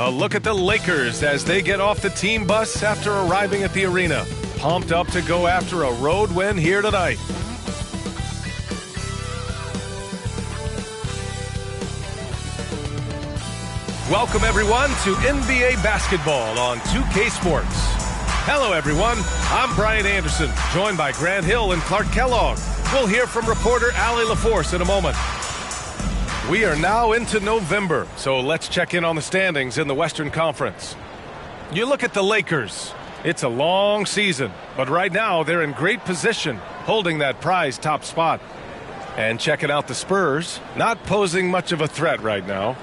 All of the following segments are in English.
A look at the Lakers as they get off the team bus after arriving at the arena. Pumped up to go after a road win here tonight. Welcome, everyone, to NBA basketball on 2K Sports. Hello, everyone. I'm Brian Anderson, joined by Grant Hill and Clark Kellogg. We'll hear from reporter Allie LaForce in a moment. We are now into November, so let's check in on the standings in the Western Conference. You look at the Lakers. It's a long season, but right now they're in great position, holding that prized top spot. And checking out the Spurs, not posing much of a threat right now.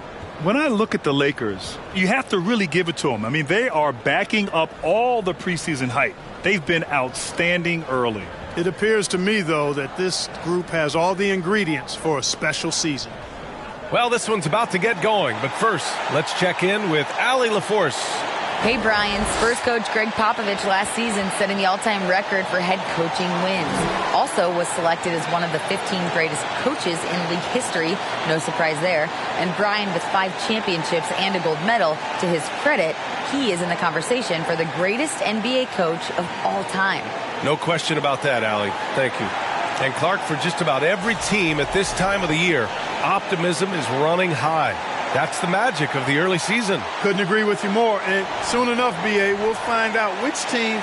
When I look at the Lakers, you have to really give it to them. I mean, they are backing up all the preseason hype. They've been outstanding early. It appears to me, though, that this group has all the ingredients for a special season. Well, this one's about to get going, but first, let's check in with Allie LaForce. Hey, Brian. Spurs coach Greg Popovich last season setting the all-time record for head coaching wins. Also was selected as one of the 15 greatest coaches in league history. No surprise there. And Brian, with 5 championships and a gold medal, to his credit, he is in the conversation for the greatest NBA coach of all time. No question about that, Allie. Thank you. And Clark, for just about every team at this time of the year, optimism is running high. That's the magic of the early season. Couldn't agree with you more. And soon enough, B.A., we'll find out which teams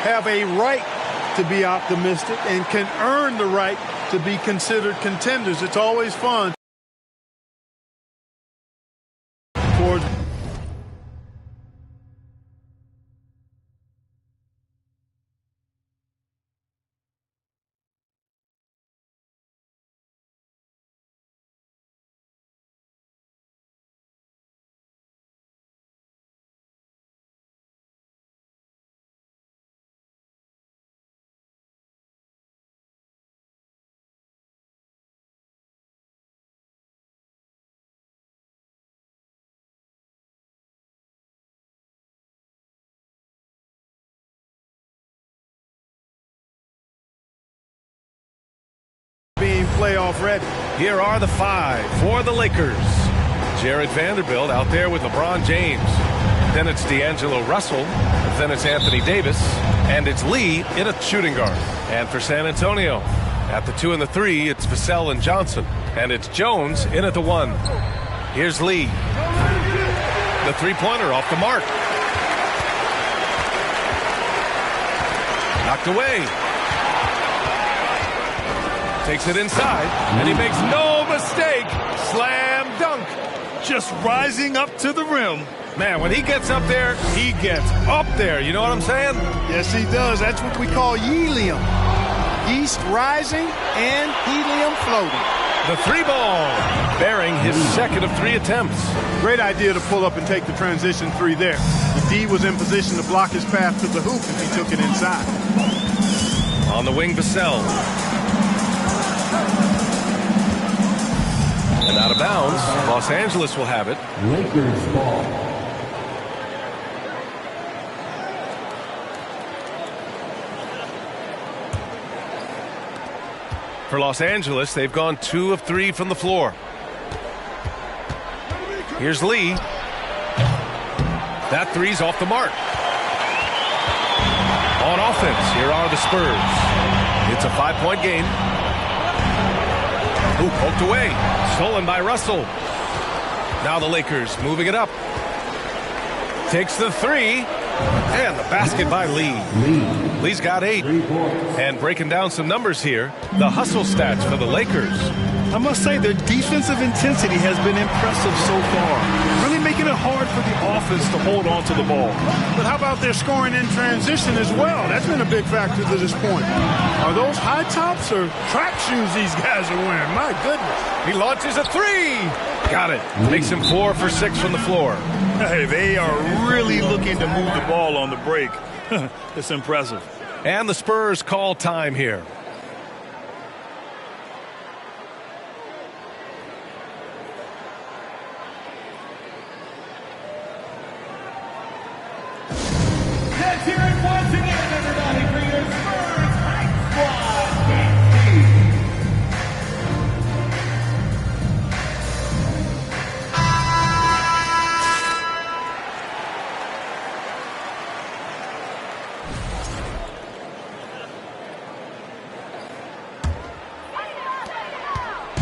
have a right to be optimistic and can earn the right to be considered contenders. It's always fun. Being playoff ready. Here are the 5 for the Lakers. Jared Vanderbilt out there with LeBron James. Then it's D'Angelo Russell. Then it's Anthony Davis. And it's Lee in a shooting guard. And for San Antonio, at the 2 and the 3, it's Vassell and Johnson. And it's Jones in at the 1. Here's Lee. The three-pointer off the mark. Knocked away. Takes it inside, and he makes no mistake. Slam dunk. Just rising up to the rim. Man, when he gets up there, he gets up there. You know what I'm saying? Yes, he does. That's what we call helium. Yeast rising and helium floating. The 3-ball, bearing his second of 3 attempts. Great idea to pull up and take the transition 3 there. The D was in position to block his path to the hoop if he took it inside. On the wing, Vassell. And out of bounds, Los Angeles will have it. Lakers ball. For Los Angeles, they've gone 2 of 3 from the floor. Here's Lee. That 3's off the mark. On offense, here are the Spurs. It's a 5-point game. Ooh, poked away. Stolen by Russell. Now the Lakers moving it up. Takes the 3. And the basket by Lee. Lee's got 8. And breaking down some numbers here, the hustle stats for the Lakers. I must say their defensive intensity has been impressive so far. Really making it hard for the offense to hold on to the ball. But how about their scoring in transition as well? That's been a big factor to this point. Are those high tops or track shoes these guys are wearing? My goodness. He launches a 3. Got it. Makes him 4 for 6 from the floor. Hey, they are really looking to move the ball on the break. It's impressive. And the Spurs call time here. Let's hear it once again, everybody, for your Spurs Hype Squad.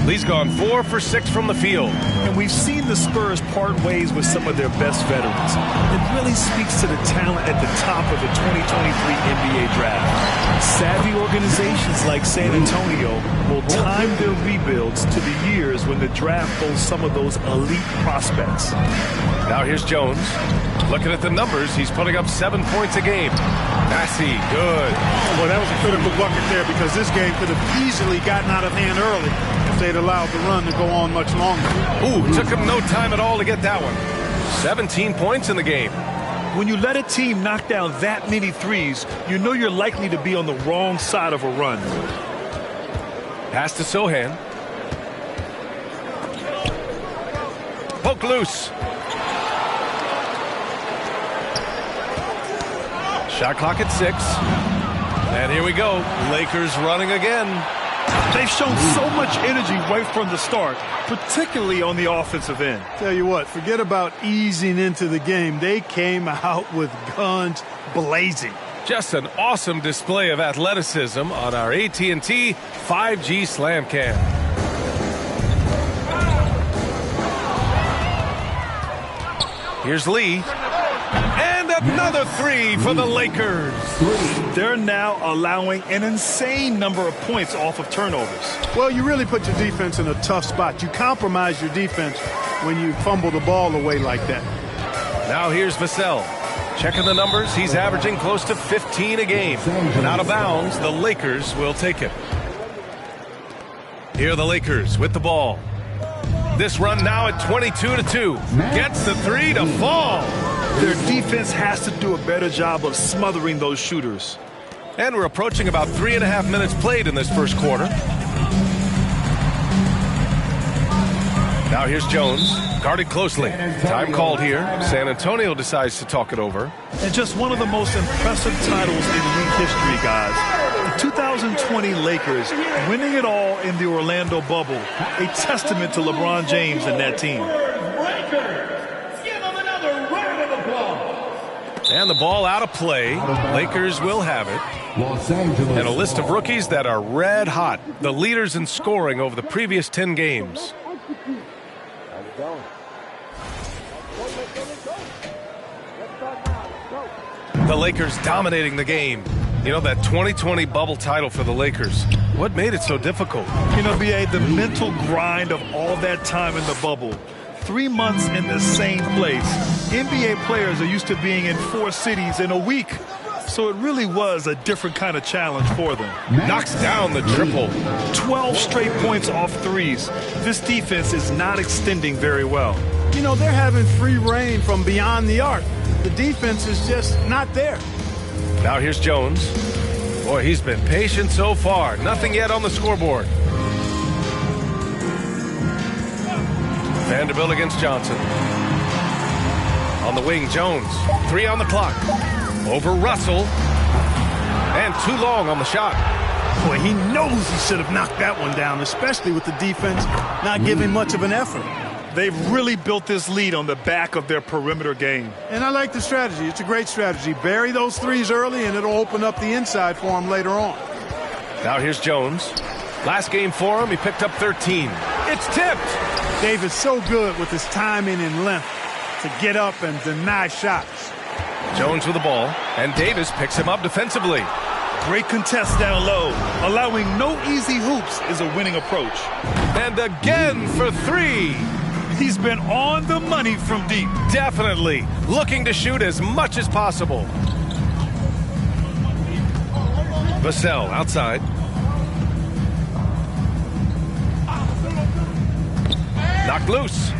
Lee's gone 4 for 6 from the field. And we've seen the Spurs part ways with some of their best veterans. It really speaks to the talent at the top of the 2023 NBA draft. Savvy organizations like San Antonio will time their rebuilds to the years when the draft boasts some of those elite prospects. Now here's Jones. Looking at the numbers, he's putting up 7 points a game. Massey, good. Well, that was a critical bucket there because this game could have easily gotten out of hand early if they'd allowed the run to go on much longer. Ooh, took him no time at all to get that one. 17 points in the game. When you let a team knock down that many threes, you know you're likely to be on the wrong side of a run. Pass to Sohan. Poke loose. Shot clock at 6. And here we go. Lakers running again. They've shown so much energy right from the start, particularly on the offensive end. Tell you what, forget about easing into the game. They came out with guns blazing. Just an awesome display of athleticism on our AT&T 5G Slam Cam. Here's Lee. And another 3 for the Lakers. They're now allowing an insane number of points off of turnovers. Well, you really put your defense in a tough spot. You compromise your defense when you fumble the ball away like that. Now here's Vassell. Checking the numbers, he's averaging close to 15 a game. And out of bounds, the Lakers will take it. Here are the Lakers with the ball. This run now at 22-2. Gets the 3 to fall. Their defense has to do a better job of smothering those shooters. And we're approaching about 3.5 minutes played in this first quarter. Now here's Jones, guarded closely. Time called here. San Antonio decides to talk it over. And just one of the most impressive titles in league history, guys. The 2020 Lakers winning it all in the Orlando bubble. A testament to LeBron James and that team. And the ball out of play. Lakers will have it. And a list of rookies that are red hot. The leaders in scoring over the previous 10 games. The Lakers dominating the game. You know, that 2020 bubble title for the Lakers. What made it so difficult? You know, B.A., the mental grind of all that time in the bubble. 3 months in the same place. NBA players are used to being in 4 cities in a week. So it really was a different kind of challenge for them. Knocks down the triple. 12 straight points off threes. This defense is not extending very well. You know, they're having free reign from beyond the arc. The defense is just not there. Now here's Jones. Boy, he's been patient so far. Nothing yet on the scoreboard. Vanderbilt against Johnson. On the wing, Jones. 3 on the clock. Over Russell. And too long on the shot. Boy, he knows he should have knocked that one down, especially with the defense not giving much of an effort. They've really built this lead on the back of their perimeter game. And I like the strategy. It's a great strategy. Bury those threes early, and it'll open up the inside for him later on. Now here's Jones. Last game for him, he picked up 13. It's tipped. David's so good with his timing and length to get up and deny shots. Jones with the ball, and Davis picks him up defensively. Great contest down low. Allowing no easy hoops is a winning approach. And again for 3. He's been on the money from deep. Definitely looking to shoot as much as possible. Vassell outside. Knocked loose.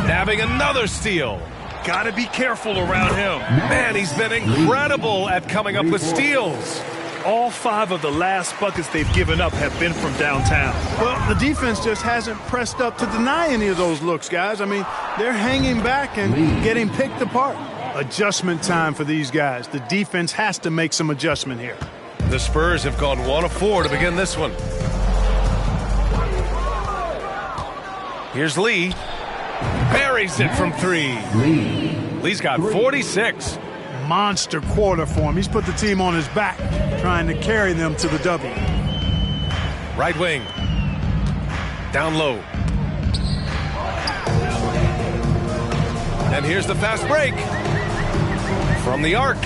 Nabbing another steal. Got to be careful around him. Man, he's been incredible at coming up with steals. All 5 of the last buckets they've given up have been from downtown. Well, the defense just hasn't pressed up to deny any of those looks, guys. I mean, they're hanging back and getting picked apart. Adjustment time for these guys. The defense has to make some adjustment here. The Spurs have gone 1 of 4 to begin this one. Here's Lee. Buries it from 3. Lee's got 46. Monster quarter for him. He's put the team on his back, trying to carry them to the W. Right wing. Down low. And here's the fast break. From the arc.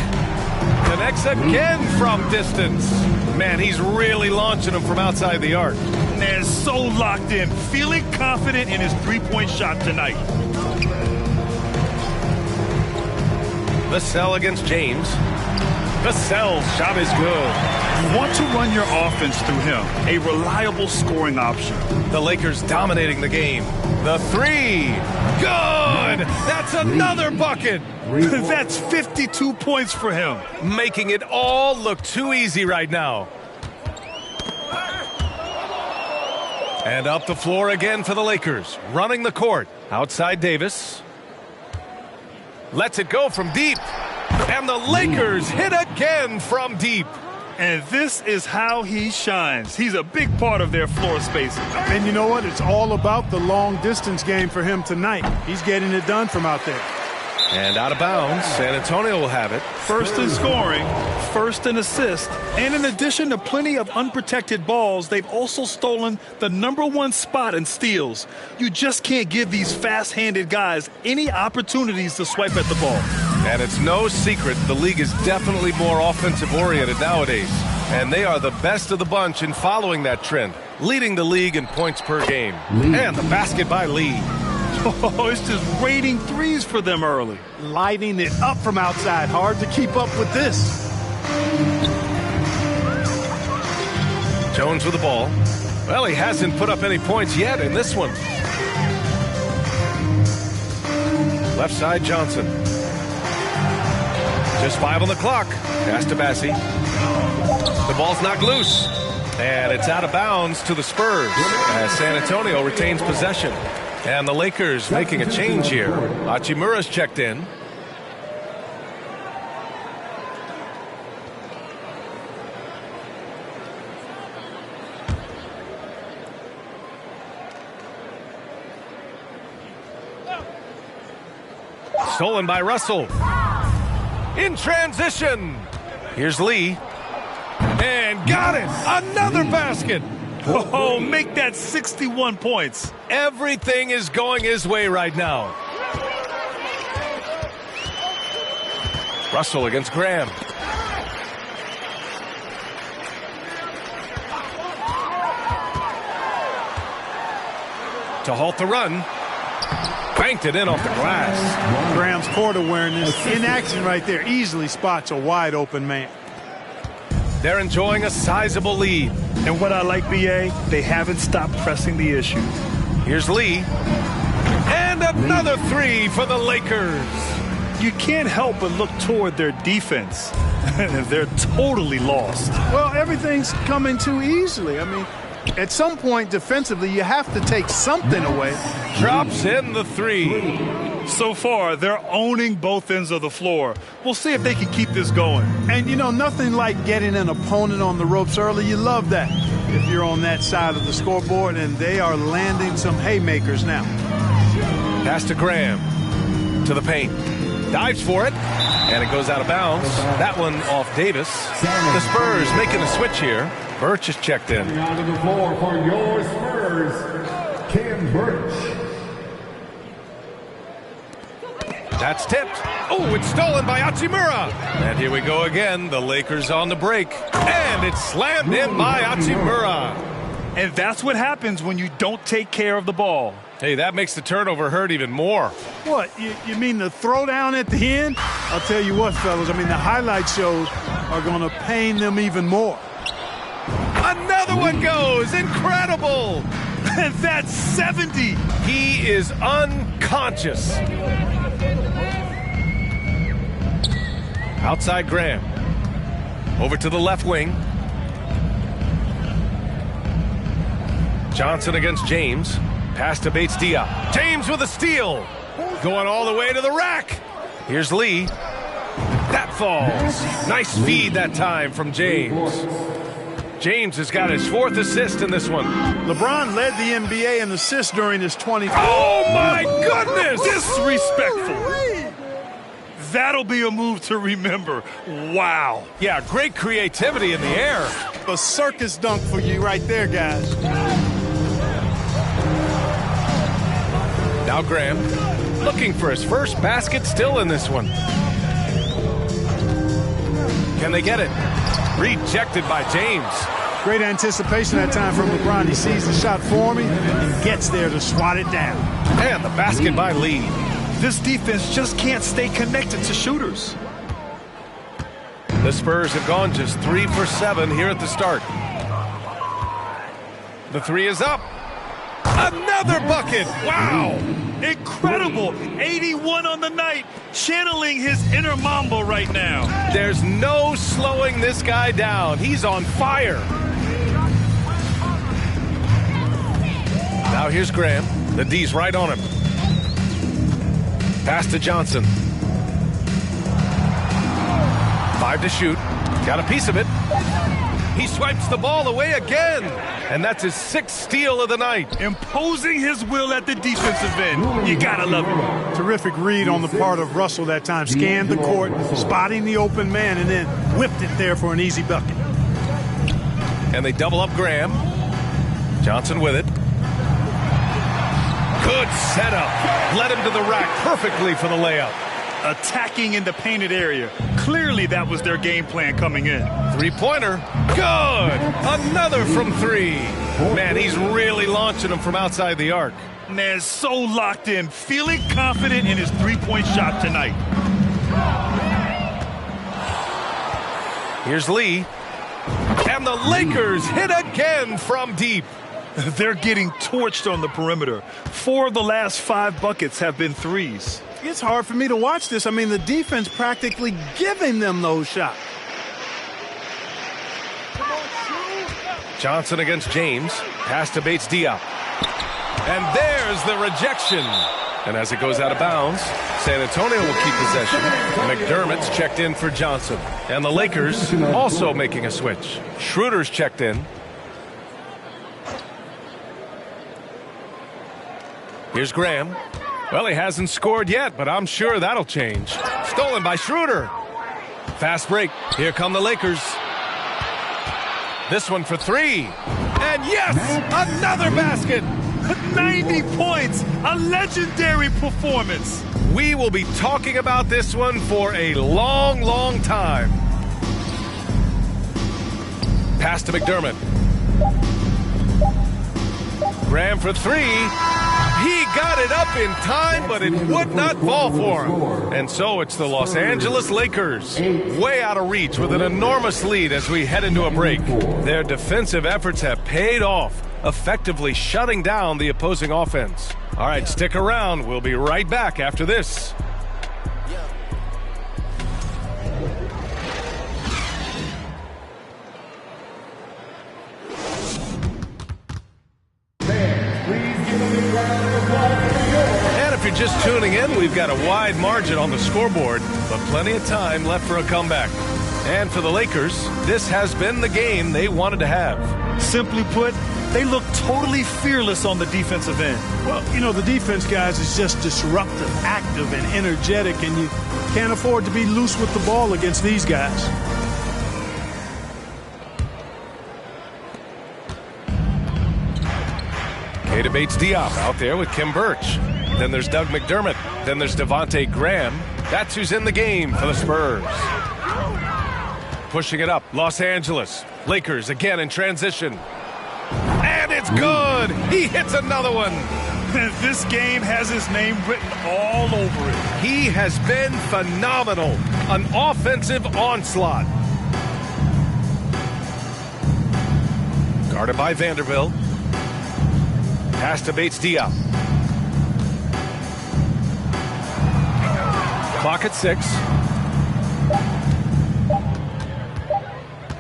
Connects again from distance. Man, he's really launching them from outside the arc. And so locked in, feeling confident in his three-point shot tonight. Vassell against James. Vassell's shot is good. You want to run your offense through him, a reliable scoring option. The Lakers dominating the game. The three. Good! That's another bucket. That's 52 points for him. Making it all look too easy right now. And up the floor again for the Lakers. Running the court. Outside Davis. Lets it go from deep. And the Lakers hit again from deep. And this is how he shines. He's a big part of their floor spacing. And you know what? It's all about the long distance game for him tonight. He's getting it done from out there. And out of bounds, San Antonio will have it. First in scoring, first in assists, and in addition to plenty of unprotected balls, they've also stolen the #1 spot in steals. You just can't give these fast-handed guys any opportunities to swipe at the ball. And it's no secret the league is definitely more offensive-oriented nowadays. And they are the best of the bunch in following that trend, leading the league in points per game. And the basket by Lee. Oh, it's just raining threes for them early. Lighting it up from outside. Hard to keep up with this. Jones with the ball. Well, he hasn't put up any points yet in this one. Left side, Johnson. Just 5 on the clock. Pass to Bassie. The ball's knocked loose. And it's out of bounds to the Spurs as San Antonio retains possession. And the Lakers making a change here. Hachimura's checked in. Stolen by Russell. In transition. Here's Lee. And got it. Another basket. Oh, make that 61 points. Everything is going his way right now. Russell against Graham. To halt the run. Banked it in off the glass. Graham's court awareness in action right there. Easily spots a wide open man. They're enjoying a sizable lead. And what I like, BA, they haven't stopped pressing the issue. Here's Lee. And another three for the Lakers. You can't help but look toward their defense. They're totally lost. Well, everything's coming too easily. I mean, at some point defensively, you have to take something away. Drops in the three. So far, they're owning both ends of the floor. We'll see if they can keep this going. And, you know, nothing like getting an opponent on the ropes early. You love that if you're on that side of the scoreboard, and they are landing some haymakers now. Pass to Graham. To the paint. Dives for it. And it goes out of bounds. That one off Davis. The Spurs making a switch here. Birch is checked in. Onto the floor for your Spurs, Kim Birch. That's tipped. Oh, it's stolen by Hachimura. And here we go again. The Lakers on the break. And it's slammed in by Hachimura. And that's what happens when you don't take care of the ball. Hey, that makes the turnover hurt even more. What, you mean the throwdown at the end? I'll tell you what, fellas, I mean, the highlight shows are going to pain them even more. Another one goes. Incredible. And that's 70. He is unconscious. Outside Graham. Over to the left wing. Johnson against James. Pass to Bates-Diop. James with a steal. Going all the way to the rack. Here's Lee. That falls. Nice feed that time from James. James has got his 4th assist in this one. LeBron led the NBA in assists during his 20. Oh, my goodness! Disrespectful. That'll be a move to remember. Wow. Yeah, great creativity in the air. A circus dunk for you right there, guys. Now Graham, looking for his first basket still in this one. Can they get it? Rejected by James. Great anticipation that time from LeBron. He sees the shot forming and gets there to swat it down. And the basket by Lee. This defense just can't stay connected to shooters. The Spurs have gone just 3 for 7 here at the start. The three is up. Another bucket. Wow. Incredible. 81 on the night. Channeling his inner Mamba right now. There's no slowing this guy down. He's on fire. Now here's Graham. The D's right on him. Pass to Johnson. 5 to shoot. Got a piece of it. He swipes the ball away again. And that's his 6th steal of the night. Imposing his will at the defensive end. You gotta love it. Terrific read on the part of Russell that time. Scanned the court, spotting the open man, and then whipped it there for an easy bucket. And they double up Graham. Johnson with it. Good setup. Led him to the rack perfectly for the layup. Attacking in the painted area. Clearly that was their game plan coming in. Three-pointer. Good. Another from 3. Man, he's really launching them from outside the arc. Man, so locked in. Feeling confident in his three-point shot tonight. Here's Lee. And the Lakers hit again from deep. They're getting torched on the perimeter. 4 of the last 5 buckets have been threes. It's hard for me to watch this. I mean, the defense practically giving them those shots. Johnson against James. Pass to Bates Diop. And there's the rejection. And as it goes out of bounds, San Antonio will keep possession. McDermott's checked in for Johnson. And the Lakers also making a switch. Schroeder's checked in. Here's Graham. Well, he hasn't scored yet, but I'm sure that'll change. Stolen by Schroeder. Fast break. Here come the Lakers. This one for 3. And yes, another basket. 90 points. A legendary performance. We will be talking about this one for a long, long time. Pass to McDermott. Graham for 3. He got it up in time, but it would not fall for him. And so it's the Los Angeles Lakers, way out of reach with an enormous lead as we head into a break. Their defensive efforts have paid off, effectively shutting down the opposing offense. All right, stick around. We'll be right back after this. If you're just tuning in, we've got a wide margin on the scoreboard, but plenty of time left for a comeback. And for the Lakers, this has been the game they wanted to have. Simply put, they look totally fearless on the defensive end. Well, you know, the defense, guys, is just disruptive, active, and energetic, and you can't afford to be loose with the ball against these guys. Kata Bates Diop out there with Kim Birch. Then there's Doug McDermott. Then there's Devontae Graham. That's who's in the game for the Spurs. Pushing it up, Los Angeles. Lakers again in transition. And it's good. He hits another one. This game has his name written all over it. He has been phenomenal. An offensive onslaught. Guarded by Vanderbilt. Pass to Bates Diop. Clock at 6.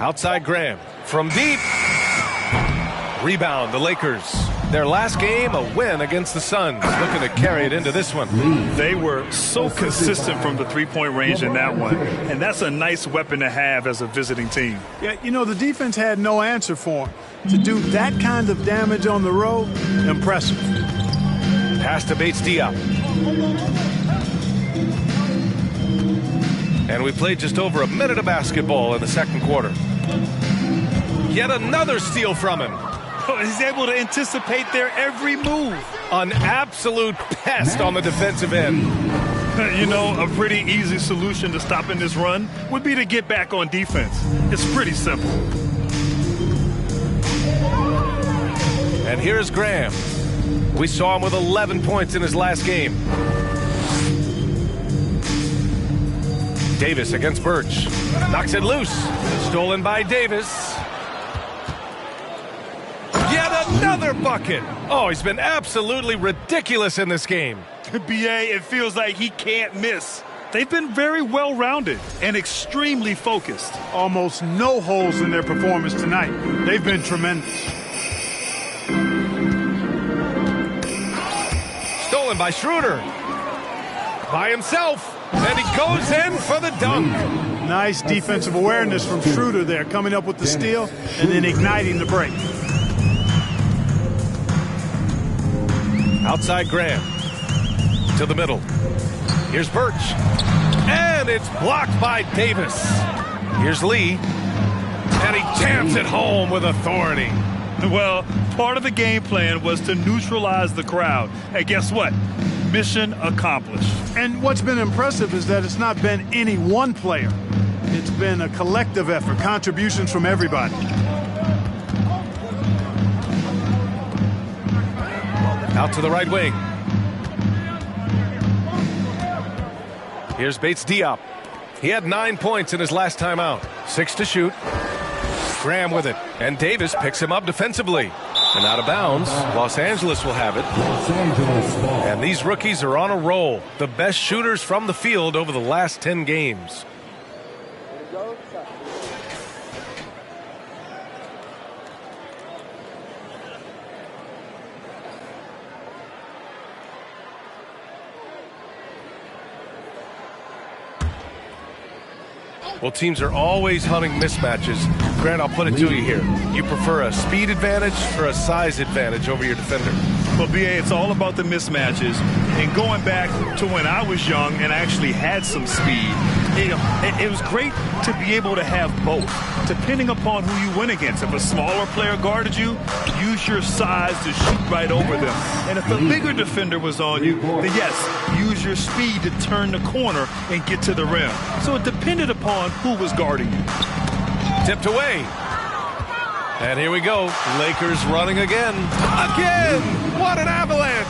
Outside Graham. From deep. Rebound, the Lakers. Their last game, a win against the Suns. Looking to carry it into this one. They were so consistent from the three-point range in that one. And that's a nice weapon to have as a visiting team. Yeah, you know, the defense had no answer for him. To do that kind of damage on the road, impressive. Pass to Bates Diop. And we played just over a minute of basketball in the second quarter. Yet another steal from him. He's able to anticipate their every move. An absolute pest on the defensive end. You know, a pretty easy solution to stopping this run would be to get back on defense. It's pretty simple. And here's Graham. We saw him with 11 points in his last game. Davis against Birch. Knocks it loose. Stolen by Davis. Yet another bucket. Oh, he's been absolutely ridiculous in this game. BA, it feels like he can't miss. They've been very well-rounded and extremely focused. Almost no holes in their performance tonight. They've been tremendous. Stolen by Schroeder. By himself. And he goes in for the dunk. Nice defensive awareness from Schroeder there, coming up with the steal and then igniting the break. Outside Graham. To the middle. Here's Birch. And it's blocked by Davis. Here's Lee. And he jams it home with authority. Well, part of the game plan was to neutralize the crowd. And guess what? Mission accomplished. And what's been impressive is that it's not been any one player. It's been a collective effort, contributions from everybody. Out to the right wing. Here's Bates Diop. He had 9 points in his last time out. 6 to shoot. Graham with it. And Davis picks him up defensively. And out of bounds, Los Angeles will have it. And these rookies are on a roll. The best shooters from the field over the last 10 games. Well, teams are always hunting mismatches. Grant, I'll put it to you here. You prefer a speed advantage or a size advantage over your defender? Well, BA, it's all about the mismatches. And going back to when I was young and actually had some speed, it was great to be able to have both, depending upon who you went against. If a smaller player guarded you, use your size to shoot right over them. And if a bigger defender was on you, then yes, use your speed to turn the corner and get to the rim. So it depended upon who was guarding you. Tipped away. And here we go. Lakers running again. Again! What an avalanche!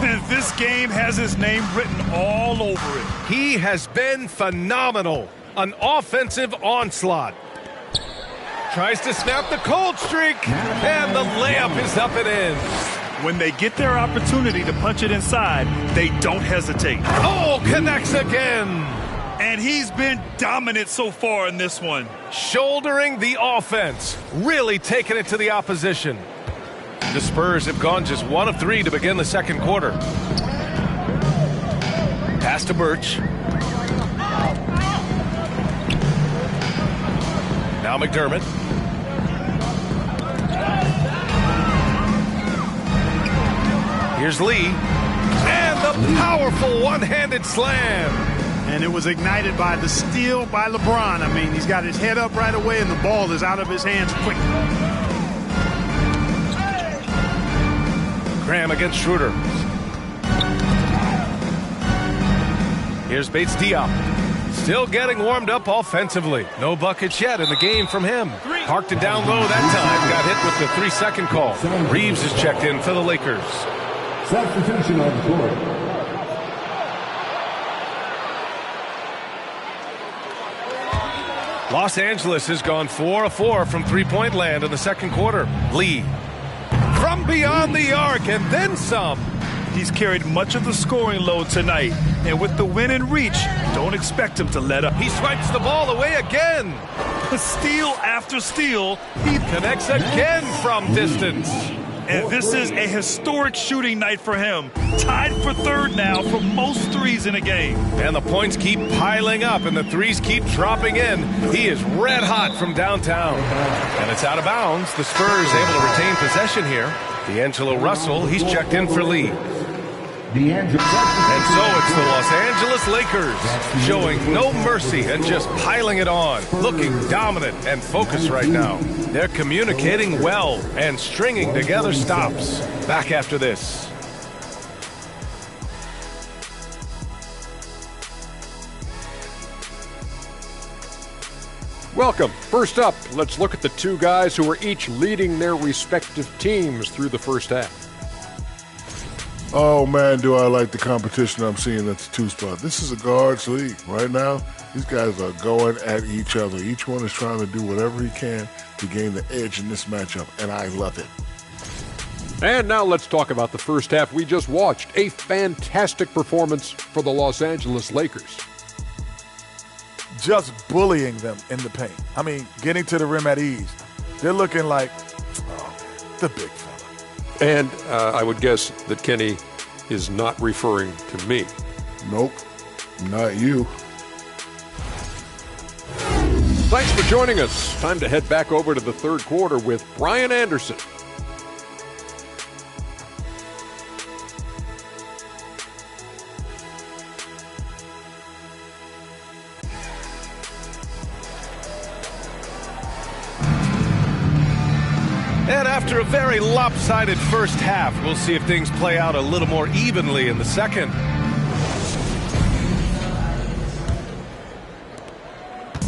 And this game has his name written all over it. He has been phenomenal. An offensive onslaught. Tries to snap the cold streak. And the layup is up and in. When they get their opportunity to punch it inside, they don't hesitate. Oh, connects again. And he's been dominant so far in this one. Shouldering the offense. Really taking it to the opposition. The Spurs have gone just 1 of 3 to begin the second quarter. Pass to Birch. Now McDermott. Here's Lee. And the powerful one-handed slam. And it was ignited by the steal by LeBron. I mean, he's got his head up right away, and the ball is out of his hands quick. Graham against Schroeder. Here's Bates Diop. Still getting warmed up offensively. No buckets yet in the game from him. Parked it down low that time. Got hit with the 3-second call. Reeves is checked in for the Lakers. Substitution on the court. Los Angeles has gone 4 of 4 from three-point land in the second quarter. Lee from beyond the arc and then some. He's carried much of the scoring load tonight. And with the win and reach, don't expect him to let up. He swipes the ball away again. Steal after steal. He connects again from distance. And this is a historic shooting night for him. Tied for third now for most threes in a game. And the points keep piling up and the threes keep dropping in. He is red hot from downtown. And it's out of bounds. The Spurs able to retain possession here. D'Angelo Russell, he's checked in for Lee. And so it's the Los Angeles Lakers showing no mercy and just piling it on, looking dominant and focused right now. They're communicating well and stringing together stops. Back after this. Welcome. First up, let's look at the two guys who are each leading their respective teams through the first half. Oh, man, do I like the competition I'm seeing at the two spot. This is a guards league. Right now, these guys are going at each other. Each one is trying to do whatever he can to gain the edge in this matchup, and I love it. And now let's talk about the first half we just watched. A fantastic performance for the Los Angeles Lakers. Just bullying them in the paint. I mean, getting to the rim at ease. They're looking like the big fella. And I would guess that Kenny is not referring to me. Nope, not you. Thanks for joining us. Time to head back over to the third quarter with Brian Anderson. And after a very lopsided first half, we'll see if things play out a little more evenly in the second.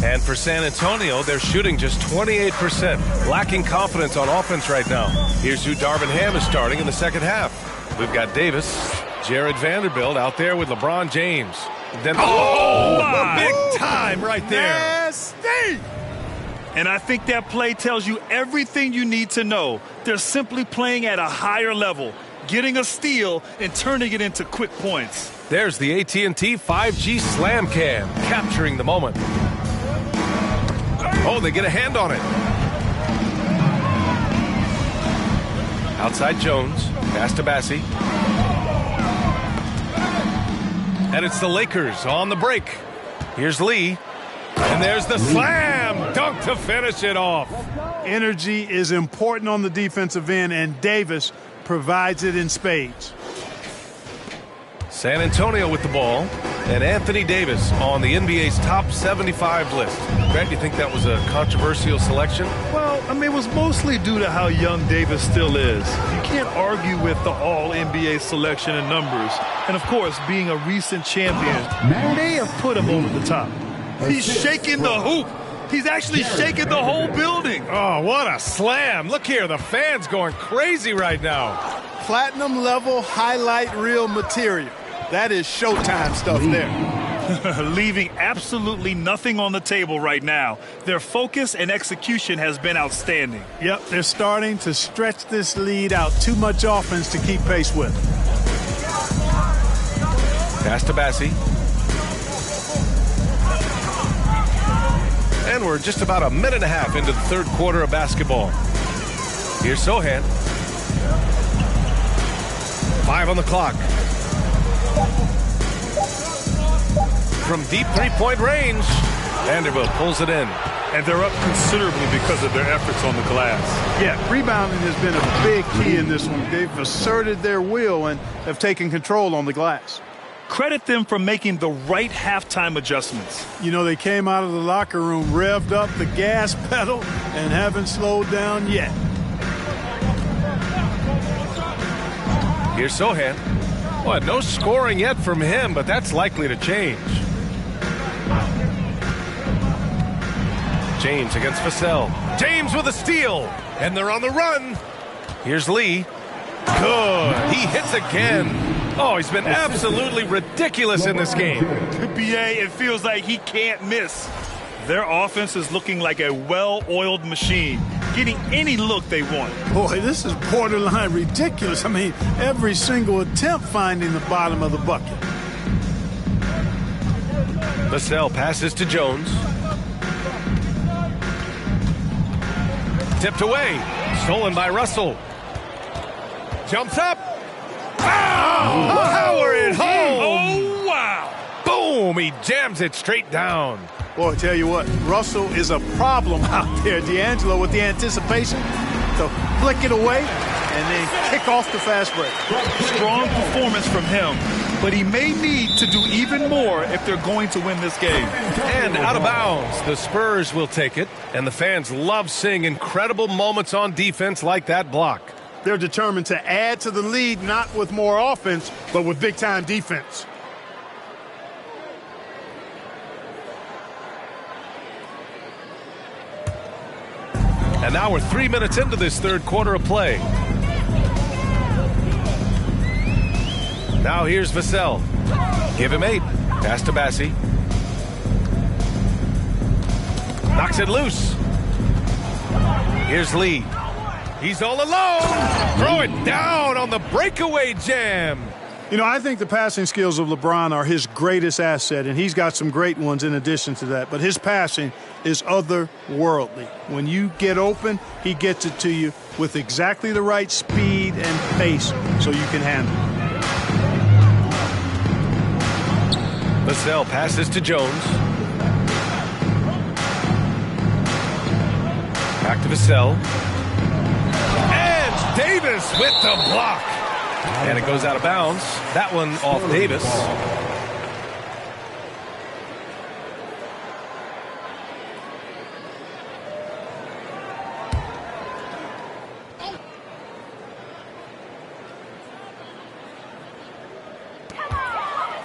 And for San Antonio, they're shooting just 28%, lacking confidence on offense right now. Here's who Darvin Ham is starting in the second half. We've got Davis, Jared Vanderbilt out there with LeBron James. Then, big time right there. Nasty! And I think that play tells you everything you need to know. They're simply playing at a higher level, getting a steal and turning it into quick points. There's the AT&T 5G Slam Cam, capturing the moment. Oh, they get a hand on it. Outside Jones, pass to Bassi. And it's the Lakers on the break. Here's Lee. And there's the slam dunk to finish it off. Energy is important on the defensive end, and Davis provides it in spades. San Antonio with the ball, and Anthony Davis on the NBA's top 75 list. Grant, you think that was a controversial selection? Well, I mean, it was mostly due to how young Davis still is. You can't argue with the all-NBA selection and numbers. And, of course, being a recent champion may have put him over the top. He's shaking the hoop. He's actually shaking the whole building. Oh, what a slam. Look here, the fans going crazy right now. Platinum level highlight reel material. That is Showtime stuff there. Leaving absolutely nothing on the table right now. Their focus and execution has been outstanding. Yep, they're starting to stretch this lead out. Too much offense to keep pace with. Pass to Bassi. And we're just about a minute and a half into the third quarter of basketball. Here's Sohan. 5 on the clock. From deep three-point range, Vanderbilt pulls it in. And they're up considerably because of their efforts on the glass. Yeah, rebounding has been a big key in this one. They've asserted their will and have taken control on the glass. Credit them for making the right halftime adjustments. You know, they came out of the locker room, revved up the gas pedal, and haven't slowed down yet. Here's Sohan. Well, no scoring yet from him, but that's likely to change. James against Vassell. James with a steal, and they're on the run. Here's Lee. Good. He hits again. Oh, he's been absolutely ridiculous in this game. BA, it feels like he can't miss. Their offense is looking like a well-oiled machine, getting any look they want. Boy, this is borderline ridiculous. I mean, every single attempt finding the bottom of the bucket. Vassell passes to Jones. Tipped away. Stolen by Russell. Jumps up. Oh, power it home. Oh, wow. Boom. He jams it straight down. Boy, I tell you what, Russell is a problem out there. D'Angelo with the anticipation to flick it away and then kick off the fast break. Strong performance from him, but he may need to do even more if they're going to win this game. And out of bounds, the Spurs will take it, and the fans love seeing incredible moments on defense like that block. They're determined to add to the lead, not with more offense, but with big-time defense. And now we're 3 minutes into this third quarter of play. Now here's Vassell. Give him 8. Pass to Bassi. Knocks it loose. Here's Lee. He's all alone. Throw it down on the breakaway jam. You know, I think the passing skills of LeBron are his greatest asset, and he's got some great ones in addition to that. But his passing is otherworldly. When you get open, he gets it to you with exactly the right speed and pace so you can handle it. Vassell passes to Jones. Back to Vassell. And Davis with the block. And it goes out of bounds. That one off Davis.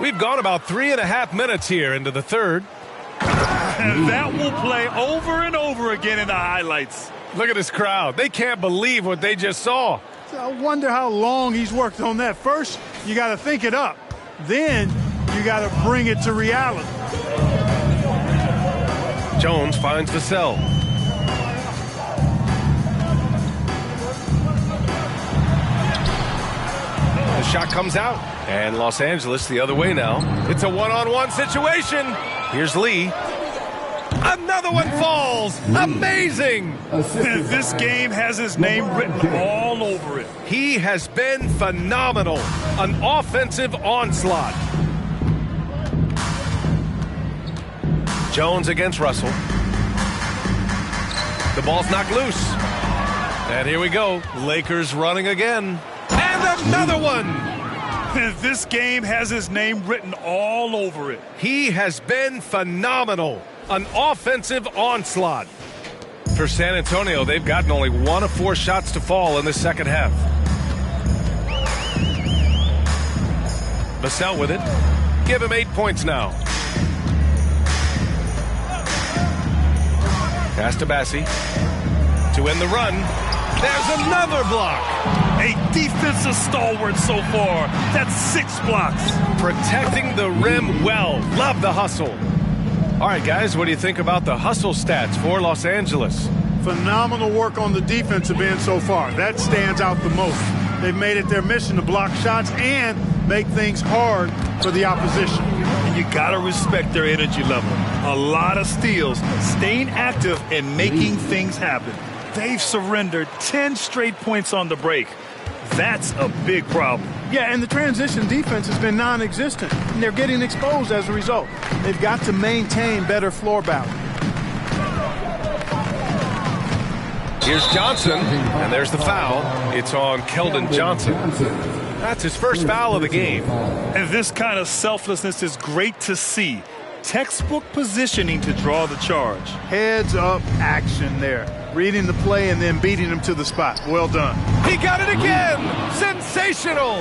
We've gone about 3.5 minutes here into the third. And that will play over and over again in the highlights. Look at this crowd. They can't believe what they just saw. I wonder how long he's worked on that. First, you got to think it up. Then, you got to bring it to reality. Jones finds Vassell. The shot comes out. And Los Angeles the other way now. It's a one-on-one situation. Here's Lee. Another one falls. Amazing. This game has his name written all over it. He has been phenomenal. An offensive onslaught. Jones against Russell. The ball's knocked loose. And here we go. Lakers running again. And another one. This game has his name written all over it. He has been phenomenal. An offensive onslaught. For San Antonio, they've gotten only 1 of 4 shots to fall in the second half. Vassell with it. Give him 8 points now. Pass to Bassi. To end the run. There's another block. A defensive stalwart so far. That's 6 blocks. Protecting the rim well. Love the hustle. All right, guys, what do you think about the hustle stats for Los Angeles? Phenomenal work on the defensive end so far. That stands out the most. They've made it their mission to block shots and make things hard for the opposition. And you got to respect their energy level. A lot of steals, staying active and making things happen. They've surrendered 10 straight points on the break. That's a big problem. Yeah, and the transition defense has been non-existent, and they're getting exposed as a result. They've got to maintain better floor balance. Here's Johnson, and there's the foul. It's on Keldon Johnson. That's his first foul of the game. And this kind of selflessness is great to see. Textbook positioning to draw the charge. Heads up action there. Reading the play and then beating him to the spot. Well done. He got it again. Sensational.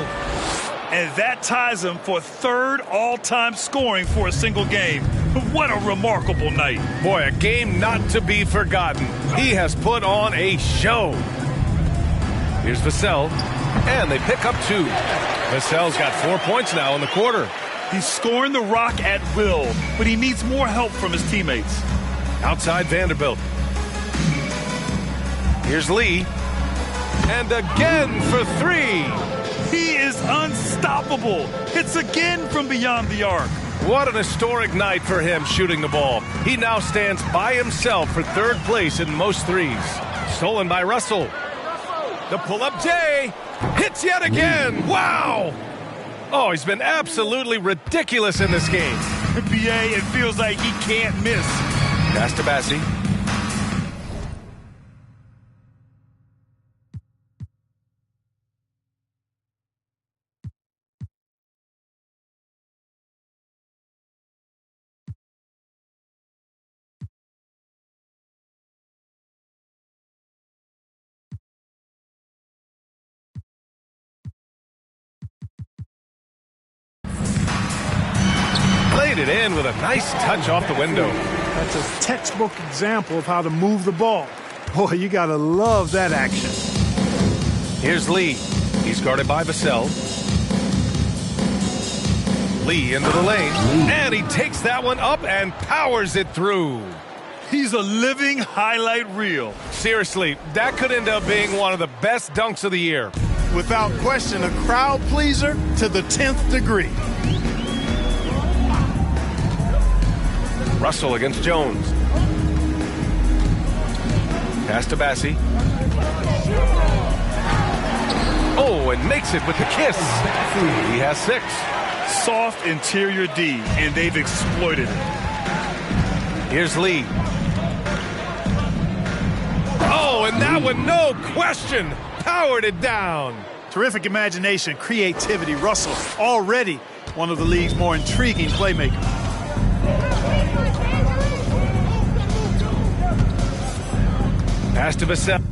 And that ties him for 3rd all-time scoring for a single game. What a remarkable night. Boy, a game not to be forgotten. He has put on a show. Here's Vassell, and they pick up 2. Vassell's got 4 points now in the quarter. He's scoring the rock at will, but he needs more help from his teammates. Outside Vanderbilt. Here's Lee. And again for 3. He is unstoppable. Hits again from beyond the arc. What an historic night for him shooting the ball. He now stands by himself for 3rd place in most threes. Stolen by Russell. The pull-up J. Hits yet again. Wow. Oh, he's been absolutely ridiculous in this game. NBA, it feels like he can't miss. Pass to Bassi. laid it in with a nice touch off the window. That's a textbook example of how to move the ball. Boy, you got to love that action. Here's Lee. He's guarded by Vassell. Lee into the lane, and he takes that one up and powers it through. He's a living highlight reel. Seriously, that could end up being one of the best dunks of the year. Without question, a crowd pleaser to the 10th degree. Russell against Jones. Pass to Bassie. Oh, and makes it with the kiss. He has 6. Soft interior D, and they've exploited it. Here's Lee. Oh, and that one, no question, powered it down. Terrific imagination, creativity. Russell, already one of the league's more intriguing playmakers. Pass to Vassell.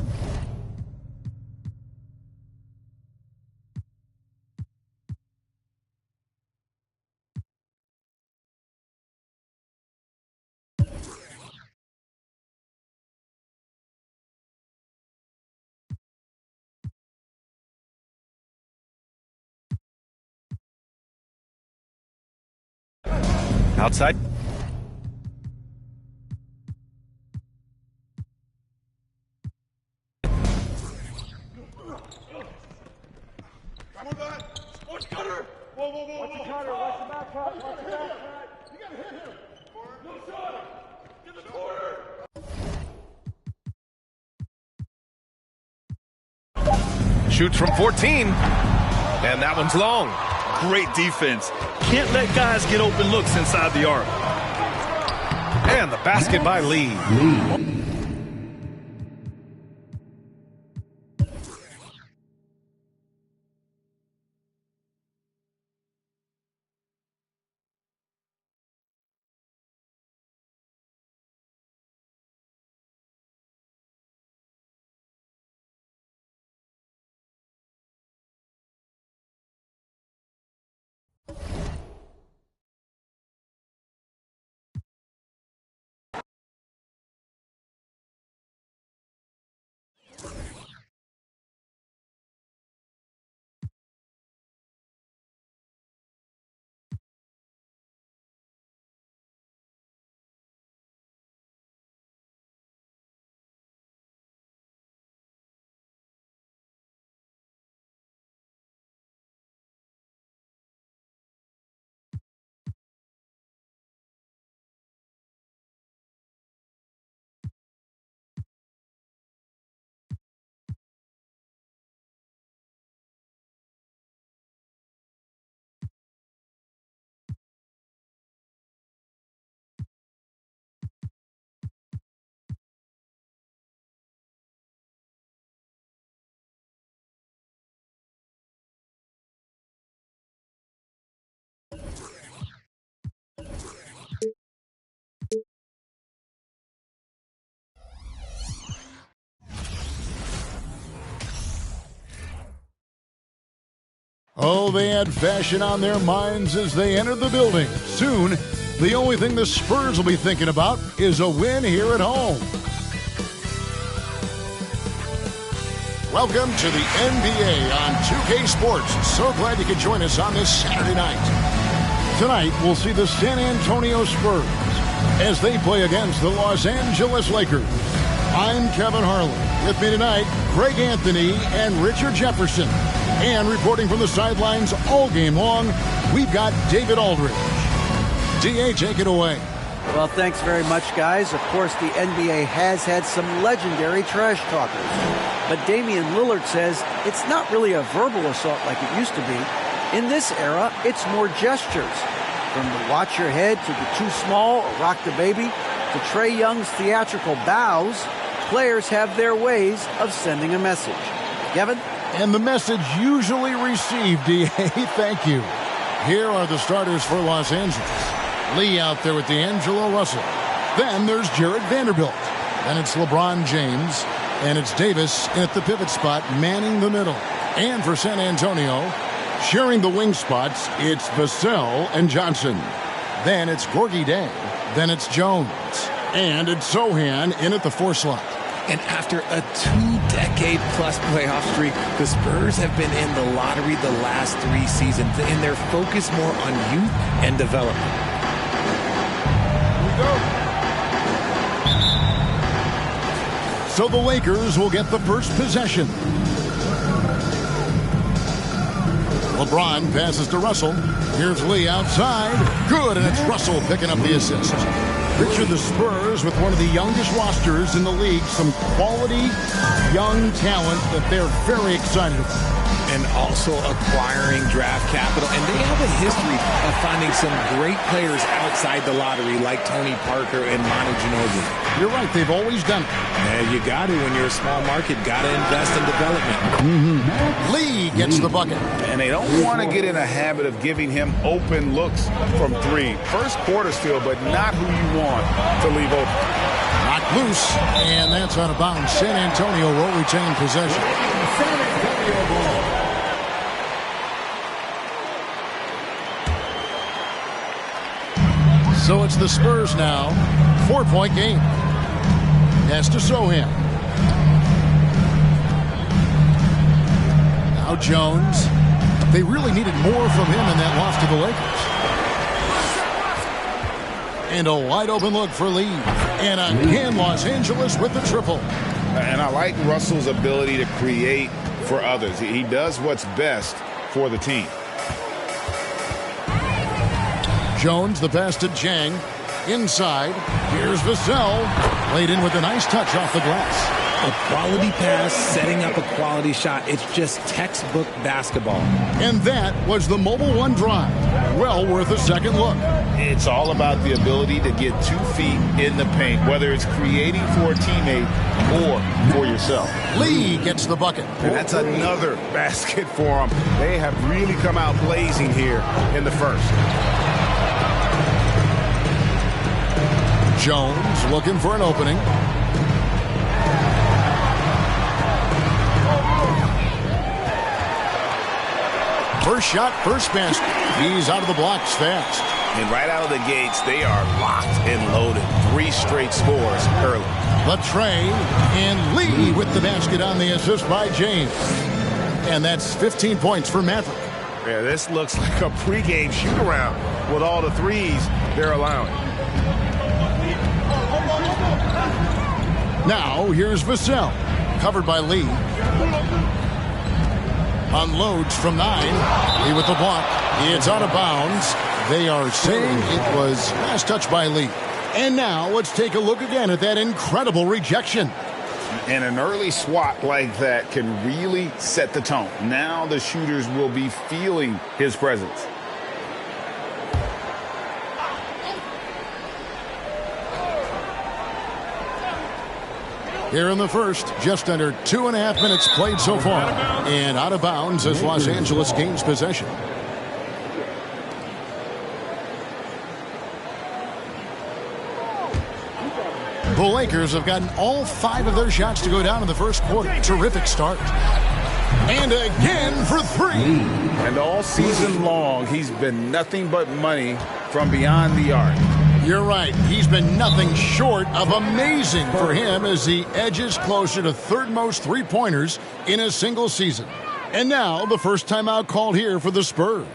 Outside. Shoots from 14, and that one's long. Great defense. Can't let guys get open looks inside the arc. And the basket by Lee. Oh, they had fashion on their minds as they entered the building. Soon, the only thing the Spurs will be thinking about is a win here at home. Welcome to the NBA on 2K Sports. So glad you could join us on this Saturday night. Tonight, we'll see the San Antonio Spurs as they play against the Los Angeles Lakers. I'm Kevin Harlan. With me tonight, Greg Anthony and Richard Jefferson. And reporting from the sidelines all game long, we've got David Aldridge. D.A., take it away. Well, thanks very much, guys. Of course, the NBA has had some legendary trash talkers. But Damian Lillard says it's not really a verbal assault like it used to be. In this era, it's more gestures. From the watch your head to the too small or rock the baby to Trae Young's theatrical bows, players have their ways of sending a message. Kevin? And the message usually received, D.A. Thank you. Here are the starters for Los Angeles. Lee out there with D'Angelo Russell. Then there's Jared Vanderbilt. Then it's LeBron James. And it's Davis at the pivot spot, manning the middle. And for San Antonio, sharing the wing spots, it's Vassell and Johnson. Then it's Gorgie Day. Then it's Jones. And it's Sohan in at the 4 slot. And after a 2-decade-plus playoff streak, the Spurs have been in the lottery the last 3 seasons, and they're focused more on youth and development. Here we go. So the Lakers will get the first possession. LeBron passes to Russell. Here's Lee outside. Good, and it's Russell picking up the assist. Picture the Spurs with one of the youngest rosters in the league. Some quality young talent that they're very excited about. And also acquiring draft capital. And they have a history of finding some great players outside the lottery like Tony Parker and Manu Ginobili. You're right. They've always done it. Yeah, you got to when you're a small market. Got to invest in development. Lee gets the bucket. And they don't want to get in a habit of giving him open looks from 3. First quarter still, but not who you want to leave open. Knocked loose, and that's out of bounds. San Antonio will retain possession. San Antonio ball. So it's the Spurs now. 4-point game. Pass to Sohan. Now Jones. They really needed more from him in that loss to the Lakers. And a wide open look for Lee. And again, Los Angeles with the triple. And I like Russell's ability to create for others. He does what's best for the team. Jones, the pass to Jang. Inside. Here's Vassell. Laid in with a nice touch off the glass. A quality pass, setting up a quality shot. It's just textbook basketball. And that was the Mobile One drive. Well worth a second look. It's all about the ability to get 2 feet in the paint, whether it's creating for a teammate or for yourself. Lee gets the bucket. And that's another basket for them. They have really come out blazing here in the first. Jones looking for an opening. First shot, first basket. He's out of the blocks fast. And right out of the gates, they are locked and loaded. 3 straight scores early. Latrey and Lee with the basket on the assist by James. And that's 15 points for Maverick. Yeah, this looks like a pregame shoot-around with all the threes they're allowing. Now, here's Vassell. Covered by Lee. Unloads from 9. Lee with the block. It's out of bounds. They are saying it was last touch by Lee. And now, let's take a look again at that incredible rejection. And an early swat like that can really set the tone. Now the shooters will be feeling his presence. Here in the first, just under 2.5 minutes played so far. And out of bounds as Los Angeles gains possession. The Lakers have gotten all 5 of their shots to go down in the first quarter. Terrific start. And again for 3. And all season long, he's been nothing but money from beyond the arc. You're right. He's been nothing short of amazing for him as he edges closer to 3rd most 3-pointers in a single season. And now the first timeout called here for the Spurs.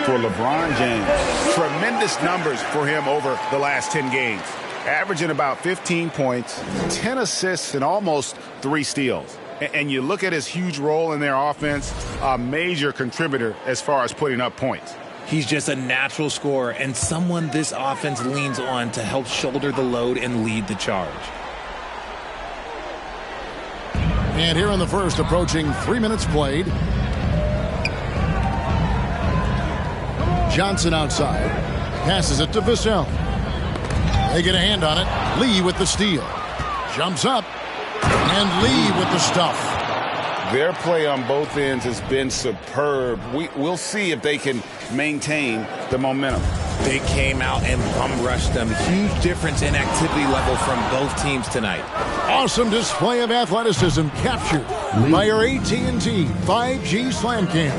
For LeBron James, tremendous numbers for him over the last 10 games. Averaging about 15 points, 10 assists, and almost 3 steals. And you look at his huge role in their offense, a major contributor as far as putting up points. He's just a natural scorer and someone this offense leans on to help shoulder the load and lead the charge. And here in the first, approaching 3 minutes played. Johnson outside. Passes it to Vassell. They get a hand on it. Lee with the steal. Jumps up. And Lee with the stuff. Their play on both ends has been superb. We'll see if they can maintain the momentum. They came out and bum rushed them. Huge difference in activity level from both teams tonight. Awesome display of athleticism captured by your AT&T 5G Slam Cam.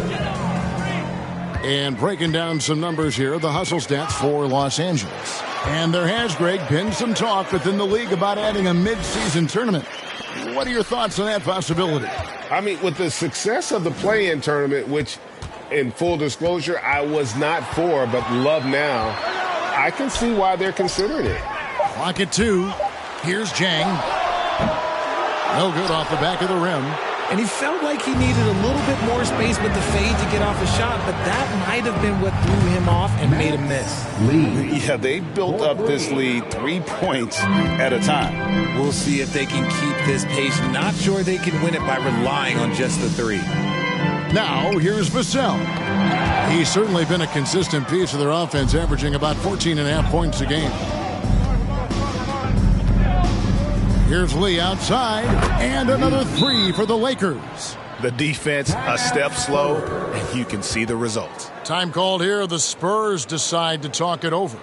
And breaking down some numbers here, the hustle stats for Los Angeles. And there has, Greg, been some talk within the league about adding a mid-season tournament. What are your thoughts on that possibility? I mean, with the success of the play-in tournament, which, in full disclosure, I was not for, but love now, I can see why they're considering it. Clock at 2. Here's Jang. No good off the back of the rim. And he felt like he needed a little bit more space with the fade to get off a shot, but that might have been what threw him off and made him miss. Yeah, they built up this lead 3 points at a time. We'll see if they can keep this pace. Not sure they can win it by relying on just the three. Now, here's Vassell. He's certainly been a consistent piece of their offense, averaging about 14.5 points a game. Here's Lee outside, and another three for the Lakers. The defense a step slow, and you can see the results. Time called here. The Spurs decide to talk it over.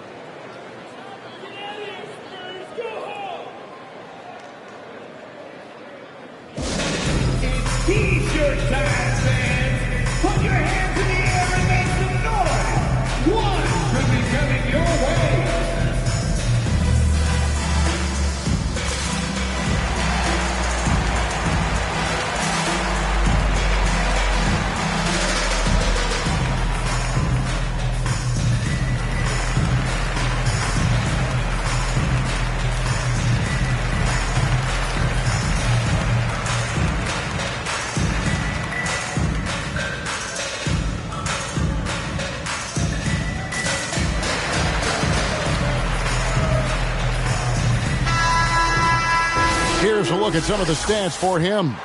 It's T-shirt time, fans. Put your hands in the air and make some noise. One could be coming your way. Here's a look at some of the stats for him.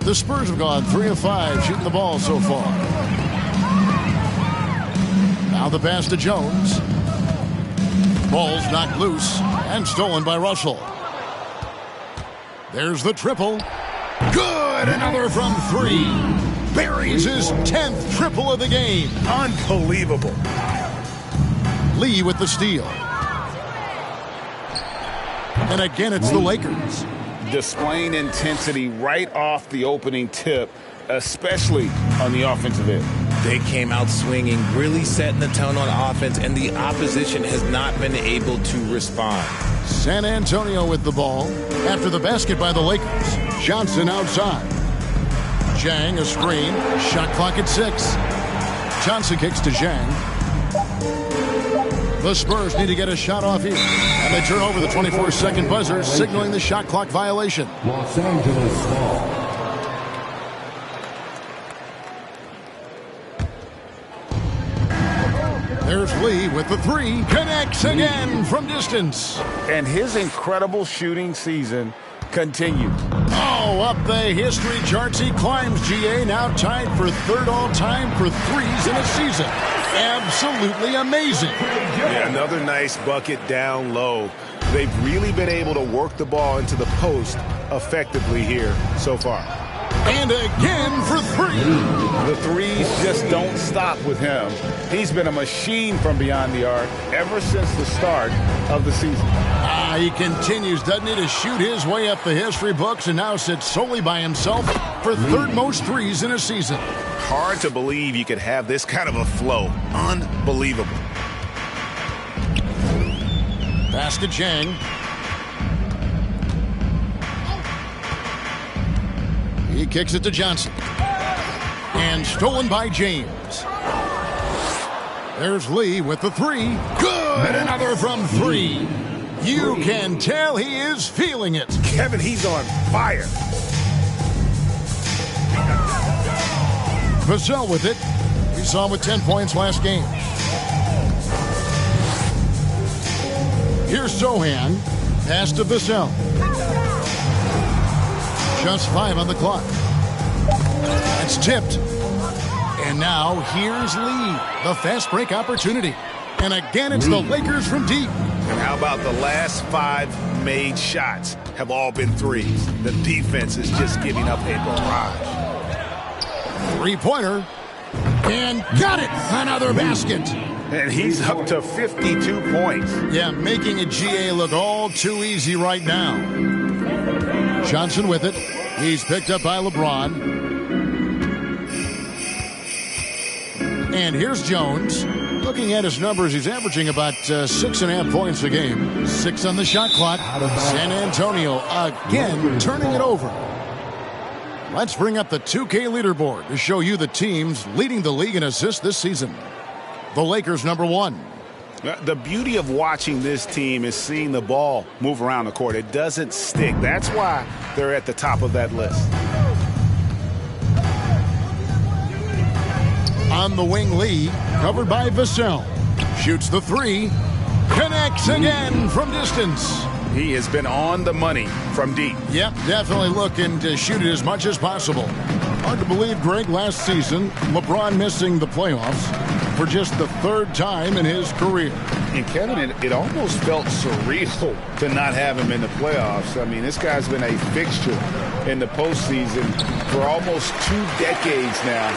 The Spurs have gone 3 of 5 shooting the ball so far. Now the pass to Jones. Ball's knocked loose and stolen by Russell. There's the triple. Good! Another from 3. Buries his 10th triple of the game. Unbelievable. Lee with the steal. And again, it's the Lakers. Displaying intensity right off the opening tip, especially on the offensive end. They came out swinging, really setting the tone on offense, and the opposition has not been able to respond. San Antonio with the ball after the basket by the Lakers. Johnson outside. Zhang a screen. Shot clock at 6. Johnson kicks to Zhang. The Spurs need to get a shot off here. And they turn over the 24-second buzzer, signaling the shot clock violation. Los Angeles ball. There's Lee with the 3. Connects again from distance. And his incredible shooting season continues. Oh, up the history charts he climbs, GA. Now tied for 3rd all-time for threes in a season. Absolutely amazing. Yeah, another nice bucket down low. They've really been able to work the ball into the post effectively here so far. And again for 3. The threes just don't stop with him. He's been a machine from beyond the arc ever since the start of the season. He continues, doesn't he, to shoot his way up the history books and now sits solely by himself for 3rd most threes in a season. Hard to believe you could have this kind of a flow. Unbelievable. Pass to Zhang. He kicks it to Johnson. And stolen by James. There's Lee with the three. Good! Another from three. You can tell he is feeling it. Kevin, he's on fire. Vassell with it. We saw him with 10 points last game. Here's Sohan. Pass to Vassell. Just 5 on the clock. It's tipped. And now here's Lee. The fast break opportunity. And again, it's the Lakers from deep. And how about the last 5 made shots have all been threes? The defense is just giving up a barrage. Three-pointer. And got it. Another basket. And he's up to 52 points. Yeah, making a GA look all too easy right now. Johnson with it. He's picked up by LeBron. And here's Jones. Looking at his numbers, he's averaging about 6.5 points a game. 6 on the shot clock. San Antonio again turning it over. Let's bring up the 2K leaderboard to show you the teams leading the league in assists this season. The Lakers number 1. The beauty of watching this team is seeing the ball move around the court. It doesn't stick. That's why they're at the top of that list. On the wing, Lee, covered by Vassell. Shoots the three. Connects again from distance. He has been on the money from deep. Yep, definitely looking to shoot it as much as possible. Hard to believe, Greg, last season, LeBron missing the playoffs for just the 3rd time in his career. And Kevin, it almost felt surreal to not have him in the playoffs. I mean, this guy's been a fixture in the postseason for almost 2 decades now.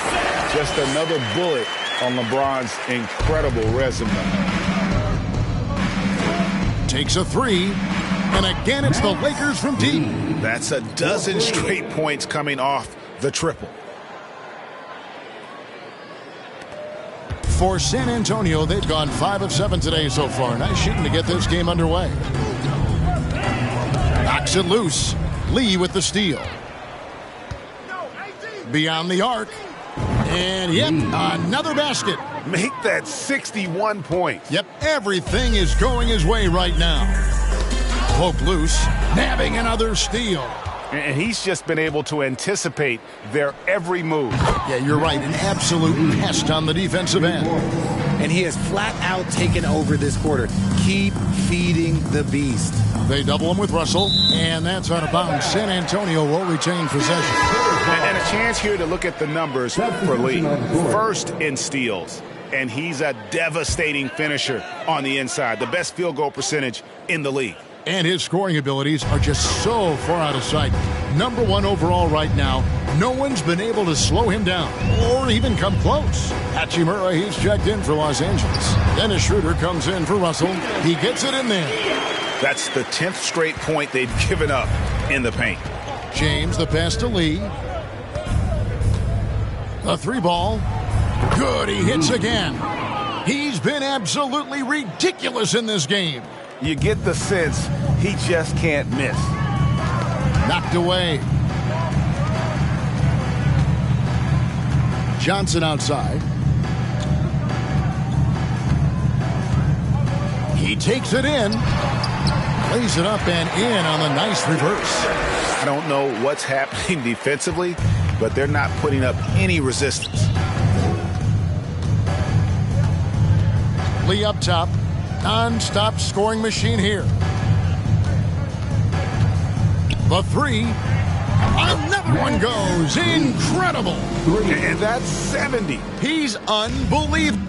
Just another bullet on LeBron's incredible resume. Takes a three, and again it's the Lakers from deep. That's a dozen straight points coming off the triple. For San Antonio, they've gone 5 of 7 today so far. Nice shooting to get this game underway. Knocks it loose. Lee with the steal. Beyond the arc. And yep, another basket. Make that 61 points. Yep, everything is going his way right now. Poke loose, nabbing another steal. And he's just been able to anticipate their every move. Yeah, you're right. An absolute pest on the defensive end. And he has flat out taken over this quarter. Keep feeding the beast. They double him with Russell, and that's out of bounds. San Antonio will retain possession. And a chance here to look at the numbers for Lee. First in steals. And he's a devastating finisher on the inside. The best field goal percentage in the league. And his scoring abilities are just so far out of sight. Number 1 overall right now. No one's been able to slow him down or even come close. Hachimura, he's checked in for Los Angeles. Dennis Schroeder comes in for Russell. He gets it in there. That's the 10th straight point they've given up in the paint. James, the pass to Lee. A 3-ball. Good, he hits again. He's been absolutely ridiculous in this game. You get the sense he just can't miss. Knocked away. Johnson outside. He takes it in. Plays it up and in on the nice reverse. I don't know what's happening defensively, but they're not putting up any resistance. Lee up top. Non-stop scoring machine here. The three. Another one goes. Incredible. And that's 70. He's unbelievable.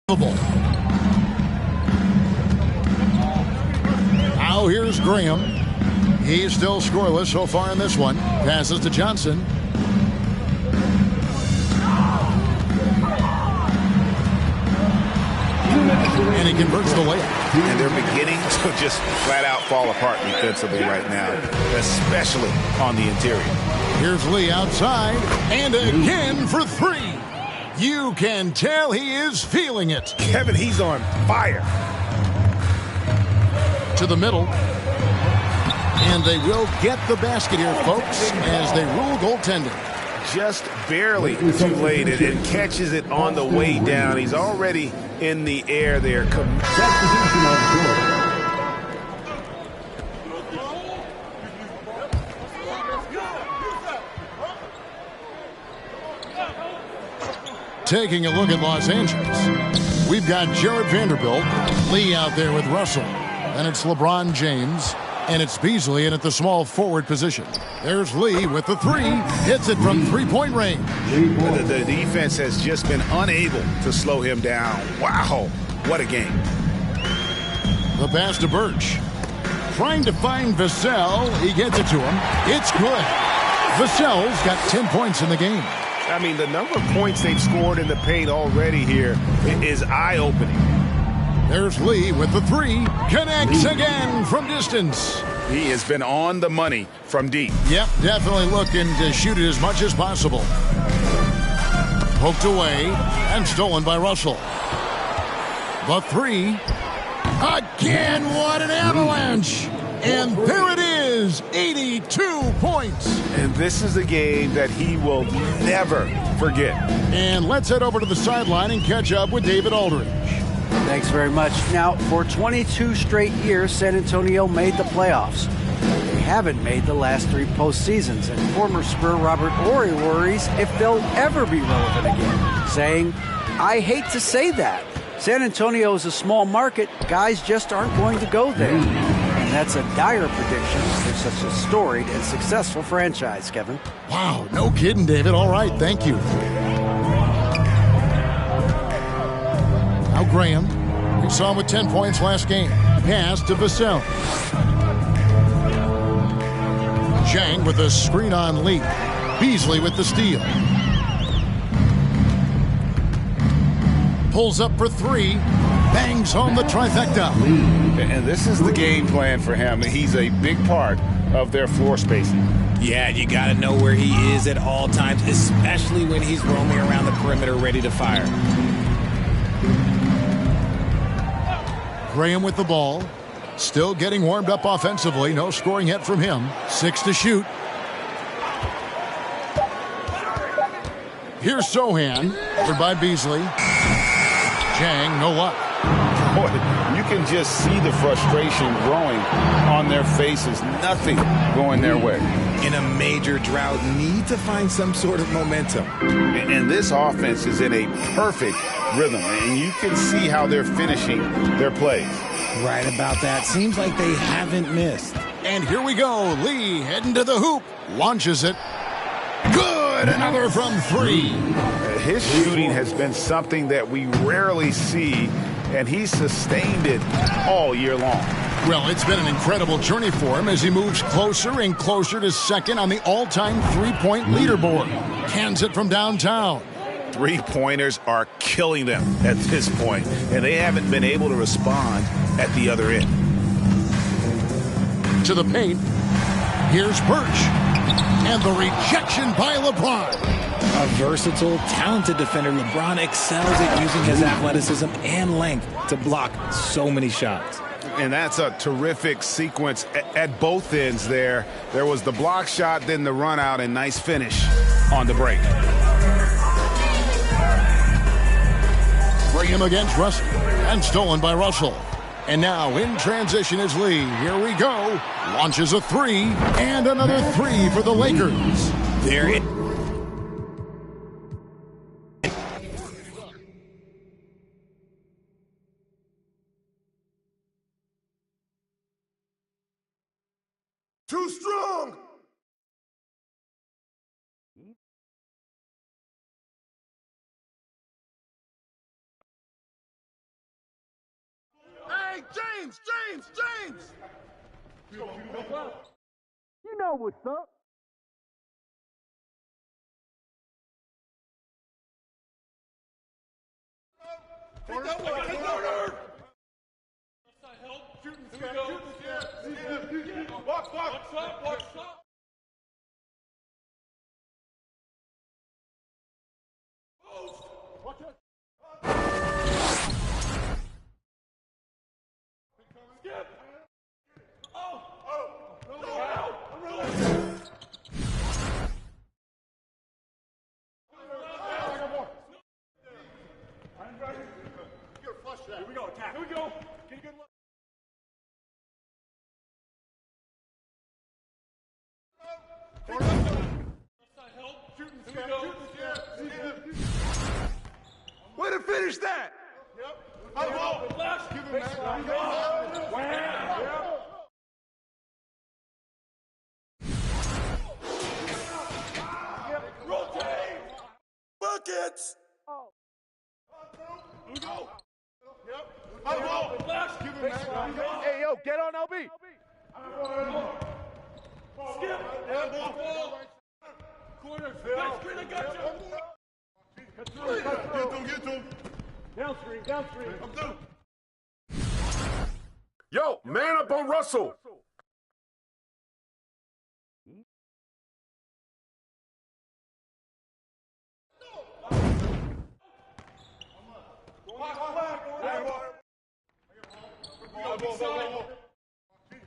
Now here's Graham. He's still scoreless so far in this one. Passes to Johnson. And he converts the layup. And they're beginning to just flat out fall apart defensively right now, especially on the interior. Here's Lee outside, and again for three. You can tell he is feeling it. Kevin, he's on fire. To the middle. And they will get the basket here, folks, as they rule goaltending. Just barely too late and catches it on the way down. He's already in the air there. Taking a look at Los Angeles, we've got Jared Vanderbilt, Lee out there with Russell, and it's LeBron James, and it's Beasley in at the small forward position. There's Lee with the three, hits it from three-point range. The defense has just been unable to slow him down. Wow, what a game. The pass to Birch. Trying to find Vassell, he gets it to him. It's good. Vassell's got 10 points in the game. I mean, the number of points they've scored in the paint already here is eye-opening. There's Lee with the three. Connects again from distance. He has been on the money from deep. Yep, definitely looking to shoot it as much as possible. Poked away and stolen by Russell. The three. Again, what an avalanche. And there it is, 82 points. And this is a game that he will never forget. And let's head over to the sideline and catch up with David Aldridge. Thanks very much. Now, for 22 straight years, San Antonio made the playoffs. They haven't made the last three postseasons, and former Spur Robert Horry worries if they'll ever be relevant again, saying, I hate to say that. San Antonio is a small market. Guys just aren't going to go there. And that's a dire prediction for such a storied and successful franchise, Kevin. Wow, no kidding, David. All right, thank you. Now Graham. We saw him with 10 points last game. Pass to Vassell. Zhang with a screen on Lee. Beasley with the steal. Pulls up for three. Bangs home the trifecta. And this is the game plan for him. He's a big part of their floor spacing. Yeah, you got to know where he is at all times, especially when he's roaming around the perimeter ready to fire. Graham with the ball. Still getting warmed up offensively. No scoring yet from him. 6 to shoot. Here's Sohan. Covered by Beasley. Zhang, no luck. Boy, you can just see the frustration growing on their faces. Nothing going their way. In a major drought, need to find some sort of momentum. And this offense is in a perfect rhythm, and you can see how they're finishing their plays. Right about that. Seems like they haven't missed. And here we go. Lee heading to the hoop. Launches it. Good. Another from three. His shooting has been something that we rarely see, and he's sustained it all year long. Well, it's been an incredible journey for him as he moves closer and closer to second on the all-time three-point leaderboard. Cans it from downtown. Three-pointers are killing them at this point, and they haven't been able to respond at the other end. To the paint. Here's Birch. And the rejection by LeBron. A versatile, talented defender, LeBron excels at using his athleticism and length to block so many shots. And that's a terrific sequence at both ends there. There was the block shot, then the run out, and nice finish on the break. Graham against Russell, and stolen by Russell. And now in transition is Lee. Here we go. Launches a three, and another three for the Lakers. There it Too strong! James! You know what's up. Here we go, attack. Here we go. Get a good look. Way to finish that! Yep. Left. Give him that. Wow. Rotate. Buckets! Here we go. Yep. Left. Give him that. Hey, yo, get on LB! Skip. Corner. Back screen, I got you. Get to him. Downstream. I'm through. Yo, man up on Russell!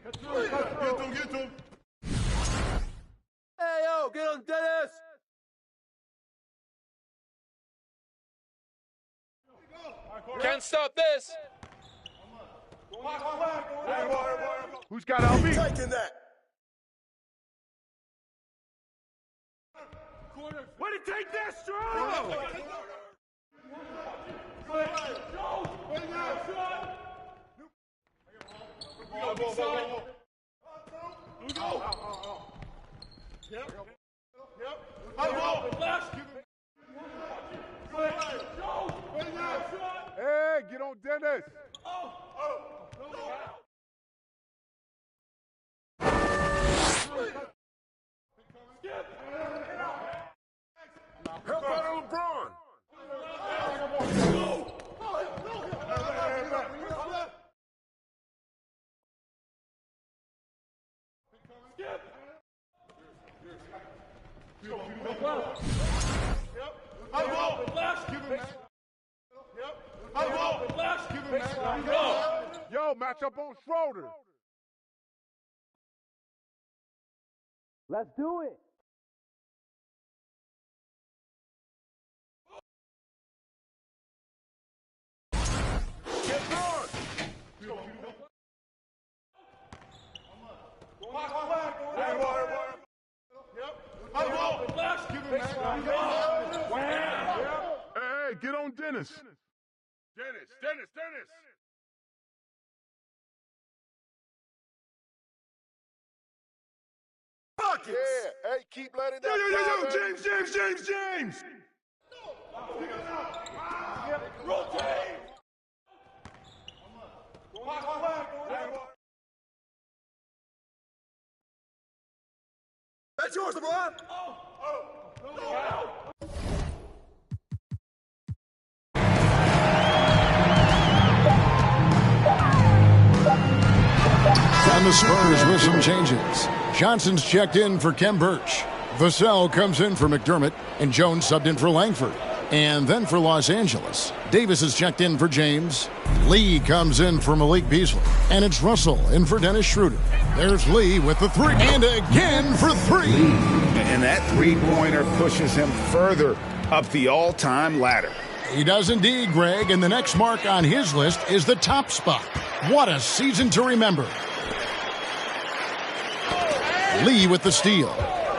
Get to him. Hey, yo, get on Dennis! Can't stop this. Who's got LB? Taking that. Way to take that strong! Hey, get on Dennis! Help out of LeBron! Yo, match up on Schroeder. Let's do it. Get on! Hey, get on Dennis. Dennis. Buckets. Yeah, hey, keep letting that. Yo, James. Rotate. That's yours, LeBron. And the Spurs with some changes. Johnson's checked in for Kem Birch. Vassell comes in for McDermott, and Jones subbed in for Langford. And then for Los Angeles, Davis is checked in for James. Lee comes in for Malik Beasley. And it's Russell in for Dennis Schroeder. There's Lee with the three. And again for three. And that three-pointer pushes him further up the all-time ladder. He does indeed, Greg. And the next mark on his list is the top spot. What a season to remember. Lee with the steal.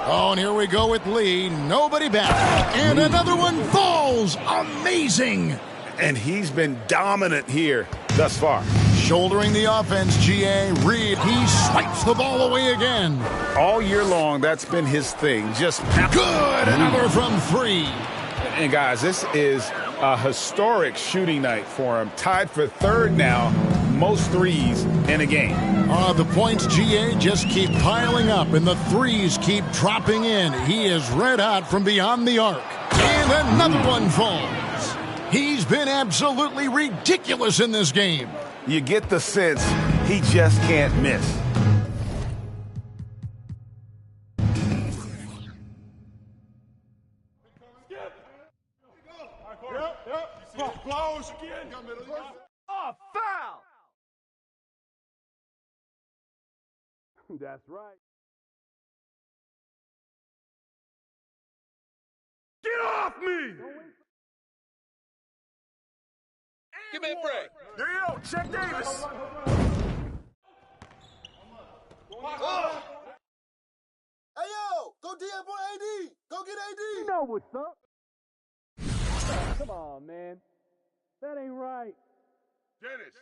Oh, and here we go with Lee. Nobody back. And another one falls. Amazing. And he's been dominant here thus far. Shouldering the offense, G.A. Reed. He swipes the ball away again. All year long, that's been his thing. Just good. Another from three. And guys, this is a historic shooting night for him. Tied for third now. most threes in a game. The points, GA, just keep piling up, and the threes keep dropping in. He is red hot from beyond the arc. And another one falls. He's been absolutely ridiculous in this game. You get the sense he just can't miss. Close again. Oh, foul! That's right. Get off me! Give me a break. There you go. Check Davis. Hey, yo! Go DM for AD! Go get AD! You know what's up. Come on, man. That ain't right. Dennis!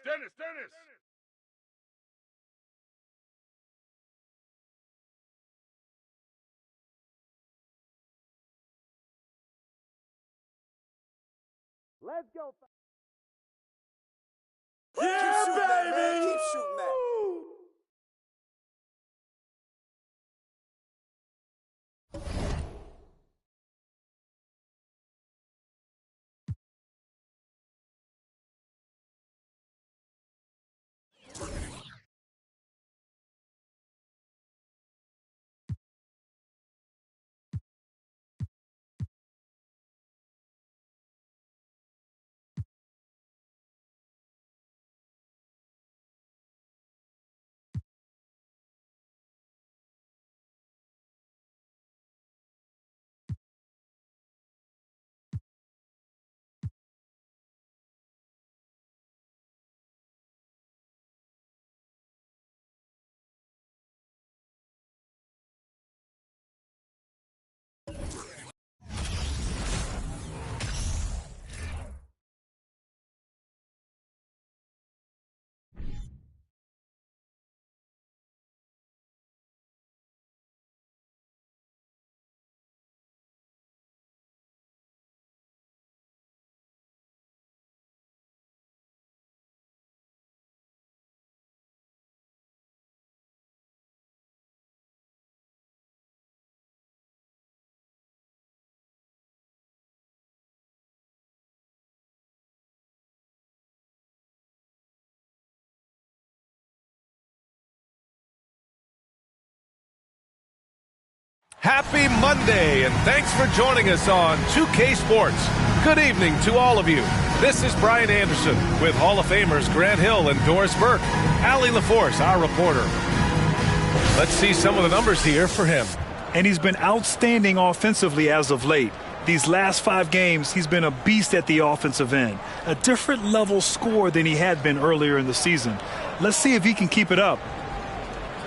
Let's go. Yeah, baby! Man. Keep shooting that. Happy Monday, and thanks for joining us on 2K Sports. Good evening to all of you. This is Brian Anderson with Hall of Famers Grant Hill and Doris Burke. Allie LaForce, our reporter. Let's see some of the numbers here for him. And he's been outstanding offensively as of late. These last 5 games, he's been a beast at the offensive end. A different level scorer than he had been earlier in the season. Let's see if he can keep it up.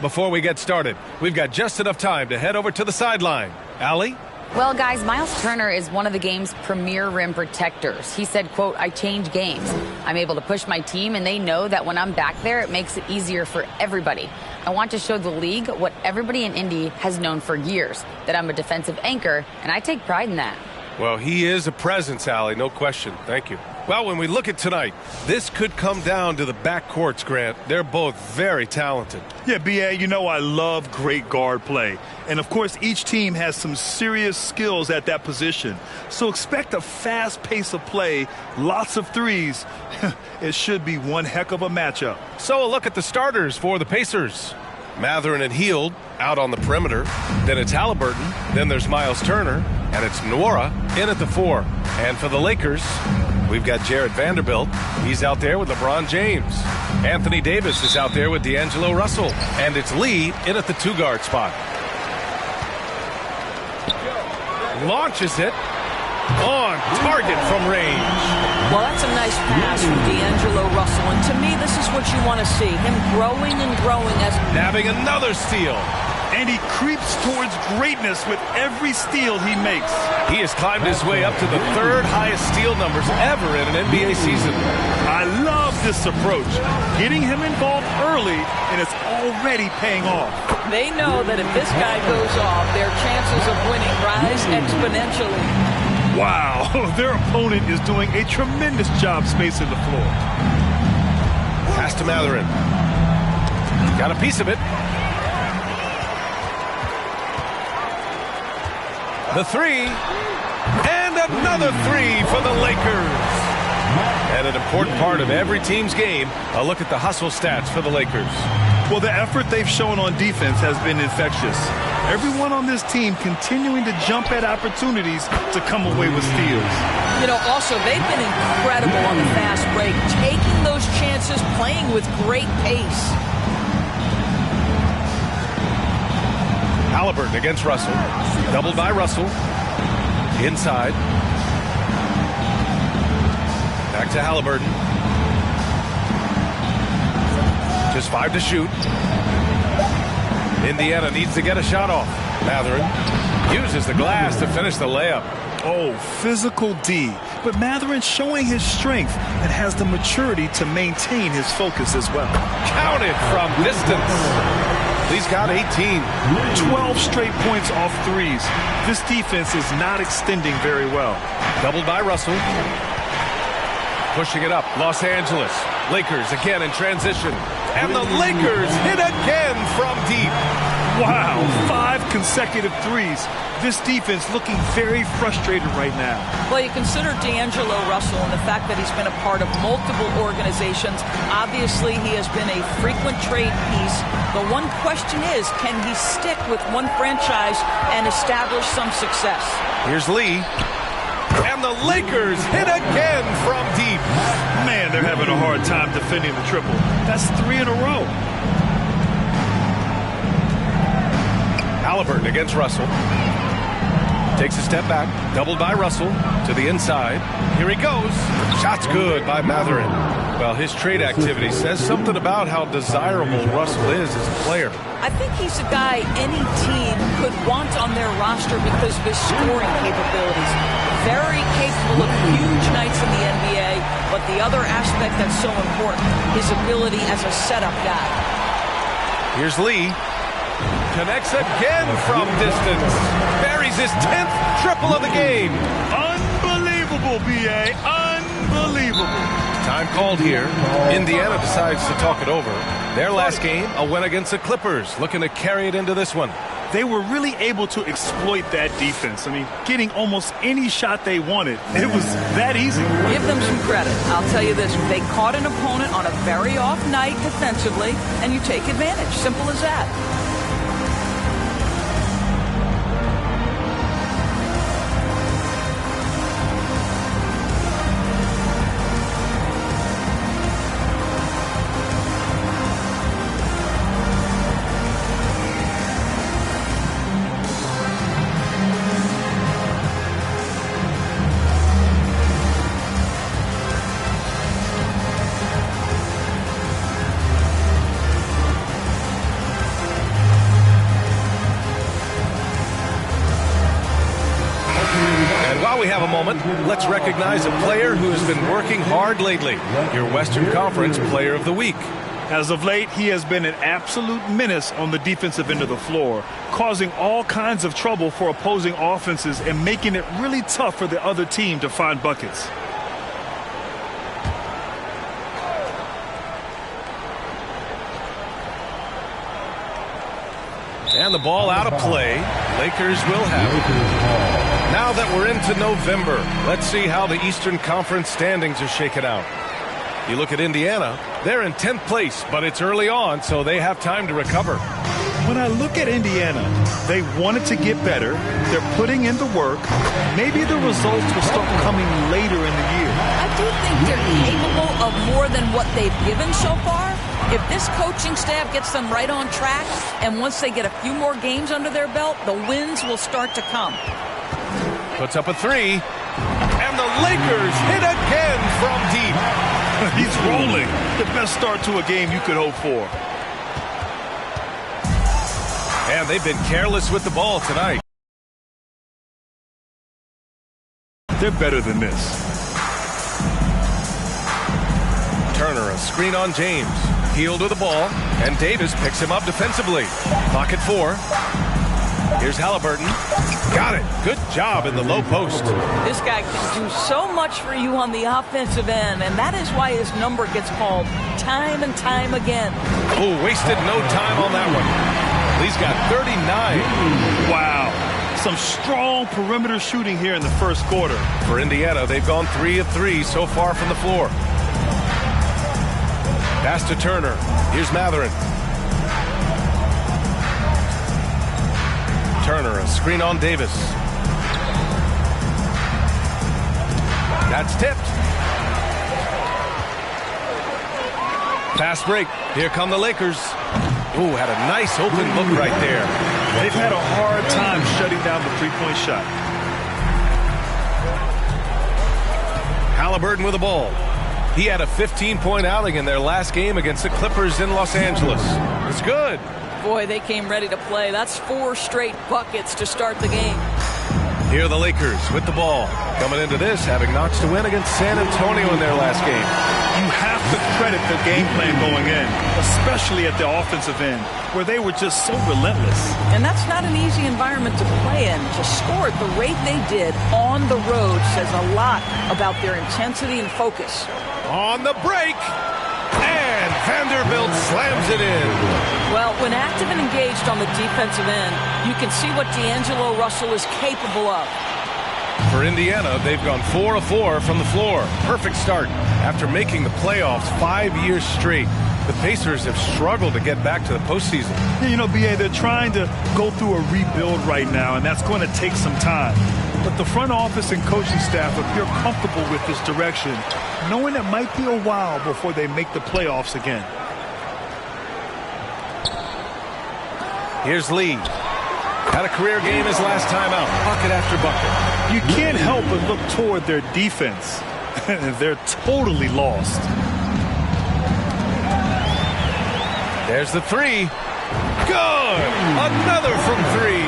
Before we get started, we've got just enough time to head over to the sideline. Allie? Well, guys, Miles Turner is one of the game's premier rim protectors. He said, quote, "I change games. I'm able to push my team, and they know that when I'm back there, it makes it easier for everybody. I want to show the league what everybody in Indy has known for years, that I'm a defensive anchor, and I take pride in that." Well, he is a presence, Allie, no question. Thank you. Well, when we look at tonight, this could come down to the backcourts, Grant. They're both very talented. Yeah, B.A., you know I love great guard play. And, of course, each team has some serious skills at that position. So expect a fast pace of play, lots of threes. It should be one heck of a matchup. So a look at the starters for the Pacers. Matherin and Hield out on the perimeter. Then it's Halliburton. Then there's Miles Turner. And it's Nwora in at the 4. And for the Lakers, we've got Jared Vanderbilt. He's out there with LeBron James. Anthony Davis is out there with D'Angelo Russell. And it's Lee in at the 2-guard spot. Launches it on target from range. Well, that's a nice pass from D'Angelo Russell. And to me, this is what you want to see. Him growing and growing as... Nabbing another steal. And he creeps towards greatness with every steal he makes. He has climbed his way up to the 3rd highest steal numbers ever in an NBA season. I love this approach. Getting him involved early, and it's already paying off. They know that if this guy goes off, their chances of winning rise exponentially. Wow, their opponent is doing a tremendous job spacing the floor. Pass to Matherin. Got a piece of it. The three. And another three for the Lakers. And an important part of every team's game, a look at the hustle stats for the Lakers. Well, the effort they've shown on defense has been infectious. Everyone on this team continuing to jump at opportunities to come away with steals. You know, also, they've been incredible on the fast break, taking those chances, playing with great pace. Halliburton against Russell. Doubled by Russell. Inside. Back to Halliburton. Just 5 to shoot. Indiana needs to get a shot off. Matherin uses the glass to finish the layup. Oh, physical D. But Matherin showing his strength and has the maturity to maintain his focus as well. Counted from distance. He's got 18. 12 straight points off threes. This defense is not extending very well. Doubled by Russell. Pushing it up. Los Angeles. Lakers again in transition. And the Lakers hit again from deep. Wow, 5 consecutive threes. This defense looking very frustrated right now. Well, you consider D'Angelo Russell and the fact that he's been a part of multiple organizations. Obviously, he has been a frequent trade piece. The one question is, can he stick with one franchise and establish some success? Here's Lee. And the Lakers hit again from deep. Man, they're having a hard time defending the triple. That's 3 in a row. Halliburton against Russell. Takes a step back. Doubled by Russell to the inside. Here he goes. Shot's good by Matherin. Well, his trade activity says something about how desirable Russell is as a player. I think he's a guy any team could want on their roster because of his scoring capabilities. Very capable of huge nights in the NBA, but the other aspect that's so important, his ability as a setup guy. Here's Lee. Connects again from distance. Buries his 10th triple of the game. Unbelievable, B.A. Unbelievable. Time called here. Indiana decides to talk it over. Their last game, a win against the Clippers, looking to carry it into this one. They were really able to exploit that defense. I mean, getting almost any shot they wanted. It was that easy. Give them some credit. I'll tell you this. They caught an opponent on a very off night defensively, and you take advantage. Simple as that. While we have a moment, let's recognize a player who has been working hard lately. Your Western Conference Player of the Week. As of late, he has been an absolute menace on the defensive end of the floor, causing all kinds of trouble for opposing offenses and making it really tough for the other team to find buckets. And the ball out of play. Lakers will have it. Now that we're into November, let's see how the Eastern Conference standings are shaken out. You look at Indiana, they're in 10th place, but it's early on, so they have time to recover. When I look at Indiana, they wanted to get better. They're putting in the work. Maybe the results will start coming later in the year. I do think they're capable of more than what they've given so far. If this coaching staff gets them right on track, and once they get a few more games under their belt, the wins will start to come. Puts up a three, and the Lakers hit again from deep. He's rolling. The best start to a game you could hope for. And they've been careless with the ball tonight. They're better than this. Turner, a screen on James. Heel to the ball, and Davis picks him up defensively. Clock at 4. Here's Halliburton. Got it. Good job in the low post. This guy can do so much for you on the offensive end, and that is why his number gets called time and time again. Oh, wasted no time on that one. He's got 39. Wow. Some strong perimeter shooting here in the first quarter. For Indiana, they've gone 3 of 3 so far from the floor. Pass to Turner. Here's Matherin. Turner, a screen on Davis. That's tipped. Fast break. Here come the Lakers. Ooh, had a nice open look right there. They've had a hard time shutting down the three-point shot. Halliburton with the ball. He had a 15-point outing in their last game against the Clippers in Los Angeles. It's good. Boy, they came ready to play. That's 4 straight buckets to start the game. Here are the Lakers with the ball. Coming into this, having notched a win against San Antonio in their last game. You have to credit the game plan going in, especially at the offensive end, where they were just so relentless. And that's not an easy environment to play in. To score at the rate they did on the road says a lot about their intensity and focus. On the break, and Vanderbilt slams it in. Well, when active and engaged on the defensive end, you can see what D'Angelo Russell is capable of. For Indiana, they've gone 4 of 4 from the floor. Perfect start. After making the playoffs 5 years straight, the Pacers have struggled to get back to the postseason. You know, B.A., they're trying to go through a rebuild right now, and that's going to take some time. But the front office and coaching staff appear comfortable with this direction, knowing it might be a while before they make the playoffs again. Here's Lee. Had a career game his last time out. Bucket after bucket. You can't help but look toward their defense. They're totally lost. There's the three. Good! Another from 3.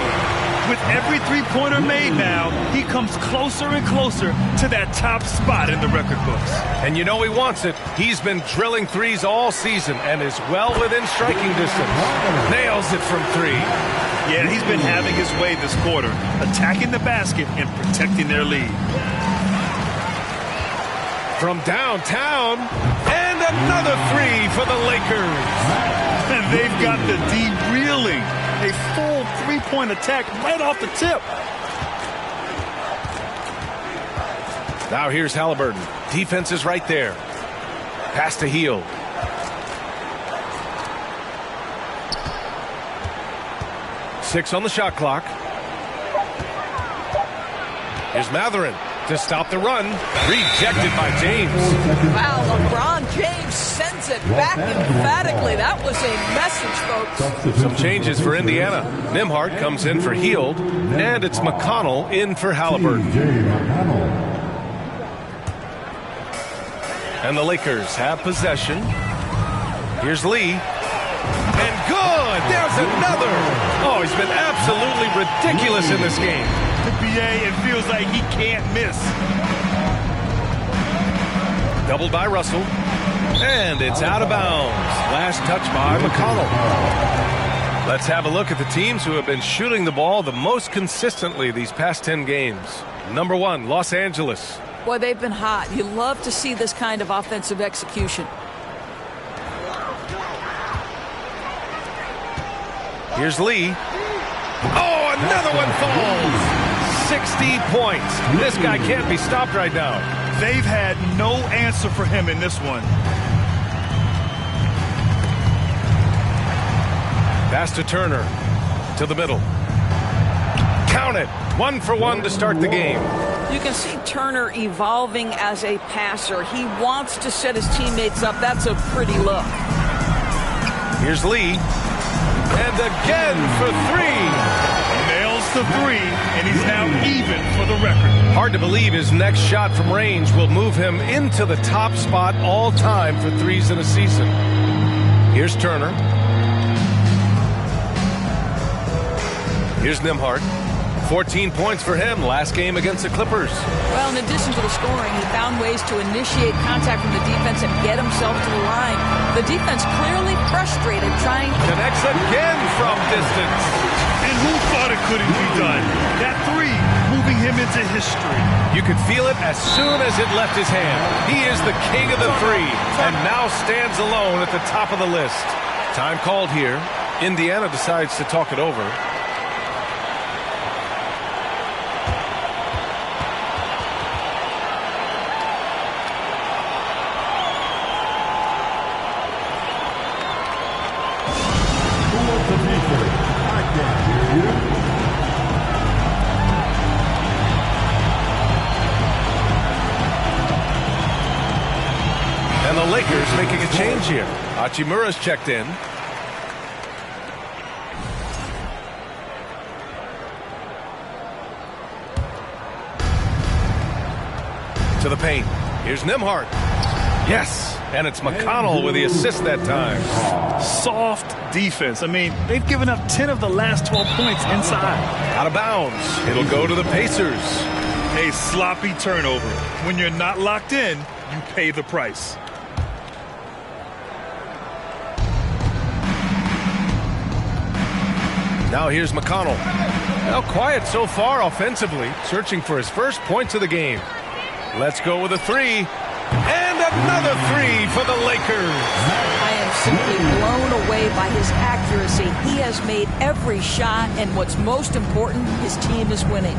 With every three-pointer made now, he comes closer and closer to that top spot in the record books. And you know he wants it. He's been drilling threes all season and is well within striking distance. Nails it from 3. Yeah, he's been having his way this quarter, attacking the basket and protecting their lead. From downtown, and another 3 for the Lakers. And they've got the D reeling. A full three-point attack right off the tip. Now here's Halliburton. Defense is right there. Pass to Hield. Six on the shot clock. Here's Matherin to stop the run. Rejected by James. Wow, LeBron James sends it back emphatically. That was a message, folks. Some changes for Indiana. Nembhard comes in for Hield, and it's McConnell in for Halliburton. And the Lakers have possession. Here's Lee. And good! There's another! Oh, he's been absolutely ridiculous in this game. To BA, it feels like he can't miss. Doubled by Russell. And it's out of bounds. Last touch by McConnell. Let's have a look at the teams who have been shooting the ball the most consistently these past 10 games. Number 1, Los Angeles. Boy, they've been hot. You love to see this kind of offensive execution. Here's Lee. Oh, another one falls. 60 points. This guy can't be stopped right now. They've had no answer for him in this one. Pass to Turner. To the middle. Count it. 1 for 1 to start the game. You can see Turner evolving as a passer. He wants to set his teammates up. That's a pretty look. Here's Lee. And again for 3. Nails the 3, and he's now even for the record. Hard to believe his next shot from range will move him into the top spot all time for threes in a season. Here's Turner. Here's Nembhard. 14 points for him last game against the Clippers. Well, in addition to the scoring, he found ways to initiate contact from the defense and get himself to the line. The defense clearly frustrated trying. Connects again from distance. And who thought it couldn't be done? That three moving him into history. You could feel it as soon as it left his hand. He is the king of the three and now stands alone at the top of the list. Time called here. Indiana decides to talk it over. And the Lakers making a change here. Hachimura's checked in. To the paint. Here's Nembhard. Yes, and it's McConnell with the assist that time. Soft defense. I mean, they've given up 10 of the last 12 points inside. Out of bounds. It'll go to the Pacers. A sloppy turnover. When you're not locked in, you pay the price. Now here's McConnell. Now quiet so far offensively, searching for his first points of the game. Let's go with a three. And another three for the Lakers. I am simply blown away by his accuracy. He has made every shot, and what's most important, his team is winning.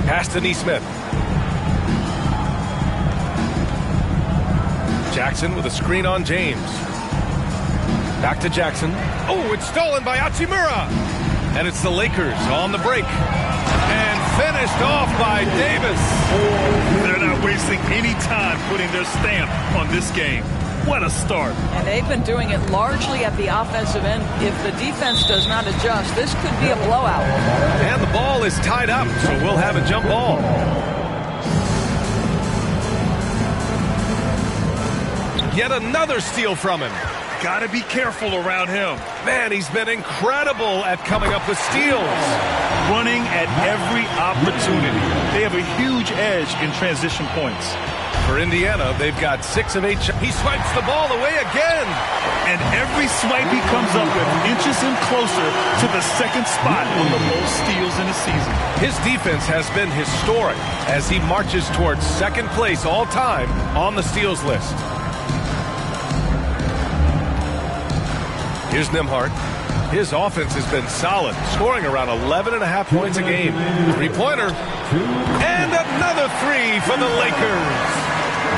Pass to Nesmith. Jackson with a screen on James. Back to Jackson. Oh, it's stolen by Hachimura. And it's the Lakers on the break. And finished off by Davis. They're not wasting any time putting their stamp on this game. What a start. And they've been doing it largely at the offensive end. If the defense does not adjust, this could be a blowout. And the ball is tied up, so we'll have a jump ball. Yet another steal from him. Got to be careful around him. Man, he's been incredible at coming up with steals. Running at every opportunity. They have a huge edge in transition points. For Indiana, they've got 6 of 8 shots. He swipes the ball away again. And every swipe he comes up with inches him closer to the second spot on the most steals in the season. His defense has been historic as he marches towards second place all time on the steals list. Here's Nembhard. His offense has been solid, scoring around 11.5 points a game. Three-pointer. And another three for the Lakers.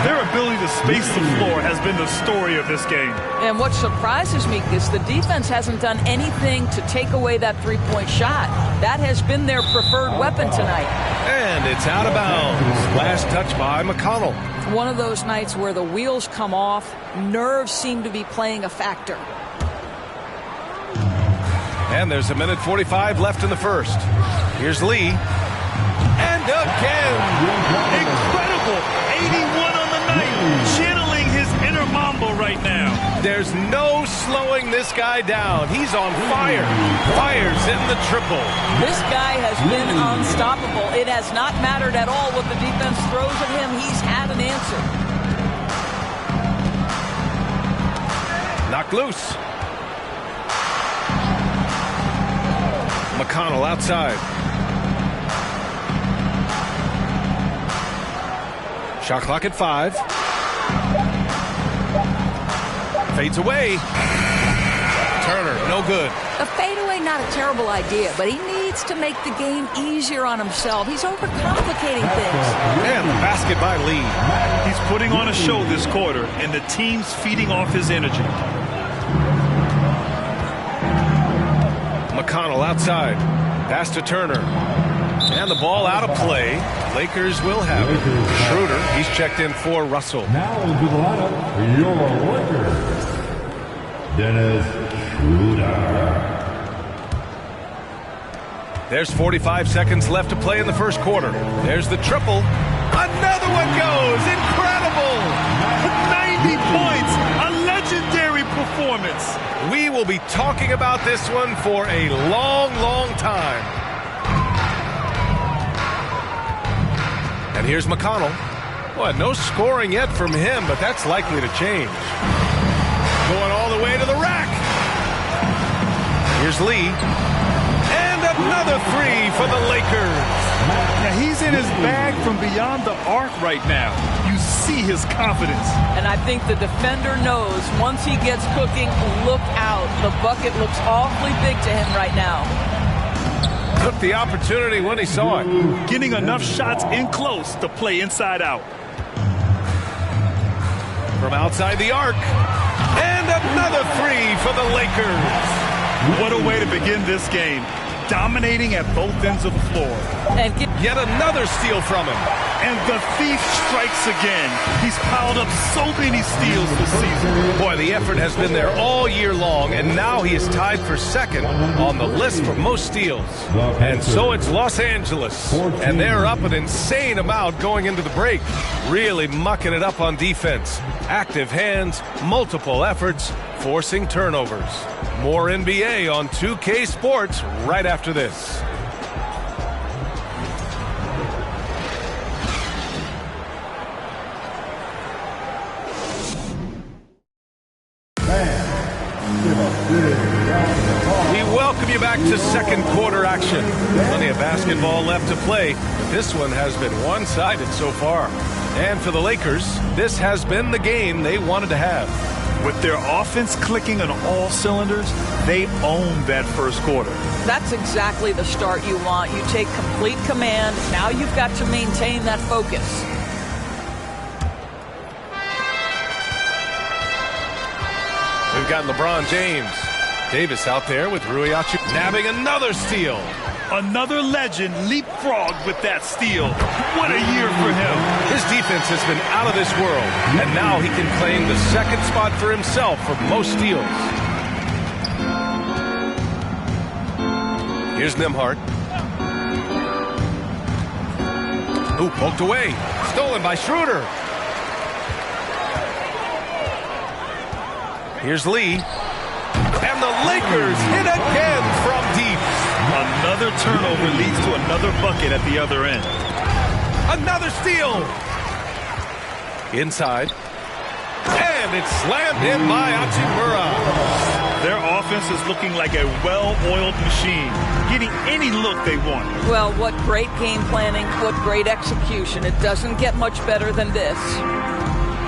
Their ability to space the floor has been the story of this game. And what surprises me is the defense hasn't done anything to take away that three-point shot. That has been their preferred weapon tonight. And it's out of bounds. Last touch by McConnell. One of those nights where the wheels come off, nerves seem to be playing a factor. And there's a minute 45 left in the first. Here's Lee. And again. Incredible. 81 on the night. Channeling his inner Mamba right now. There's no slowing this guy down. He's on fire. Fires in the triple. This guy has been unstoppable. It has not mattered at all what the defense throws at him. He's had an answer. Knocked loose. McConnell outside. Shot clock at 5. Fades away. Turner, no good. A fadeaway, not a terrible idea, but he needs to make the game easier on himself. He's overcomplicating things. And the basket by Lee. He's putting on a show this quarter, and the team's feeding off his energy. McConnell outside. Pass to Turner. And the ball out of play. Lakers will have it. Schroeder, he's checked in for Russell. Now into the lineup for your Lakers, Dennis Schroeder. There's 45 seconds left to play in the first quarter. There's the triple. Another one goes. Incredible. 90 points. A legendary performance. We will be talking about this one for a long, long time. And here's McConnell. Well, no scoring yet from him, but that's likely to change. Going all the way to the rack. Here's Lee. And another three for the Lakers. Now, he's in his bag from beyond the arc right now. You see his confidence. And I think the defender knows once he gets cooking, look out. The bucket looks awfully big to him right now. Took the opportunity when he saw it. Getting enough shots in close to play inside out. From outside the arc. And another three for the Lakers. What a way to begin this game. Dominating at both ends of the floor. And yet another steal from him. And the thief strikes again. He's piled up so many steals this season. Boy, the effort has been there all year long, and now he is tied for second on the list for most steals. And so it's Los Angeles, and they're up an insane amount going into the break. Really mucking it up on defense. Active hands, multiple efforts, forcing turnovers. More NBA on 2K Sports right after this. We welcome you back to second quarter action. Plenty of basketball left to play. This one has been one-sided so far. And for the Lakers, this has been the game they wanted to have. With their offense clicking on all cylinders, they own that first quarter. That's exactly the start you want. You take complete command. Now you've got to maintain that focus. We've got LeBron James. Davis out there with Rui Hachimura nabbing another steal. Another legend leapfrogged with that steal. What a year for him. His defense has been out of this world, and now he can claim the second spot for himself for most steals. Here's Nembhard. Ooh, poked away. Stolen by Schroeder. Here's Lee. And the Lakers hit again from deep. Another turnover leads to another bucket at the other end. Another steal. Inside. And it's slammed in by Hachimura. Their offense is looking like a well-oiled machine, getting any look they want. Well, what great game planning, what great execution. It doesn't get much better than this.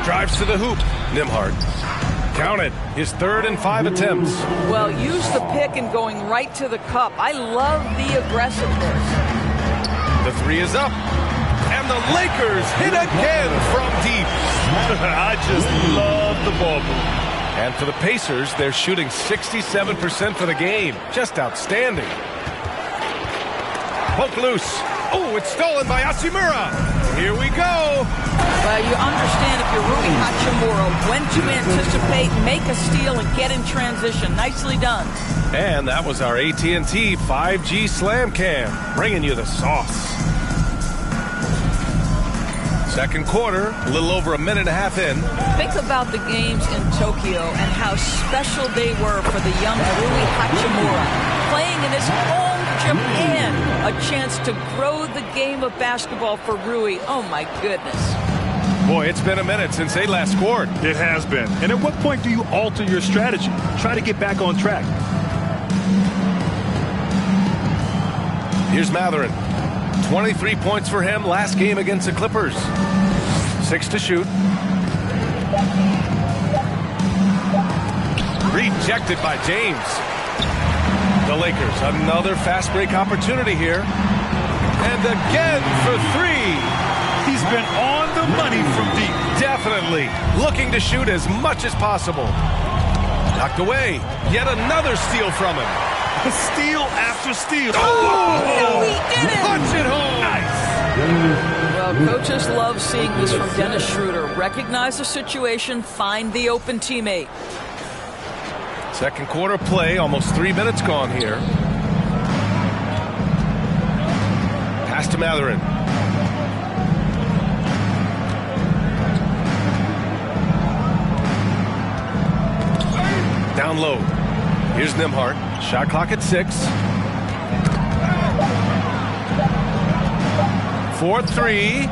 Drives to the hoop. Nembhard. Counted. His third and 5 attempts. Well, use the pick and going right to the cup. I love the aggressiveness. The three is up. And the Lakers hit again from deep. I just love the ball move. And for the Pacers, they're shooting 67% for the game. Just outstanding. Poke loose. Oh, it's stolen by Hachimura. Here we go. Well, you understand if you're Rui Hachimura, when to anticipate, make a steal, and get in transition. Nicely done. And that was our AT&T 5G Slam Cam, bringing you the sauce. Second quarter, a little over a minute and a half in. Think about the games in Tokyo and how special they were for the young Rui Hachimura. Playing in his home Japan, a chance to grow the game of basketball for Rui. Oh, my goodness. Boy, it's been a minute since they last scored. It has been. And at what point do you alter your strategy? Try to get back on track. Here's Mathurin. 23 points for him last game against the Clippers. 6 to shoot. Rejected by James. The Lakers, another fast break opportunity here. And again for 3. He's been on the money from deep. Definitely looking to shoot as much as possible. Knocked away. Yet another steal from him. Steal after steal. Oh, he did it. Punch it home. Nice. Well, coaches love seeing this from Dennis Schroeder. Recognize the situation, find the open teammate. Second quarter play, almost 3 minutes gone here. Pass to Mathurin. Down low. Here's Nembhard. Shot clock at 6. 4-3.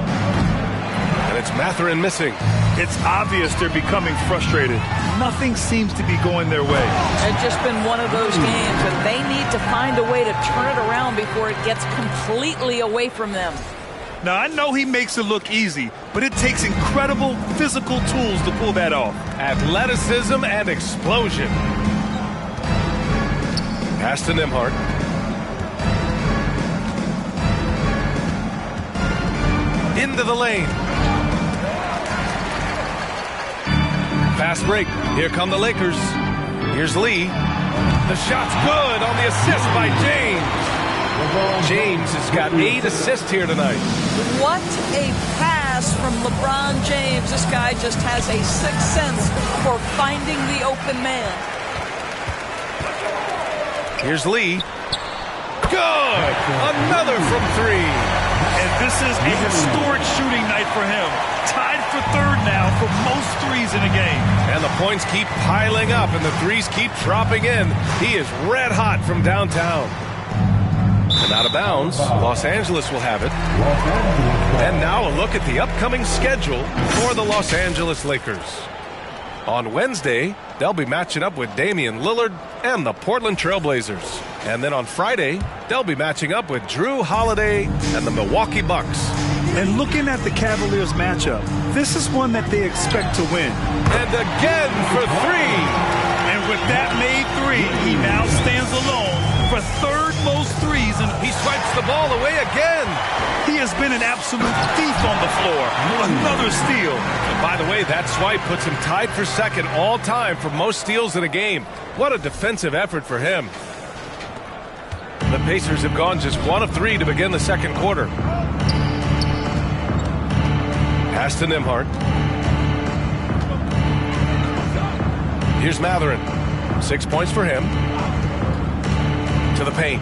And it's Mathurin missing. It's obvious they're becoming frustrated. Nothing seems to be going their way. It's just been one of those games, and they need to find a way to turn it around before it gets completely away from them. Now, I know he makes it look easy, but it takes incredible physical tools to pull that off. Athleticism and explosion. Pass to Nembhard. Into the lane. Fast break. Here come the Lakers. Here's Lee. The shot's good on the assist by James. James has got 8 assists here tonight. What a pass from LeBron James. This guy just has a sixth sense for finding the open man. Here's Lee. Good! Another from 3. And this is a historic shooting night for him. Tied for 3rd now for most threes in a game. And the points keep piling up and the threes keep dropping in. He is red hot from downtown. And out of bounds, Los Angeles will have it. And now a look at the upcoming schedule for the Los Angeles Lakers. On Wednesday, they'll be matching up with Damian Lillard and the Portland Trail Blazers. And then on Friday, they'll be matching up with Drew Holiday and the Milwaukee Bucks. And looking at the Cavaliers matchup, this is one that they expect to win. And again for 3. And with that made 3, he now stands alone for 3rd most threes. And he swipes the ball away again. He has been an absolute thief on the floor. Another steal. And by the way, that swipe puts him tied for 2nd all time for most steals in a game. What a defensive effort for him. The Pacers have gone just 1 of 3 to begin the 2nd quarter. Pass to Nembhard. Here's Mathurin. 6 points for him. To the paint.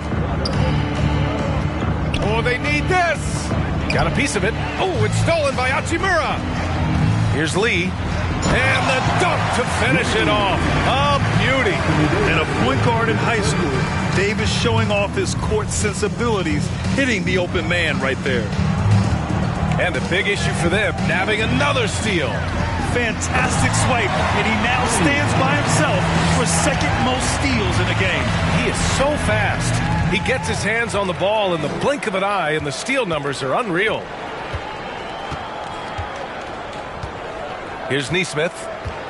Oh, they need this. Got a piece of it. Oh, it's stolen by Hachimura. Here's Lee. And the dunk to finish it off. A beauty. And a point guard in high school. Davis showing off his court sensibilities, hitting the open man right there. And a big issue for them, nabbing another steal. Fantastic swipe, and he now stands by himself for 2nd most steals in a game. He is so fast. He gets his hands on the ball in the blink of an eye, and the steal numbers are unreal. Here's Nesmith.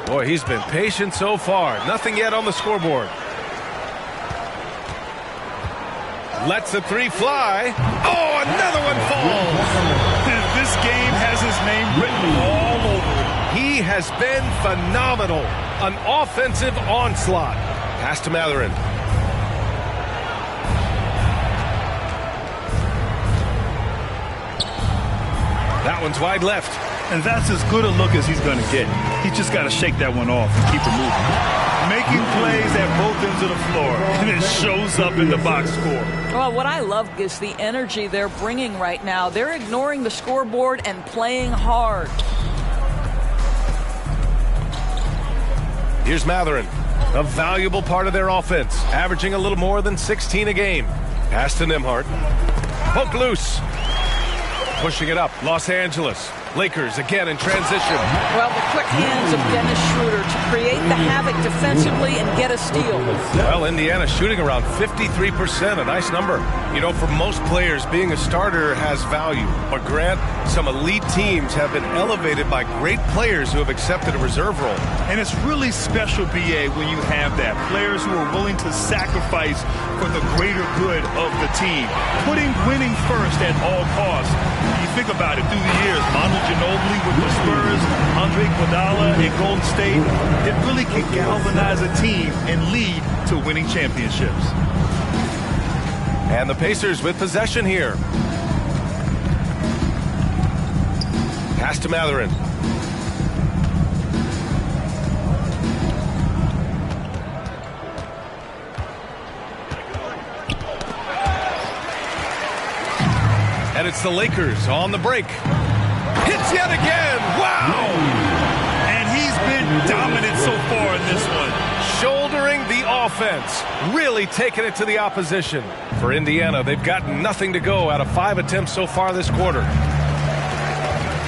Boy, he's been patient so far. Nothing yet on the scoreboard. Lets the 3 fly. Oh, another one falls. This game has his name written all over it. He has been phenomenal. An offensive onslaught. Pass to Mathurin. That one's wide left. And that's as good a look as he's going to get. He's just got to shake that one off and keep it moving. Making plays at both ends of the floor, and it shows up in the box score. Well, what I love is the energy they're bringing right now. They're ignoring the scoreboard and playing hard. Here's Mathurin, a valuable part of their offense, averaging a little more than 16 a game. Pass to Nembhard. Poke loose. Pushing it up, Los Angeles. Lakers again in transition. Well, the quick hands of Dennis Schroeder to create the havoc defensively and get a steal. Well, Indiana shooting around 53%, a nice number. You know, for most players, being a starter has value. But Grant, some elite teams have been elevated by great players who have accepted a reserve role. And it's really special, B.A., when you have that. Players who are willing to sacrifice for the greater good of the team. Putting winning first at all costs. You think about it through the years, Manu Ginobili with the Spurs, Andre Iguodala in Golden State, it really can galvanize a team and lead to winning championships. And the Pacers with possession here. Pass to Mathurin. And it's the Lakers on the break. Hits yet again. Wow! And he's been dominant so far in this one. Shouldering the offense. Really taking it to the opposition. For Indiana, they've got nothing to go out of 5 attempts so far this quarter.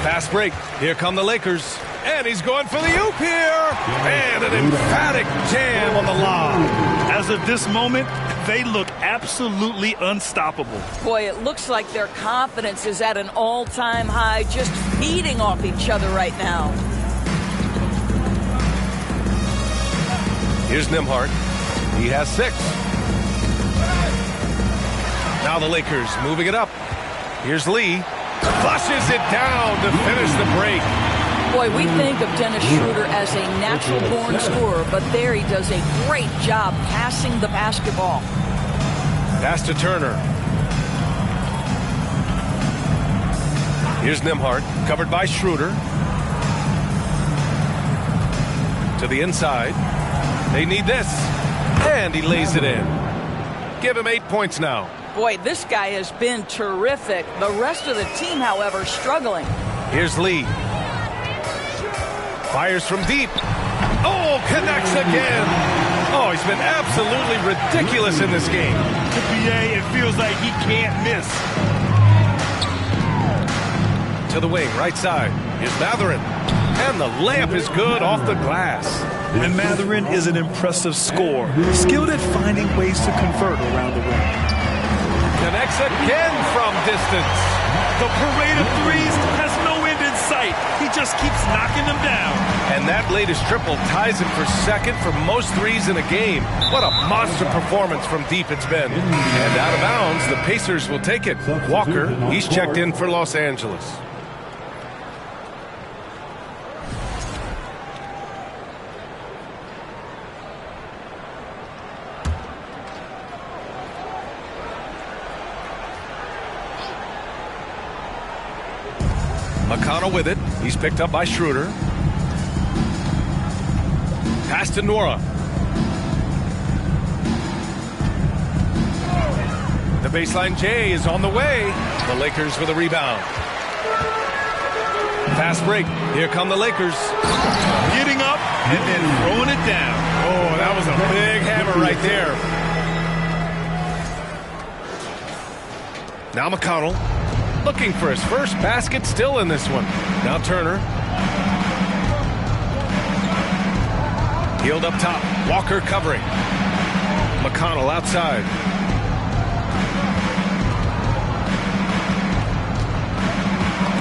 Fast break. Here come the Lakers. And he's going for the oop here. And an emphatic jam on the lob. As of this moment, they look absolutely unstoppable. Boy, it looks like their confidence is at an all-time high, just feeding off each other right now. Here's Nembhard. He has 6. Now the Lakers moving it up. Here's Lee. Flushes it down to finish the break. Boy, we think of Dennis Schroeder as a natural-born scorer, but there he does a great job passing the basketball. Pass to Turner. Here's Nembhard, covered by Schroeder. To the inside. They need this. And he lays it in. Give him 8 points now. Boy, this guy has been terrific. The rest of the team, however, struggling. Here's Lee. Fires from deep. Oh, connects again. Oh, he's been absolutely ridiculous in this game. To BA, it feels like he can't miss. To the wing, right side. Here's Mathurin. And the layup is good off the glass. And Mathurin is an impressive scorer, skilled at finding ways to convert around the rim. Connects again from distance. The parade of threes has no end in sight. He just keeps knocking them down. And that latest triple ties him for second for most threes in a game. What a monster performance from deep it's been. And out of bounds, the Pacers will take it. Walker, he's checked in for Los Angeles. McConnell with it. He's picked up by Schroeder. Pass to Nora. The baseline J is on the way. The Lakers with a rebound. Fast break. Here come the Lakers. Getting up and then throwing it down. Oh, that was a big hammer right there. Now McConnell. Looking for his first basket, still in this one. Now Turner. Healed up top. Walker covering. McConnell outside.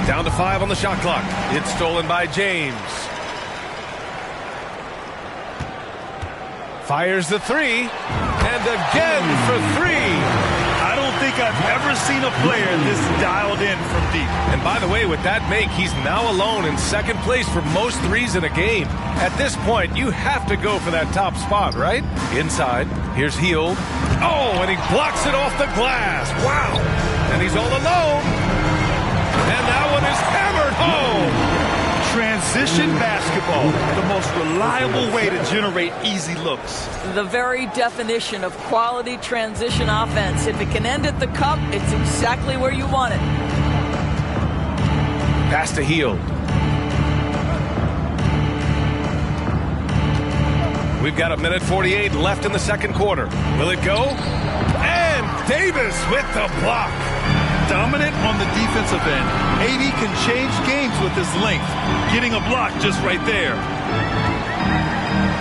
Down to 5 on the shot clock. It's stolen by James. Fires the 3. And again for 3. I don't think I've ever seen a player this dialed in from deep. And by the way, with that make, he's now alone in second place for most threes in a game. At this point, you have to go for that top spot, right? Inside, here's Hield. Oh, and he blocks it off the glass. Wow. And he's all alone. And that one is hammered home. Transition basketball, the most reliable way to generate easy looks. The very definition of quality transition offense. If it can end at the cup, it's exactly where you want it. Pass to Hield. We've got 1:48 left in the second quarter. Will it go? And Davis with the block. Dominant on the defensive end. AD can change games with his length. Getting a block just right there.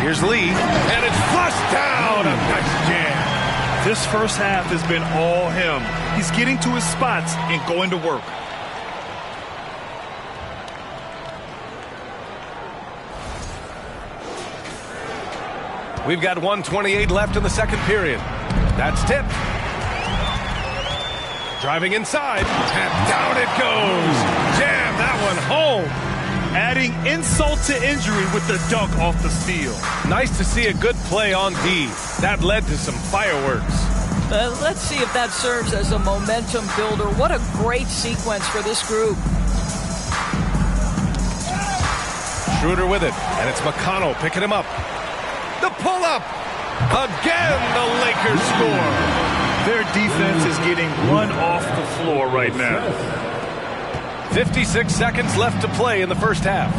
Here's Lee, and it's flushed down. A nice jam. This first half has been all him. He's getting to his spots and going to work. We've got 1:28 left in the second period. That's tipped. Driving inside, and down it goes. Jam that one home. Adding insult to injury with the dunk off the steal. Nice to see a good play on D. That led to some fireworks. Let's see if that serves as a momentum builder. What a great sequence for this group. Schroeder with it, and it's McConnell picking him up. The pull-up. Again, the Lakers score. Their defense is getting run off the floor right now. 56 seconds left to play in the first half.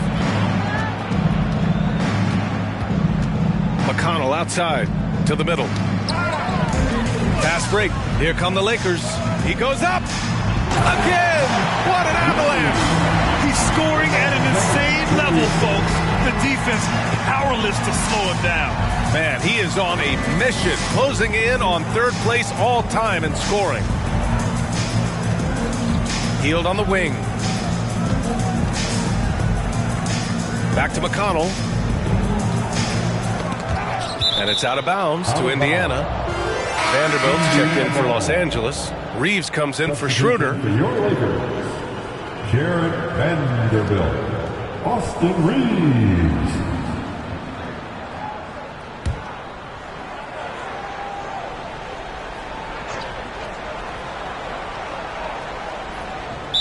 McConnell outside to the middle. Fast break. Here come the Lakers. He goes up. Again. What an avalanche. He He's scoring at an insane level, folks. The defense powerless to slow him down. Man, he is on a mission, closing in on third place all time in scoring. Healed on the wing. Back to McConnell. And it's out of bounds to Indiana. Vanderbilt's checked in for Los Angeles. Reeves comes in for Schroeder. For your Lakers, Jared Vanderbilt, Austin Reeves.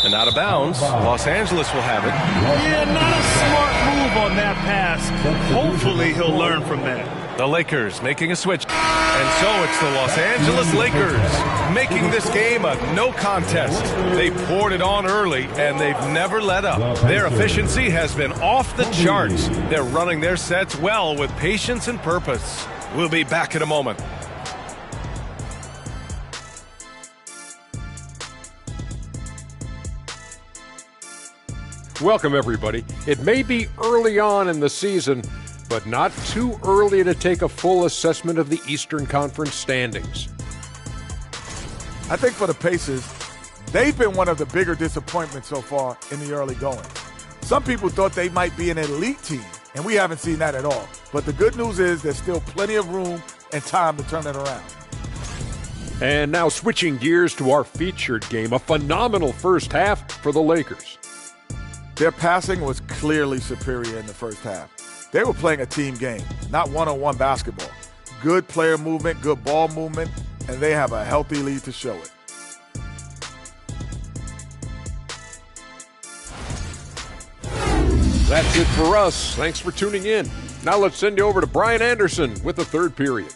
And out of bounds, Los Angeles will have it. Yeah, not a smart move on that pass. Hopefully he'll learn from that. The Lakers making a switch. And so it's the Los Angeles Lakers making this game a no contest. They poured it on early, and they've never let up. Their efficiency has been off the charts. They're running their sets well with patience and purpose. We'll be back in a moment. Welcome, everybody. It may be early on in the season, but not too early to take a full assessment of the Eastern Conference standings. I think for the Pacers, they've been one of the bigger disappointments so far in the early going. Some people thought they might be an elite team, and we haven't seen that at all. But the good news is there's still plenty of room and time to turn it around. And now switching gears to our featured game, a phenomenal first half for the Lakers. Their passing was clearly superior in the first half. They were playing a team game, not one-on-one basketball. Good player movement, good ball movement, and they have a healthy lead to show it. That's it for us. Thanks for tuning in. Now let's send you over to Brian Anderson with the third period.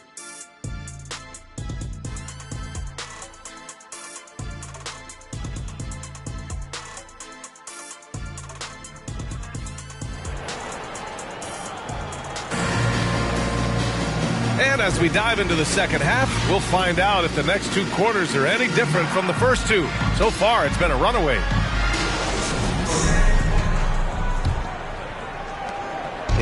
And as we dive into the second half, we'll find out if the next two quarters are any different from the first two. So far, it's been a runaway.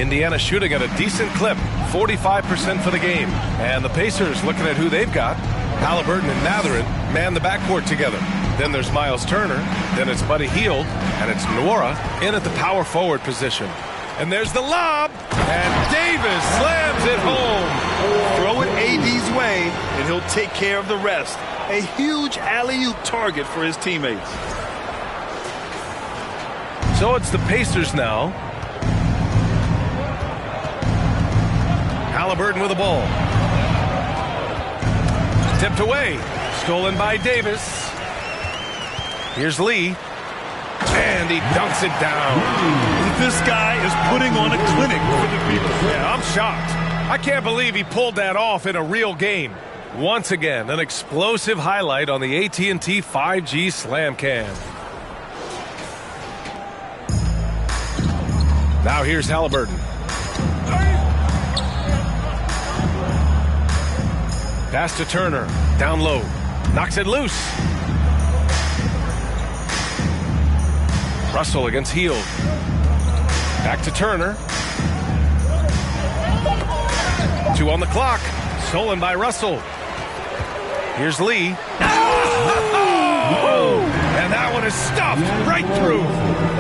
Indiana shooting at a decent clip, 45% for the game. And the Pacers looking at who they've got. Halliburton and Mathurin man the backcourt together. Then there's Miles Turner. Then it's Buddy Hield. And it's Nwora in at the power forward position. And there's the lob. And Davis slams it home. Throw it AD's way, and he'll take care of the rest. A huge alley-oop target for his teammates. So it's the Pacers now. Halliburton with the ball. Tipped away. Stolen by Davis. Here's Lee. And he dunks it down. This guy is putting on a clinic for the people. Yeah, I'm shocked. I can't believe he pulled that off in a real game. Once again, an explosive highlight on the AT&T 5G Slam Cam. Now here's Halliburton. Pass to Turner. Down low. Knocks it loose. Russell against Hield. Back to Turner. 2 on the clock. Stolen by Russell. Here's Lee. Oh! And that one is stuffed right through.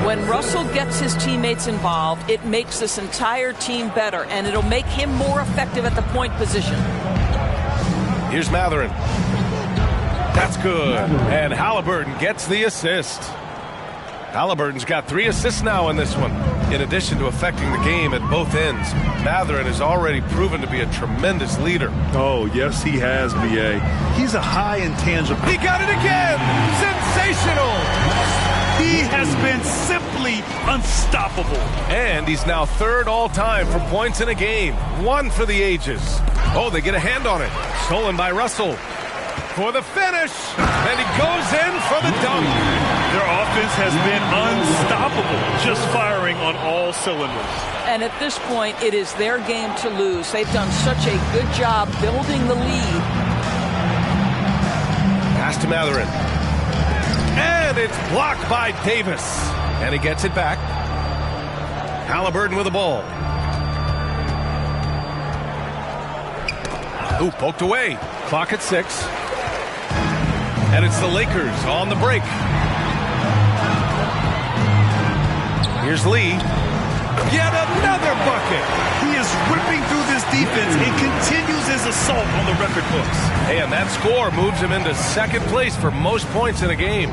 When Russell gets his teammates involved, it makes this entire team better, and it'll make him more effective at the point position. Here's Mathurin. That's good. And Halliburton gets the assist. Halliburton's got 3 assists now in this one. In addition to affecting the game at both ends, Mathurin has already proven to be a tremendous leader. Oh, yes, he has, B.A. He's a high intangible. He got it again! Sensational! He has been simply unstoppable. And he's now 3rd all-time for points in a game. 1 for the ages. Oh, they get a hand on it. Stolen by Russell. For the finish. And he goes in for the dunk. Their offense has been unstoppable, just firing on all cylinders. And at this point, it is their game to lose. They've done such a good job building the lead. Pass to Mathurin. And it's blocked by Davis. And he gets it back. Halliburton with the ball. Ooh, poked away. Clock at 6. And it's the Lakers on the break. Here's Lee. Yet another bucket. He is ripping through this defense and continues his assault on the record books. And that score moves him into second place for most points in a game.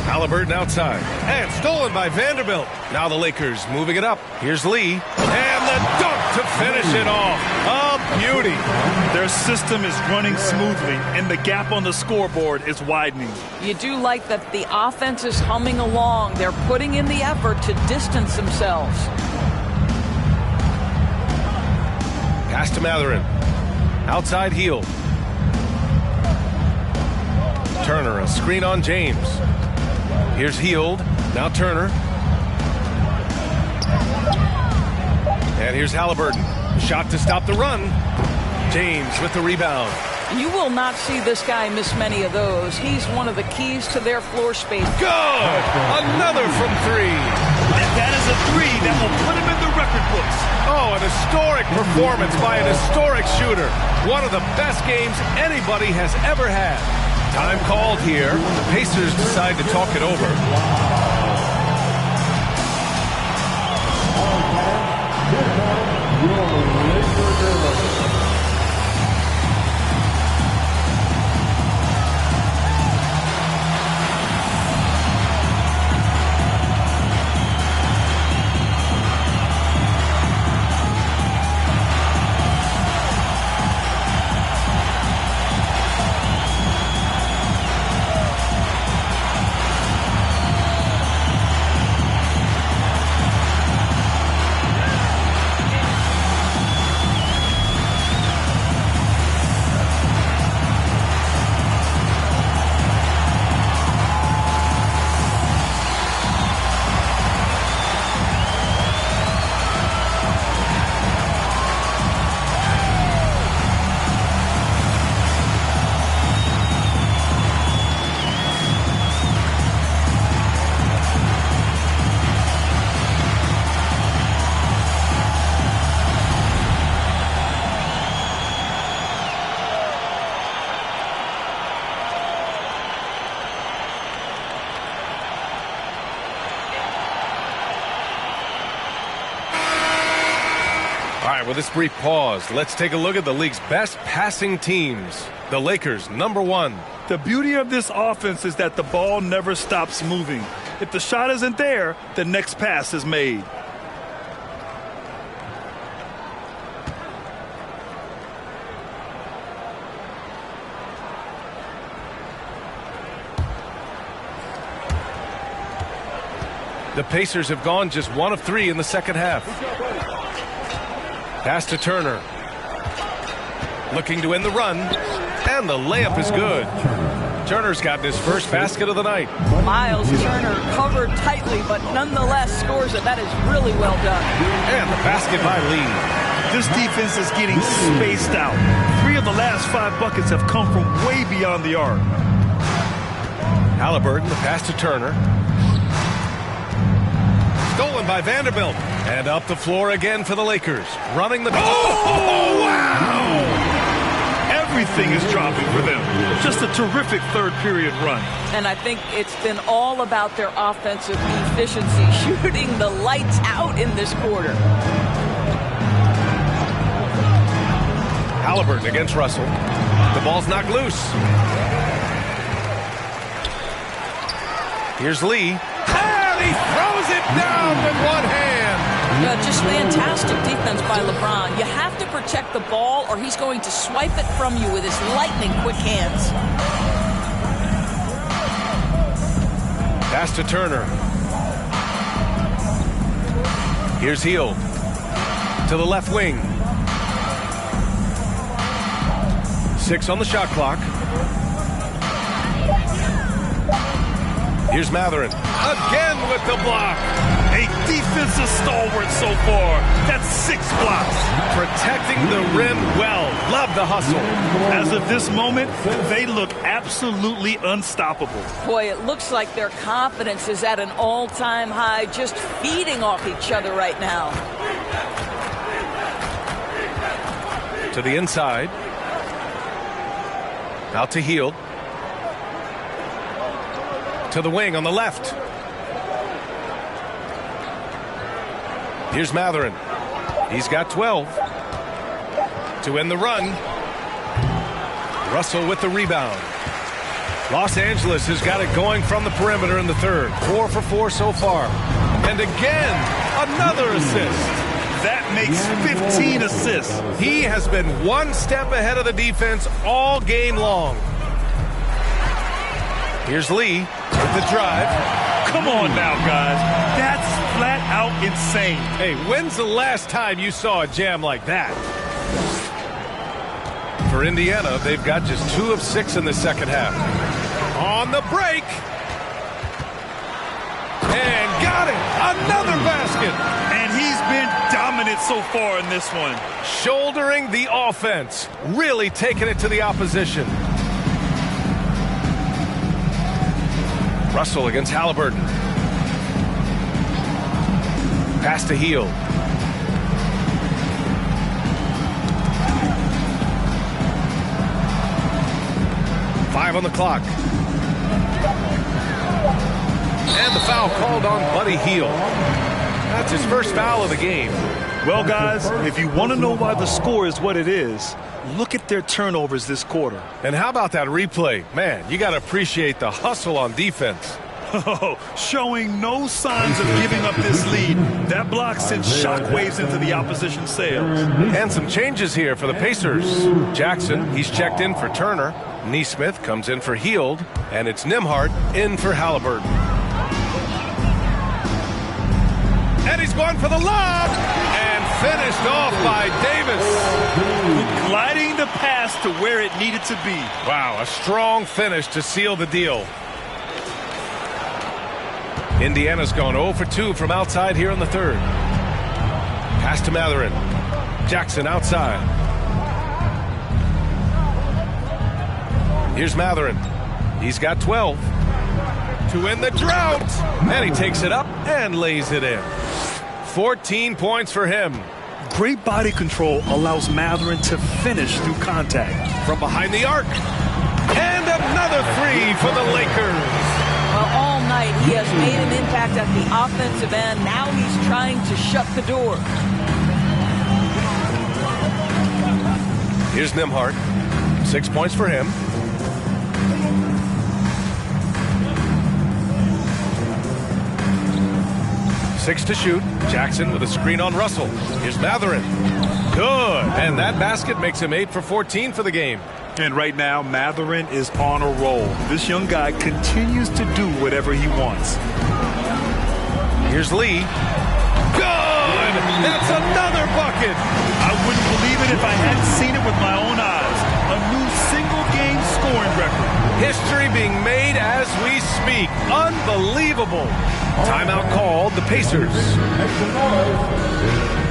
Halliburton outside. And stolen by Vanderbilt. Now the Lakers moving it up. Here's Lee. And the dunk to finish it off. A beauty. Their system is running smoothly, and the gap on the scoreboard is widening. You do like that the offense is humming along. They're putting in the effort to distance themselves. Pass to Matherin. Outside heel. Turner, a screen on James. Here's Heald. Now Turner. And here's Halliburton. Shot to stop the run. James with the rebound. You will not see this guy miss many of those. He's one of the keys to their floor space. Good! Another from 3. And that is a 3 that will put him in the record books. Oh, an historic performance by an historic shooter. One of the best games anybody has ever had. Time called here. The Pacers decide to talk it over. With this brief pause, let's take a look at the league's best passing teams. The Lakers, number 1. The beauty of this offense is that the ball never stops moving. If the shot isn't there, the next pass is made. The Pacers have gone just 1 of 3 in the second half. Pass to Turner. Looking to end the run. And the layup is good. Turner's gotten his first basket of the night. Miles Turner covered tightly, but nonetheless scores it. That is really well done. And the basket by Lee. This defense is getting spaced out. 3 of the last 5 buckets have come from way beyond the arc. Halliburton, the pass to Turner. Stolen by Vanderbilt. And up the floor again for the Lakers. Running the... Oh, wow! Everything is dropping for them. Just a terrific third-period run. And I think it's been all about their offensive efficiency, shooting the lights out in this quarter. Halliburton against Russell. The ball's knocked loose. Here's Lee. And he throws it down with one hand. Just fantastic defense by LeBron. You have to protect the ball or he's going to swipe it from you with his lightning-quick hands. Pass to Turner. Here's Heald. To the left wing. 6 on the shot clock. Here's Matherin. Again with the block. A defensive stalwart so far. That's 6 blocks. Protecting the rim well. Love the hustle. As of this moment, they look absolutely unstoppable. Boy, it looks like their confidence is at an all-time high, just feeding off each other right now. To the inside. Out to Hield. To the wing on the left. Here's Matherin. He's got 12. To end the run. Russell with the rebound. Los Angeles has got it going from the perimeter in the third. 4 for 4 so far. And again, another assist. That makes 15 assists. He has been one step ahead of the defense all game long. Here's Lee with the drive. Come on now, guys. That's flat out insane. Hey, when's the last time you saw a jam like that? For Indiana, they've got just 2 of 6 in the second half. On the break. And got it. Another basket. And he's been dominant so far in this one. Shouldering the offense. Really taking it to the opposition. Russell against Halliburton. Pass to Hield. Five on the clock. And the foul called on Buddy Hield. That's his first foul of the game. Well, guys, if you want to know why the score is what it is, look at their turnovers this quarter. And how about that replay? Man, you got to appreciate the hustle on defense. Showing no signs of giving up this lead. That block sends shockwaves into the opposition sails. And some changes here for the Pacers. Jackson, he's checked in for Turner. Nesmith comes in for Hield. And it's Nembhard in for Halliburton. And he's going for the lob. And finished off by Davis. Gliding the pass to where it needed to be. Wow, a strong finish to seal the deal. Indiana's gone 0 for 2 from outside here in the third. Pass to Matherin. Jackson outside. Here's Matherin. He's got 12. To end the drought. And he takes it up and lays it in. 14 points for him. Great body control allows Matherin to finish through contact. From behind the arc. And another 3 for the Lakers. Well, all night he has made an impact at the offensive end. Now he's trying to shut the door. Here's Nembhard. 6 points for him. Six to shoot. Jackson with a screen on Russell. Here's Matherin. Good. And that basket makes him 8 for 14 for the game. And right now, Matherin is on a roll. This young guy continues to do whatever he wants. Here's Lee. Good! That's another bucket! I wouldn't believe it if I hadn't seen it with my own eyes. A new single-game scoring record. History being made as we speak. Unbelievable. Timeout called, the Pacers.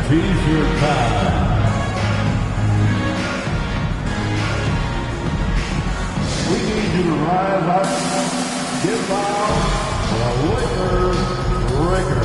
T-shirt time. We need you to rise up, get foul, for the Lakers breaker.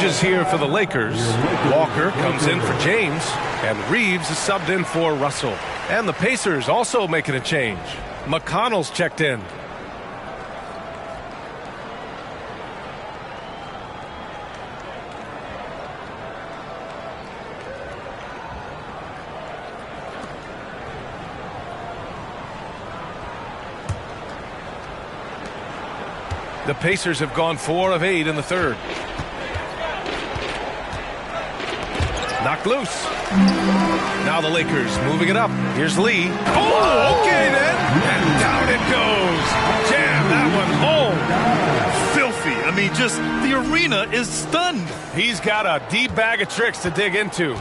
Changes here for the Lakers. Walker comes in for James, and Reeves is subbed in for Russell. And the Pacers also making a change. McConnell's checked in. The Pacers have gone 4 of 8 in the third. Knocked loose. Now the Lakers moving it up. Here's Lee. Oh, okay then. And down it goes. Jam that one home. Filthy. I mean, just the arena is stunned. He's got a deep bag of tricks to dig into.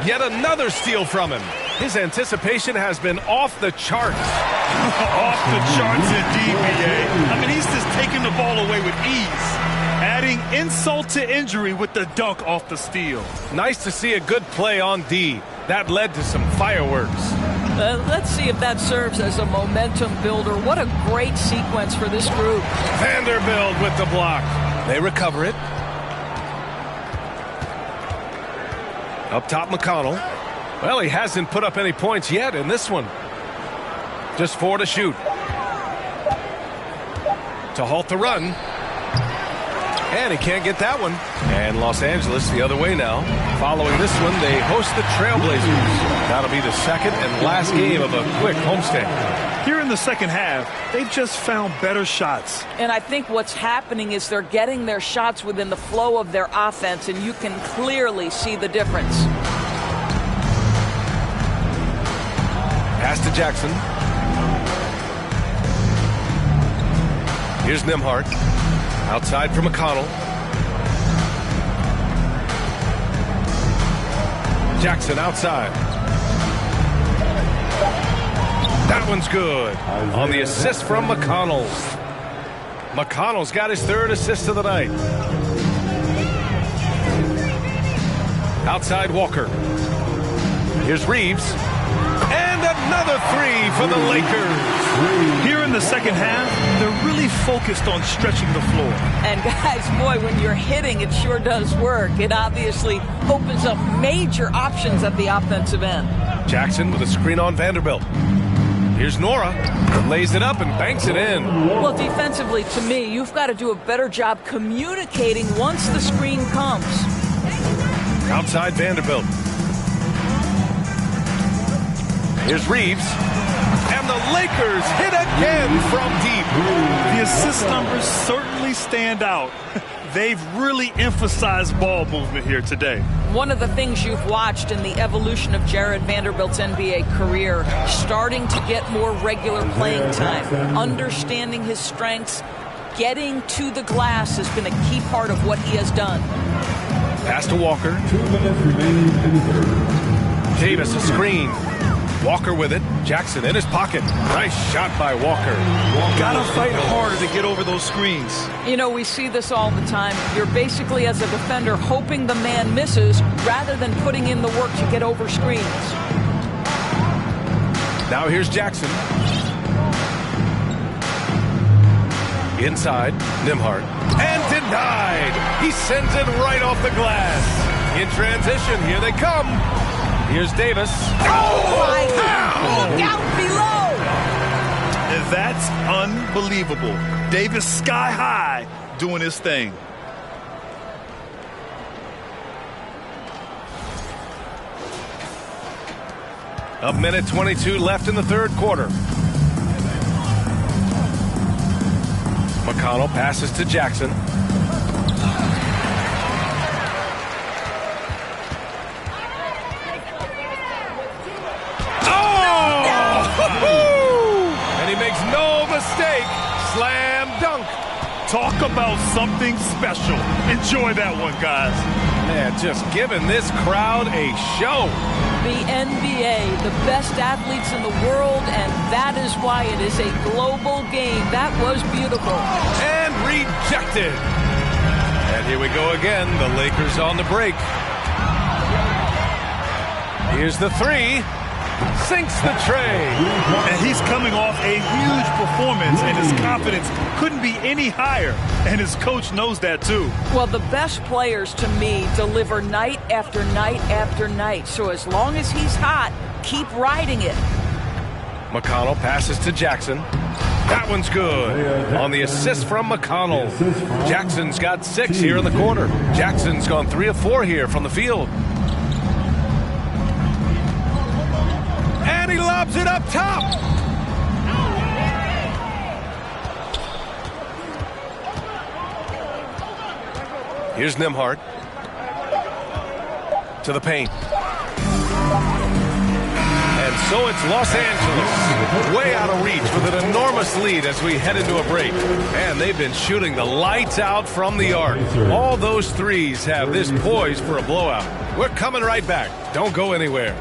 Yet another steal from him. His anticipation has been off the charts. Off the charts indeed, BA. I mean, he's just taking the ball away with ease. Adding insult to injury with the dunk off the steal. Nice to see a good play on D. That led to some fireworks. Let's see if that serves as a momentum builder. What a great sequence for this group. Vanderbilt with the block. They recover it. Up top, McConnell. Well, he hasn't put up any points yet in this one. Just 4 to shoot. To halt the run. And he can't get that one. And Los Angeles the other way now. Following this one, they host the Trailblazers. That'll be the second and last game of a quick homestand. Here in the second half, they've just found better shots. And I think what's happening is they're getting their shots within the flow of their offense, and you can clearly see the difference. Pass to Jackson. Here's Nembhard. Outside for McConnell. Jackson outside. That one's good. On the assist from McConnell. McConnell's got his 3rd assist of the night. Outside Walker. Here's Reeves. And another 3 for the Lakers. Here in the second half, they're really focused on stretching the floor. And guys, boy, when you're hitting, it sure does work. It obviously opens up major options at the offensive end. Jackson with a screen on Vanderbilt. Here's Nora. Lays it up and banks it in. Well, defensively, to me, you've got to do a better job communicating once the screen comes. Outside Vanderbilt. Here's Reeves. And the Lakers hit again from deep. The assist numbers certainly stand out. They've really emphasized ball movement here today. One of the things you've watched in the evolution of Jared Vanderbilt's NBA career, starting to get more regular playing time, understanding his strengths, getting to the glass has been a key part of what he has done. Pass to Walker. 2 minutes remaining in the third. Davis a screen. Walker with it. Jackson in his pocket. Nice shot by Walker. Gotta fight harder to get over those screens. You know, we see this all the time. You're basically, as a defender, hoping the man misses rather than putting in the work to get over screens. Now here's Jackson. Inside, Nembhard. And denied. He sends it right off the glass. In transition, here they come. Here's Davis. Oh, my God. Look out below. That's unbelievable. Davis sky high doing his thing. A minute 22 left in the third quarter. McConnell passes to Jackson. And he makes no mistake. Slam dunk. Talk about something special. Enjoy that one, guys. Man, just giving this crowd a show. The NBA, the best athletes in the world, and that is why it is a global game. That was beautiful. And rejected. And here we go again. The Lakers on the break. Here's the 3. sinks the tray. And he's coming off a huge performance, and his confidence couldn't be any higher. And his coach knows that, too. Well, the best players, to me, deliver night after night after night. So as long as he's hot, keep riding it. McConnell passes to Jackson. That one's good. On the assist from McConnell. Jackson's got 6 here in the quarter. Jackson's gone 3 of 4 here from the field. And he lobs it up top. Here's Nembhard. To the paint. And so it's Los Angeles, way out of reach with an enormous lead as we head into a break. And they've been shooting the lights out from the arc. All those threes have this poised for a blowout. We're coming right back. Don't go anywhere.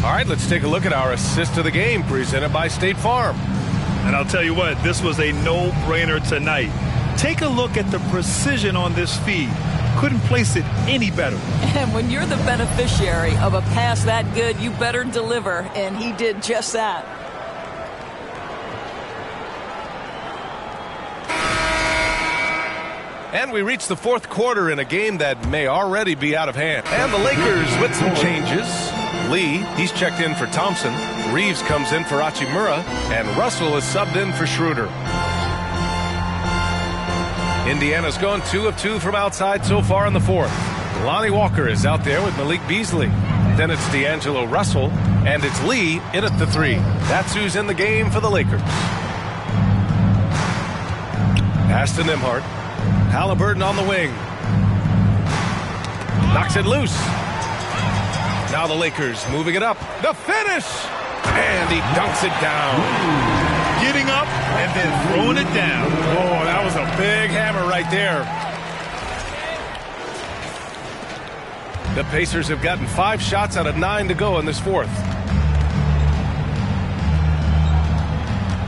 All right, let's take a look at our assist of the game presented by State Farm. And I'll tell you what, this was a no-brainer tonight. Take a look at the precision on this feed. Couldn't place it any better. And when you're the beneficiary of a pass that good, you better deliver, and he did just that. And we reach the 4th quarter in a game that may already be out of hand. And the Lakers with some changes. Lee, he's checked in for Thompson. Reeves comes in for Hachimura. And Russell is subbed in for Schroeder. Indiana's gone 2 of 2 from outside so far in the 4th. Lonnie Walker is out there with Malik Beasley. Then it's D'Angelo Russell. And it's Lee in at the 3. That's who's in the game for the Lakers. Pass to Nembhard. Halliburton on the wing. Knocks it loose. Now the Lakers moving it up. The finish! And he dunks it down. Getting up and then throwing it down. Oh, that was a big hammer right there. The Pacers have gotten 5 shots out of 9 to go in this 4th.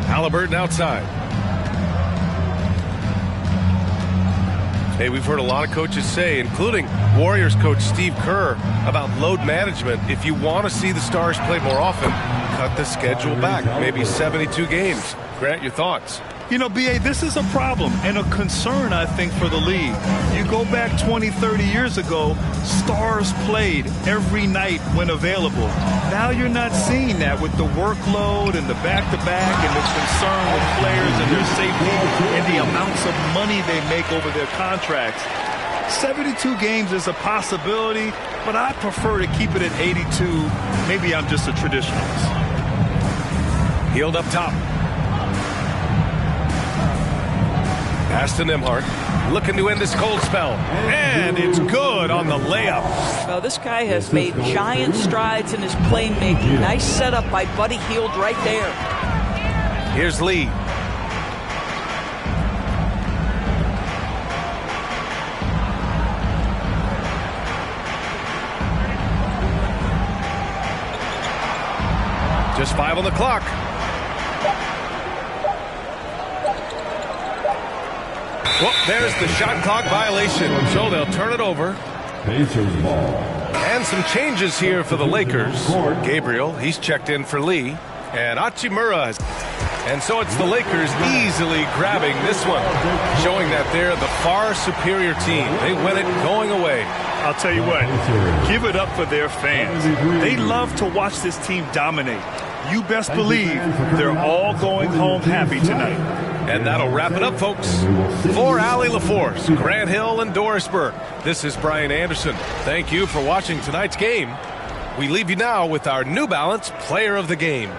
Halliburton outside. Hey, we've heard a lot of coaches say, including Warriors coach Steve Kerr, about load management. If you want to see the Stars play more often, cut the schedule back, maybe 72 games. Grant, your thoughts? You know, B.A., this is a problem and a concern, I think, for the league. You go back 20, 30 years ago, Stars played every night when available. Now you're not seeing that with the workload and the back-to-back and the concern with players and their safety and the amounts of money they make over their contracts. 72 games is a possibility, but I prefer to keep it at 82. Maybe I'm just a traditionalist. Healed up top. Pass to Nembhard. Looking to end this cold spell. And it's good on the layup. Well, this guy has made giant strides in his playmaking. Nice setup by Buddy Hield right there. Here's Lee. Just 5 on the clock. Well, there's the shot clock violation, so they'll turn it over. Pacers ball. And some changes here for the Lakers. Gabriel, he's checked in for Lee. And Hachimura. And so it's the Lakers easily grabbing this one, showing that they're the far superior team. They win it going away. I'll tell you what, give it up for their fans. They love to watch this team dominate. You best believe they're all going home happy tonight. And that'll wrap it up, folks. For Allie LaForce, Grant Hill, and Doris Burke, this is Brian Anderson. Thank you for watching tonight's game. We leave you now with our New Balance Player of the Game.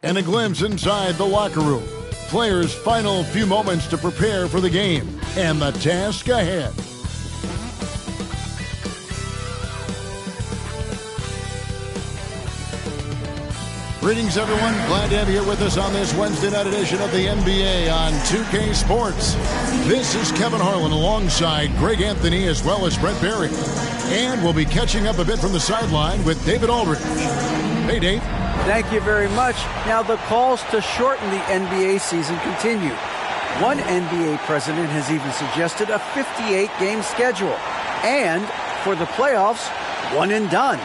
and a glimpse inside the locker room. Players' final few moments to prepare for the game and the task ahead. Greetings, everyone. Glad to have you here with us on this Wednesday night edition of the NBA on 2K Sports. This is Kevin Harlan alongside Greg Anthony as well as Brett Barry. And we'll be catching up a bit from the sideline with David Aldridge. Hey, Dave. Thank you very much. Now, the calls to shorten the NBA season continue. One NBA president has even suggested a 58-game schedule. And for the playoffs, one and done.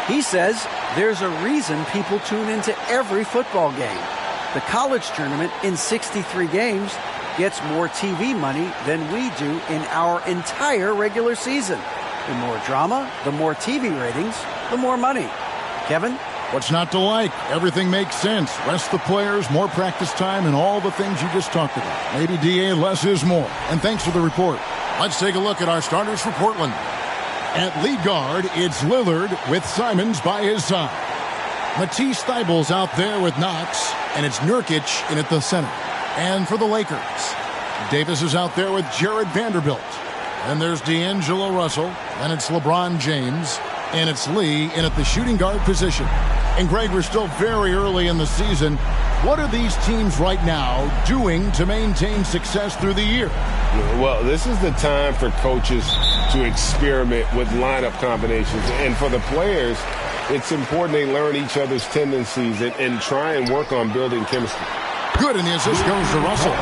He says there's a reason people tune into every football game. The college tournament in 63 games gets more TV money than we do in our entire regular season. The more drama, the more TV ratings, the more money. Kevin? What's not to like? Everything makes sense. Rest the players, more practice time, and all the things you just talked about. Maybe DA, less is more. And thanks for the report. Let's take a look at our starters for Portland. At lead guard, it's Lillard with Simons by his side. Matisse Thybulle's out there with Knox, and it's Nurkic in at the center. And for the Lakers, Davis is out there with Jared Vanderbilt. Then there's D'Angelo Russell, and it's LeBron James, and it's Lee in at the shooting guard position. And Greg, we're still very early in the season. What are these teams right now doing to maintain success through the year? Well, this is the time for coaches to experiment with lineup combinations. And for the players, it's important they learn each other's tendencies and try and work on building chemistry. Good, and the assist goes to Russell.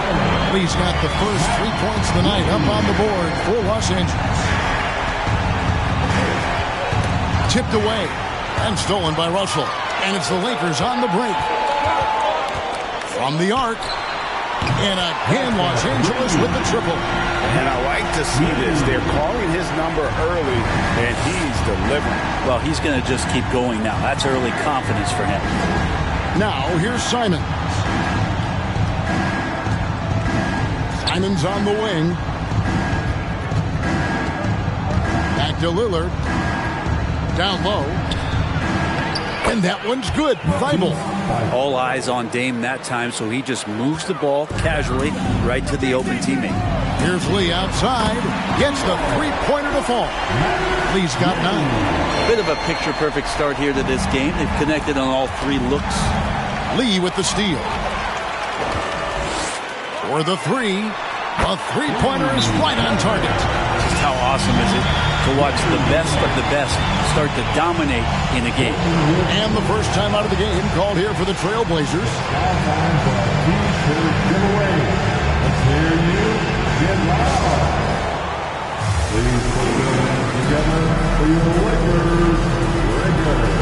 Lee's got the first 3 points of the night up on the board for Los Angeles. Tipped away and stolen by Russell. And it's the Lakers on the break. From the arc. And again, Los Angeles with the triple. And I like to see this. They're calling his number early, and he's delivering. Well, he's going to just keep going now. That's early confidence for him. Now, here's Simons. Simons on the wing. Back to Lillard. Down low. And that one's good. Thibault. All eyes on Dame that time, so he just moves the ball casually right to the open teammate. Here's Lee outside. Gets the three-pointer to fall. Lee's got 9. Bit of a picture-perfect start here to this game. They've connected on all 3 looks. Lee with the steal. For the 3. A three-pointer is right on target. Just how awesome is it to watch the best of the best start to dominate in a game. And the first time out of the game called here for the Trailblazers. Now time for a T-shirt giveaway. Let's hear you get loud. Please put your hands together for your Lakers regulars.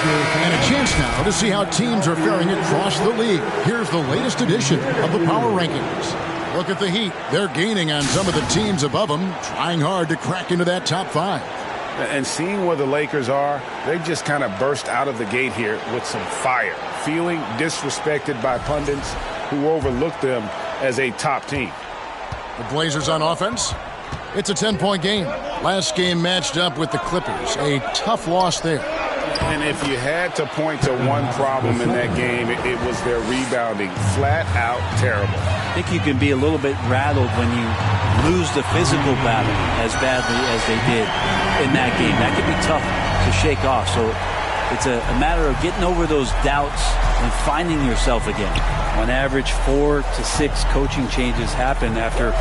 And a chance now to see how teams are faring across the league. Here's the latest edition of the Power Rankings. Look at the Heat. They're gaining on some of the teams above them, trying hard to crack into that top 5. And seeing where the Lakers are, they just kind of burst out of the gate here with some fire, feeling disrespected by pundits who overlooked them as a top team. The Blazers on offense. It's a 10-point game. Last game matched up with the Clippers. A tough loss there. And if you had to point to one problem in that game, it was their rebounding. Flat out terrible. think you can be a little bit rattled when you lose the physical battle as badly as they did in that game. That can be tough to shake off. So it's a matter of getting over those doubts and finding yourself again. On average, 4 to 6 coaching changes happen after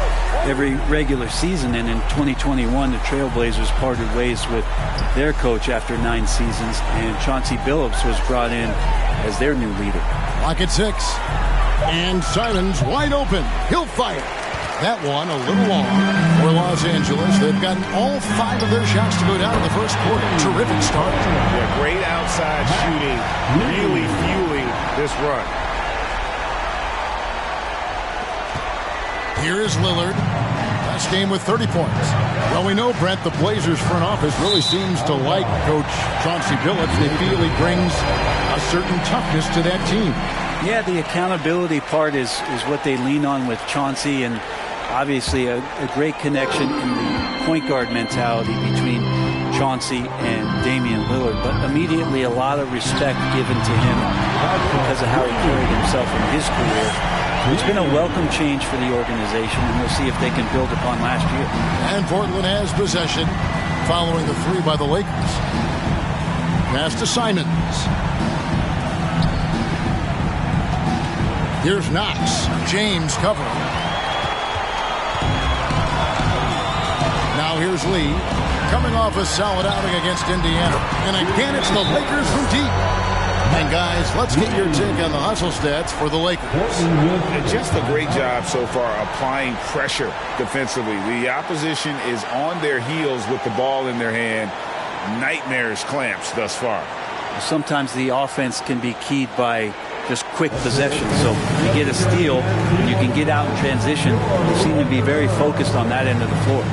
every regular season. And in 2021, the Trailblazers parted ways with their coach after 9 seasons. And Chauncey Billups was brought in as their new leader. Clock at 6. And Simons wide open. He'll fire. That one a little long for Los Angeles. They've gotten all 5 of their shots to go down in the first quarter. Terrific start. Yeah, great outside shooting, really fueling this run. Here is Lillard. Last game with 30 points. Well, we know, Brent, the Blazers front office really seems to like Coach Chauncey Billups. They feel he brings a certain toughness to that team. Yeah, the accountability part is what they lean on with Chauncey, and obviously a great connection in the point guard mentality between Chauncey and Damian Lillard. But immediately a lot of respect given to him because of how he carried himself in his career. It's been a welcome change for the organization, and we'll see if they can build upon last year. And Portland has possession following the 3 by the Lakers. Pass to Simons. Here's Knox. James covering. Now here's Lee. Coming off a solid outing against Indiana. And again, it's the Lakers from deep. And guys, let's get your take on the hustle stats for the Lakers. And just a great job so far applying pressure defensively. The opposition is on their heels with the ball in their hand. Nightmares clamps thus far. Sometimes the offense can be keyed by just quick possession. So you get a steal, and you can get out in transition. They seem to be very focused on that end of the floor.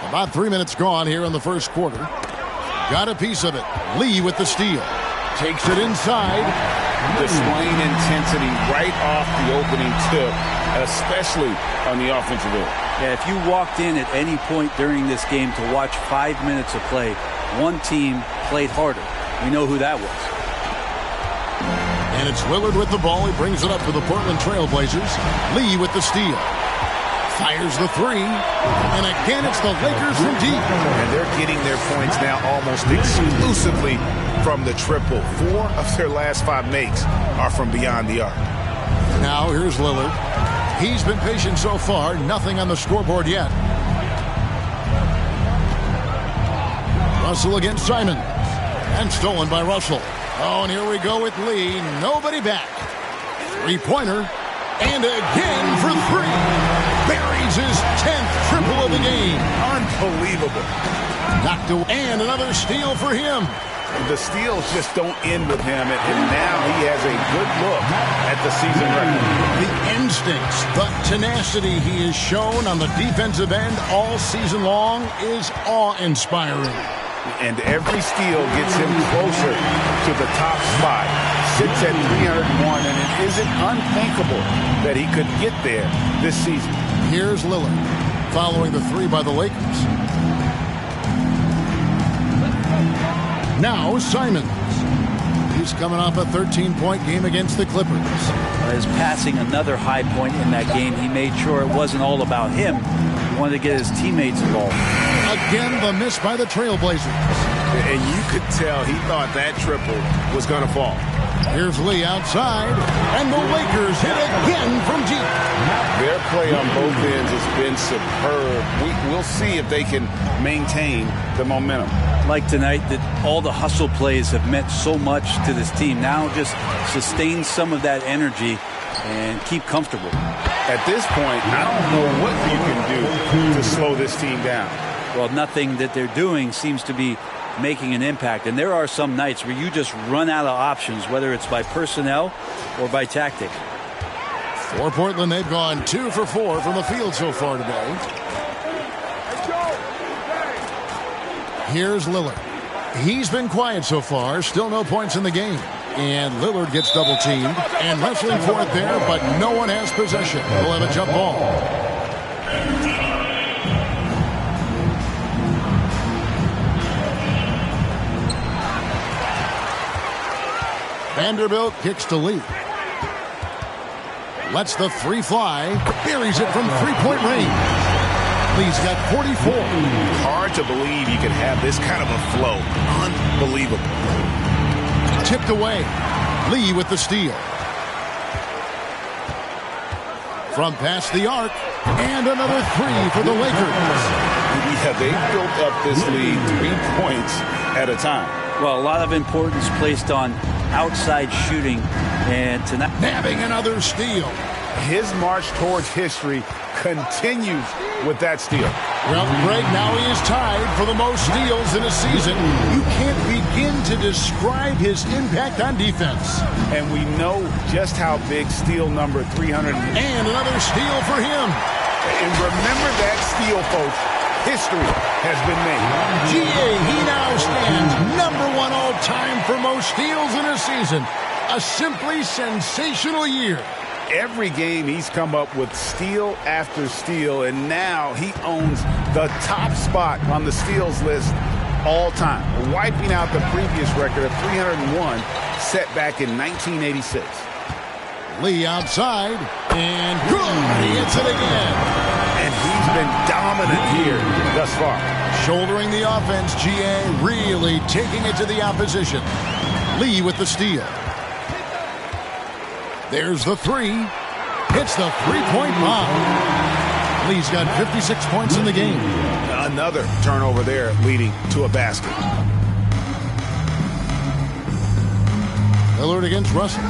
About 3 minutes gone here in the first quarter. Got a piece of it. Lee with the steal. Takes it inside. Displaying intensity right off the opening tip, especially on the offensive end. Yeah, if you walked in at any point during this game to watch 5 minutes of play, one team played harder. We know who that was. And it's Lillard with the ball. He brings it up to the Portland Trailblazers. Lee with the steal. Fires the 3. And again, it's the Lakers from deep. And they're getting their points now almost exclusively from the triple. 4 of their last 5 makes are from beyond the arc. Now here's Lillard. He's been patient so far. Nothing on the scoreboard yet. Russell against Simons. And stolen by Russell. Oh, and here we go with Lee. Nobody back. 3-pointer. And again for 3. Buries his 10th triple of the game. Unbelievable. Knocked away. And another steal for him. The steals just don't end with him, and now he has a good look at the season record. The instincts, the tenacity he has shown on the defensive end all season long is awe-inspiring. And every steal gets him closer to the top spot. Sits at 301, and it isn't unthinkable that he could get there this season. Here's Lillard, following the 3 by the Lakers. Now Simons. He's coming off a 13-point game against the Clippers. His passing another high point in that game. He made sure it wasn't all about him. He wanted to get his teammates involved. Again, the miss by the Trailblazers. And you could tell he thought that triple was going to fall. Here's Lee outside, and the Lakers hit again from deep. Their play on both ends has been superb. We'll see if they can maintain the momentum. Like tonight, that all the hustle plays have meant so much to this team. Now just sustain some of that energy and keep comfortable. At this point, I don't know what you can do to slow this team down. Well, nothing that they're doing seems to be making an impact. And there are some nights where you just run out of options, whether it's by personnel or by tactic. For Portland, they've gone 2 for 4 from the field so far today. Here's Lillard. He's been quiet so far. Still no points in the game. And Lillard gets double teamed and wrestling for it there, but no one has possession. We'll have a jump ball. Vanderbilt kicks to Lee. Lets the three fly. Buries it from three-point range. Lee's got 44. Hard to believe you can have this kind of a flow. Unbelievable. Tipped away. Lee with the steal. From past the arc. And another three for the Lakers. Yeah, they built up this lead 3 points at a time. Well, a lot of importance placed on outside shooting, and tonight nabbing another steal. His march towards history continues with that steal. Well, Greg, now he is tied for the most steals in a season. You can't begin to describe his impact on defense. And we know just how big steal number 300 is. And another steal for him. And remember that steal, folks. History has been made. GA, he now stands #1 all-time for most steals in a season. A simply sensational year. Every game he's come up with steal after steal, and now he owns the top spot on the steals list all time, wiping out the previous record of 301 set back in 1986. Lee outside, and good. He hits it again. And he's been dominant here thus far. Shouldering the offense, GA really taking it to the opposition. Lee with the steal. There's the three. Hits the three-point bomb. Lee's got 56 points in the game. Another turnover there leading to a basket. Lillard against Russell.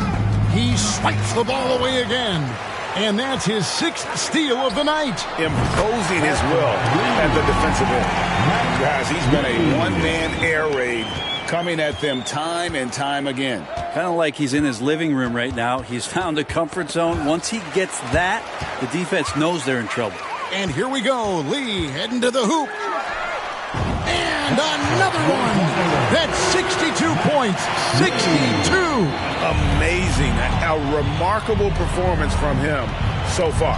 He swipes the ball away again. And that's his 6th steal of the night. Imposing his will at the defensive end. Guys, he's been a one-man air raid coming at them time and time again. Kind of like he's in his living room right now. He's found a comfort zone. Once he gets that, the defense knows they're in trouble. And here we go. Lee heading to the hoop. And another one. That's 62 points. 62. Amazing. A remarkable performance from him so far.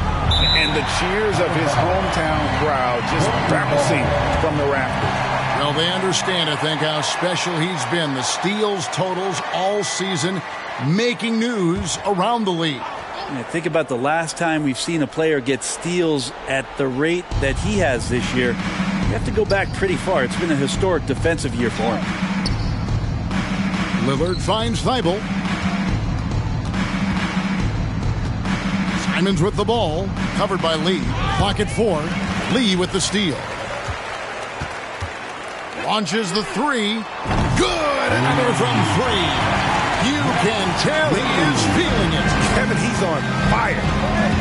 And the cheers of his hometown crowd just bouncing from the rafters. Well, they understand, I think, how special he's been. The steals totals all season, making news around the league. Yeah, think about the last time we've seen a player get steals at the rate that he has this year. You have to go back pretty far. It's been a historic defensive year for him. Lillard finds Thibault. Simons with the ball, covered by Lee. Clock at 4. Lee with the steal. Launches the three. Good! Another from 3. You can tell he is feeling it. Kevin, he's on fire.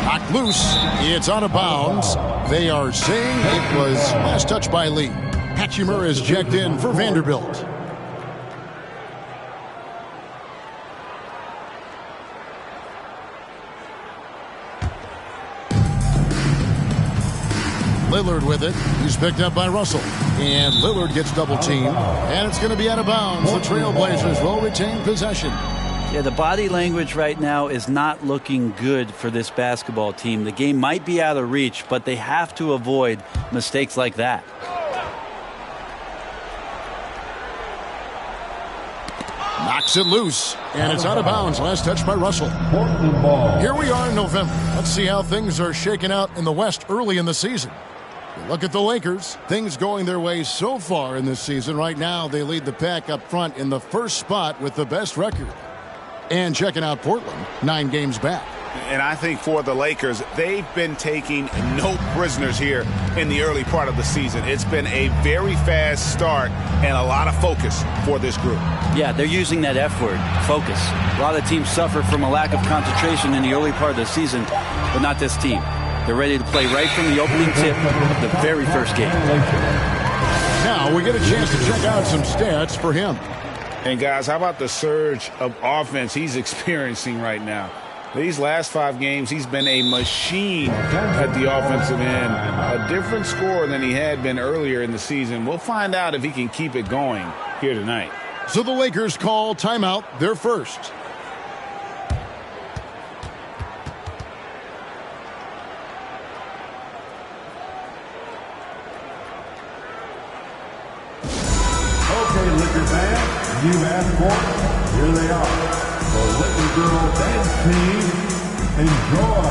Knocked loose. It's out of bounds. They are saying it was last touch by Lee. Hatchimer is checked in for Vanderbilt. Lillard with it. He's picked up by Russell. And Lillard gets double teamed. And it's going to be out of bounds. The Trailblazers will retain possession. Yeah, the body language right now is not looking good for this basketball team. The game might be out of reach, but they have to avoid mistakes like that. Knocks it loose. And it's out of bounds. Last touch by Russell. Here we are in November. Let's see how things are shaking out in the West early in the season. Look at the Lakers. Things going their way so far in this season. Right now, they lead the pack up front in the first spot with the best record. And checking out Portland, 9 games back. And I think for the Lakers, they've been taking no prisoners here in the early part of the season. It's been a very fast start and a lot of focus for this group. Yeah, they're using that F word, focus. A lot of teams suffer from a lack of concentration in the early part of the season, but not this team. They're ready to play right from the opening tip of the very first game. Now we get a chance to check out some stats for him. And guys, how about the surge of offense he's experiencing right now? These last 5 games, he's been a machine at the offensive end. A different scorer than he had been earlier in the season. We'll find out if he can keep it going here tonight. So the Lakers call timeout, their first. Okay, Laker fans, you asked for it. Here they are. The Laker Girl Dance Team. Enjoy.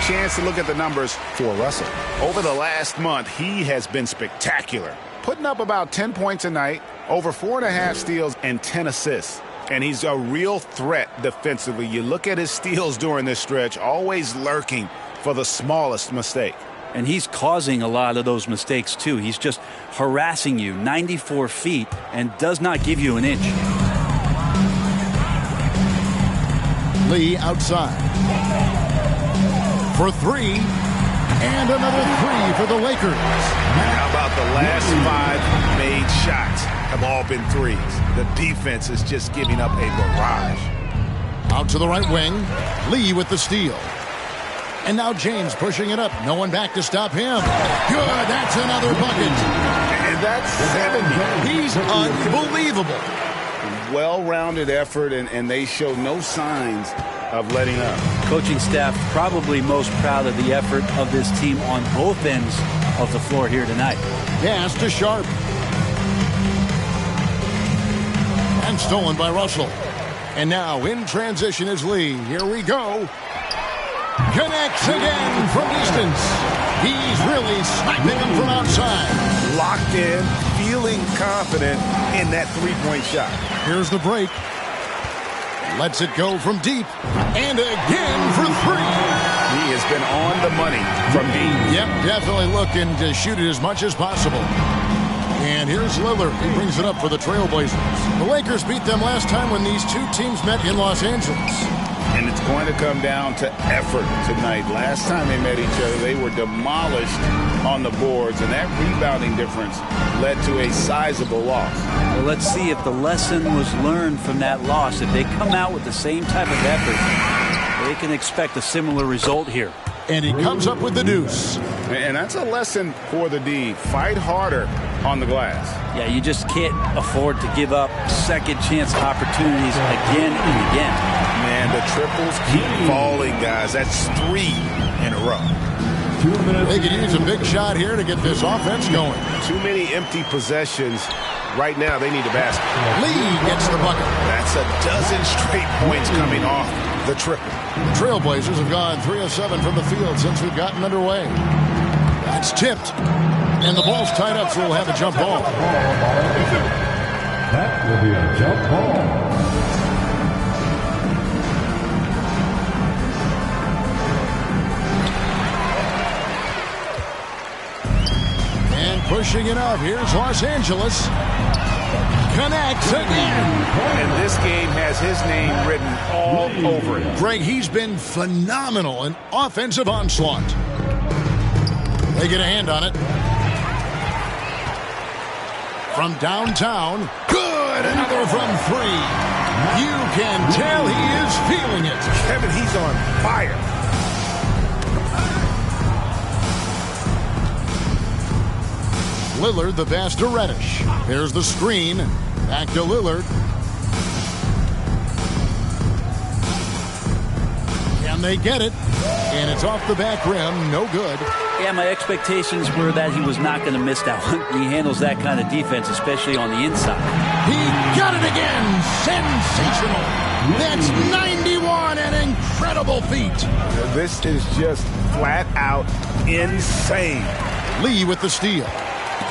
Chance to look at the numbers for Russell. Over the last month, he has been spectacular, putting up about 10 points a night, over 4.5 steals, and 10 assists. And he's a real threat defensively. You look at his steals during this stretch, always lurking for the smallest mistake. And he's causing a lot of those mistakes, too. He's just harassing you 94 feet and does not give you an inch. Lee outside. For three, and another three for the Lakers. How about the last 5 made shots have all been threes? The defense is just giving up a barrage. Out to the right wing, Lee with the steal. And now James pushing it up. No one back to stop him. Good, that's another bucket. And that's 70. He's unbelievable. Well-rounded effort, and they show no signs of letting up. Coaching staff probably most proud of the effort of this team on both ends of the floor here tonight. Pass to Sharp. And stolen by Russell. And now in transition is Lee. Here we go. Connects again from distance. He's really sniping him from outside. Locked in, feeling confident in that three-point shot. Here's the break. Lets it go from deep. And again for three. He has been on the money from deep. Yep, definitely looking to shoot it as much as possible. And here's Lillard. He brings it up for the Trailblazers. The Lakers beat them last time when these two teams met in Los Angeles. And it's going to come down to effort tonight. Last time they met each other, they were demolished on the boards, and that rebounding difference led to a sizable loss. Well, let's see if the lesson was learned from that loss. If they come out with the same type of effort, they can expect a similar result here. And he comes up with the deuce. And that's a lesson for the D. Fight harder on the glass. Yeah, you just can't afford to give up second chance opportunities again and again. Man, the triples keep falling, guys. That's 3 in a row. They could use a big shot here to get this offense going. Too many empty possessions. Right now, they need a basket. Lee gets the bucket. That's a dozen straight points coming off the triple. The Trailblazers have gone 3 of 7 from the field since we've gotten underway. It's tipped. And the ball's tied up, so we'll have a jump ball. That will be a jump ball. Pushing it up. Here's Los Angeles. Connects again. And this game has his name written all over it. Greg, he's been phenomenal in offensive onslaught. They get a hand on it. From downtown. Good. Another from 3. You can tell he is feeling it. Kevin, he's on fire. Lillard, the pass to Reddish. There's the screen. Back to Lillard. And they get it. And it's off the back rim. No good. Yeah, my expectations were that he was not going to miss that one. He handles that kind of defense, especially on the inside. He got it again. Sensational. That's 91, an incredible feat. This is just flat out insane. Lee with the steal.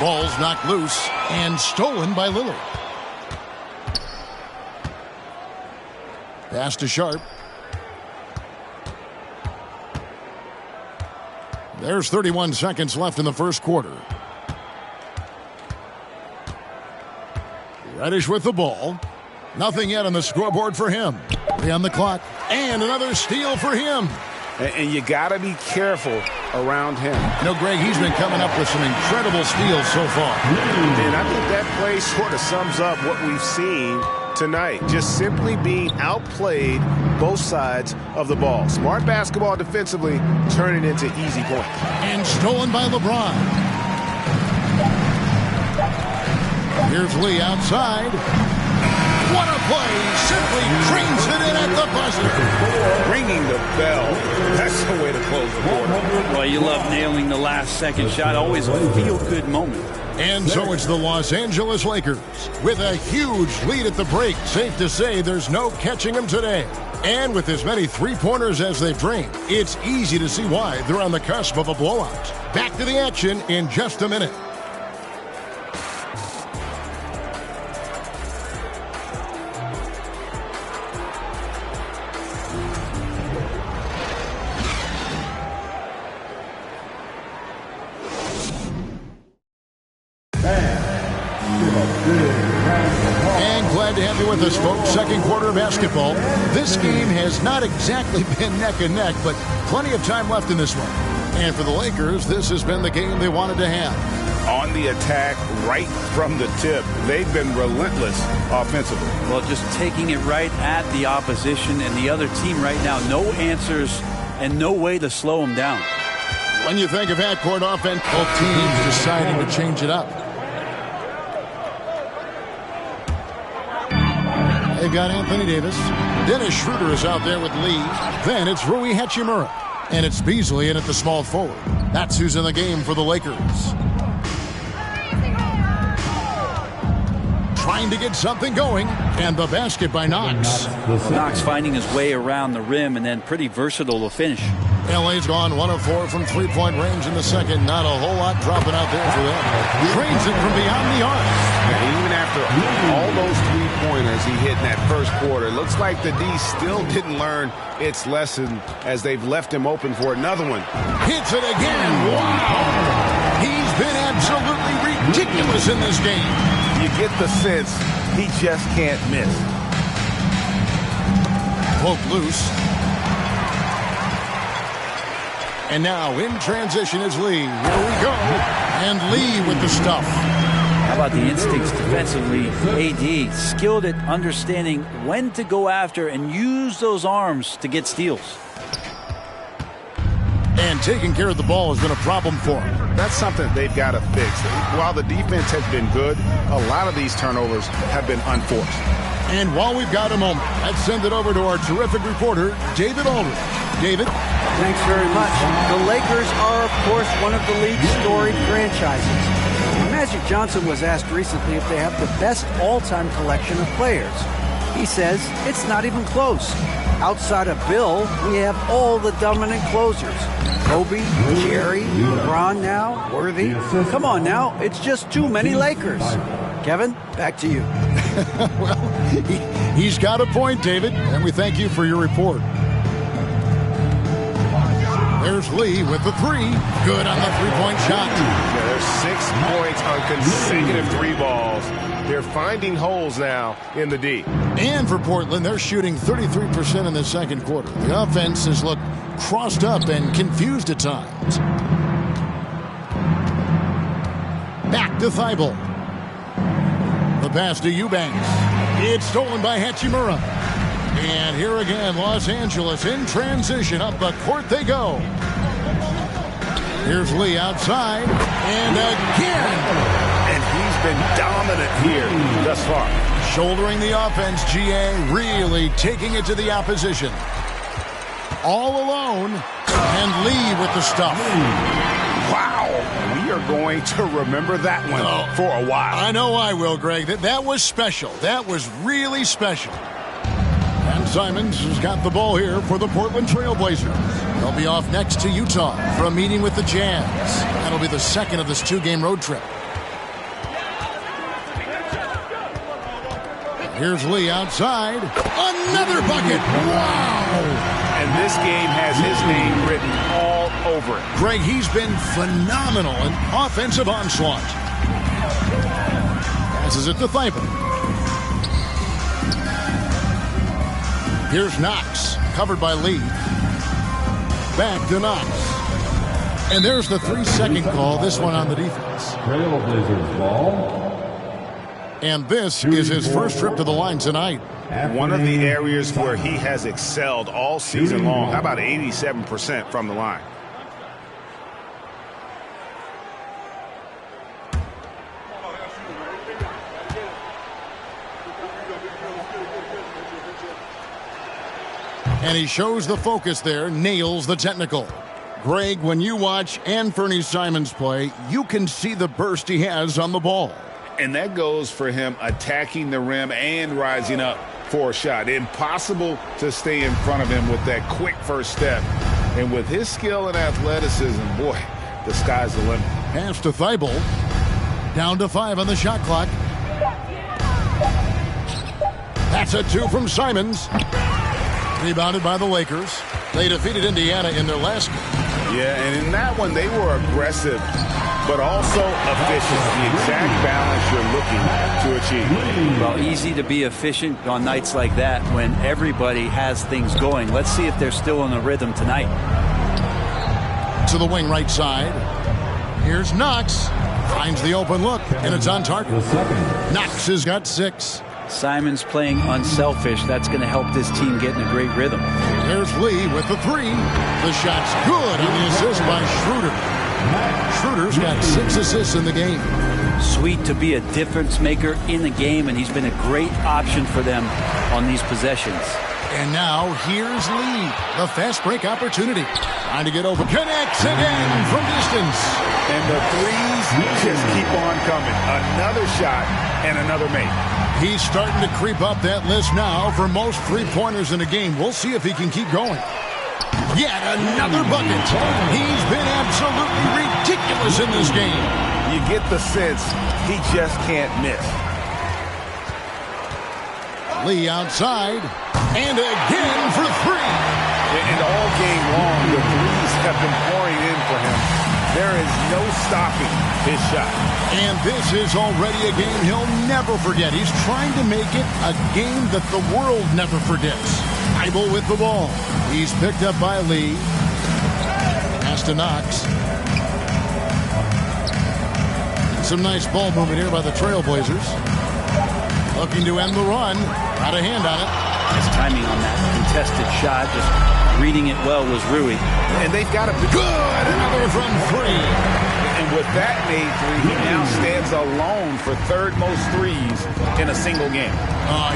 Ball's knocked loose and stolen by Lillard. Pass to Sharp. There's 31 seconds left in the first quarter. Reddish with the ball. Nothing yet on the scoreboard for him. 3 on the clock. And another steal for him. And you got to be careful around him. You know, Greg, he's been coming up with some incredible steals so far. And I think that play sort of sums up what we've seen tonight. Just simply being outplayed both sides of the ball. Smart basketball defensively, turning into easy points. And stolen by LeBron. Here's Lee outside. What a play! Simply cranes it in at the buzzer. Ringing the bell. That's the way to close the quarter. Well, you love nailing the last second shot. Always a feel-good moment. And so it's the Los Angeles Lakers with a huge lead at the break. Safe to say there's no catching them today. And with as many three-pointers as they've drained, it's easy to see why they're on the cusp of a blowout. Back to the action in just a minute. To have you with us, folks. Second quarter of basketball. This game has not exactly been neck and neck, but plenty of time left in this one. And for the Lakers, this has been the game they wanted to have. On the attack, right from the tip. They've been relentless offensively. Well, just taking it right at the opposition and the other team right now. No answers and no way to slow them down. When you think of half-court offense, both teams deciding to change it up. They've got Anthony Davis. Dennis Schroeder is out there with Lee. Then it's Rui Hachimura. And it's Beasley in at the small forward. That's who's in the game for the Lakers. Trying to get something going. And the basket by Knox. Knox finding his way around the rim and then pretty versatile to finish. LA's gone 1 of 4 from three-point range in the second. Not a whole lot dropping out there for them. Drains it from beyond the arc. And even after all those three-pointers he hit in that first quarter, looks like the D still didn't learn its lesson as they've left him open for another one. Hits it again. Wow. He's been absolutely ridiculous in this game. You get the sense he just can't miss. Poke loose. And now in transition is Lee. Here we go. And Lee with the stuff. How about the instincts defensively? AD skilled at understanding when to go after and use those arms to get steals. And taking care of the ball has been a problem for him. That's something they've got to fix. While the defense has been good, a lot of these turnovers have been unforced. And while we've got a moment, let's send it over to our terrific reporter, David Aldridge. David? Thanks very much. The Lakers are, of course, one of the league's storied franchises. Magic Johnson was asked recently if they have the best all-time collection of players. He says it's not even close. Outside of Bill, we have all the dominant closers. Kobe, Jerry, LeBron now, Worthy. Come on now, it's just too many Lakers. Kevin, back to you. Well, he's got a point, David, and we thank you for your report. There's Lee with the three. Good on the three-point shot. Yeah, there's 6 points on consecutive three balls. They're finding holes now in the D. And for Portland, they're shooting 33% in the second quarter. The offense has looked crossed up and confused at times. Back to Thibault. The pass to Eubanks. It's stolen by Hachimura. And here again, Los Angeles in transition. Up the court they go. Here's Lee outside. And again. And he's been dominant here thus far. Shouldering the offense, GA really taking it to the opposition. all alone. And Lee with the stuff. Wow, we are going to remember that one for a while. I know I will, Greg. That was special. That was really special. And Simons has got the ball here for the Portland Trail Blazers. They'll be off next to Utah for a meeting with the Jazz. That'll be the second of this 2-game road trip. Here's Lee outside. Another bucket. Wow. And this game has his name written all over it. Greg, he's been phenomenal in offensive onslaught. Passes it to Thibault. Here's Knox, covered by Lee. Back to Knox. And there's the 3-second call, this one on the defense. Trailblazers ball. And this is his first trip to the line tonight. One of the areas where he has excelled all season long. How about 87% from the line? And he shows the focus there, nails the technical. Greg, when you watch Anthony Simons play, you can see the burst he has on the ball. And that goes for him attacking the rim and rising up for a shot. Impossible to stay in front of him with that quick first step. And with his skill and athleticism, boy, the sky's the limit. Pass to Thibault. Down to 5 on the shot clock. That's a 2 from Simons. Rebounded by the Lakers. They defeated Indiana in their last game. Yeah, and in that one, they were aggressive, but also efficient. The exact balance you're looking to achieve. Well, easy to be efficient on nights like that when everybody has things going. Let's see if they're still in the rhythm tonight. To the wing right side. Here's Knox. Finds the open look, and it's on target. Knox has got 6. Simons playing unselfish. That's going to help this team get in a great rhythm. There's Lee with the 3. The shot's good on the assist by Schroeder. Schroeder's got 6 assists in the game. Sweet to be a difference maker in the game, and he's been a great option for them on these possessions. And now here's Lee. The fast break opportunity. Trying to get over. Connects again from distance. And the threes just keep on coming. Another shot and another make. He's starting to creep up that list now for most 3-pointers in a game. We'll see if he can keep going. Yet another bucket. He's been absolutely ridiculous in this game. You get the sense he just can't miss. Lee outside. And again for 3. And all game long, the threes have been pouring in for him. There is no stopping his shot. And this is already a game he'll never forget. He's trying to make it a game that the world never forgets. Thibault with the ball. He's picked up by Lee. Pass to Knox. Some nice ball movement here by the Trailblazers. Looking to end the run. Got a hand on it. His timing on that contested shot, just reading it well, was Rui. And they've got a good. Another from 3. And with that made 3, he now stands alone for third most threes in a single game.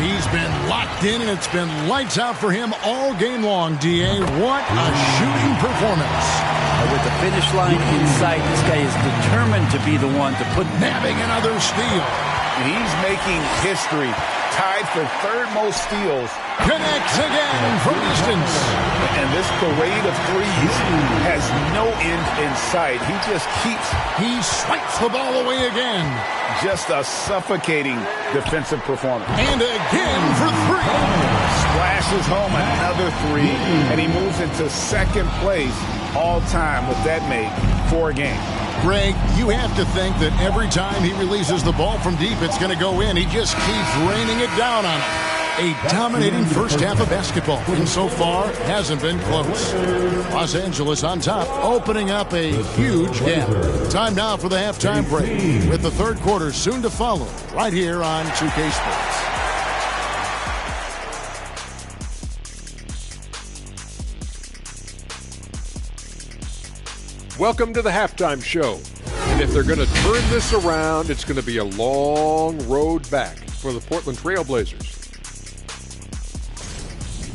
He's been locked in, and it's been lights out for him all game long, D.A. What a shooting performance. With the finish line in sight, this guy is determined to be the one to put... Nabbing another steal. He's making history, tied for third most steals. Connects again from distance. And this parade of threes has no end in sight. He just keeps... He swipes the ball away again. Just a suffocating defensive performance. And again for 3. Splashes home another 3, and he moves into second place all time with that make for a game. Greg, you have to think that every time he releases the ball from deep, it's going to go in. He just keeps raining it down on him. A dominating first half of basketball, and so far hasn't been close. Los Angeles on top, opening up a huge gap. Time now for the halftime break, with the third quarter soon to follow, right here on 2K Sports. Welcome to the halftime show. And if they're going to turn this around, it's going to be a long road back for the Portland Trail Blazers.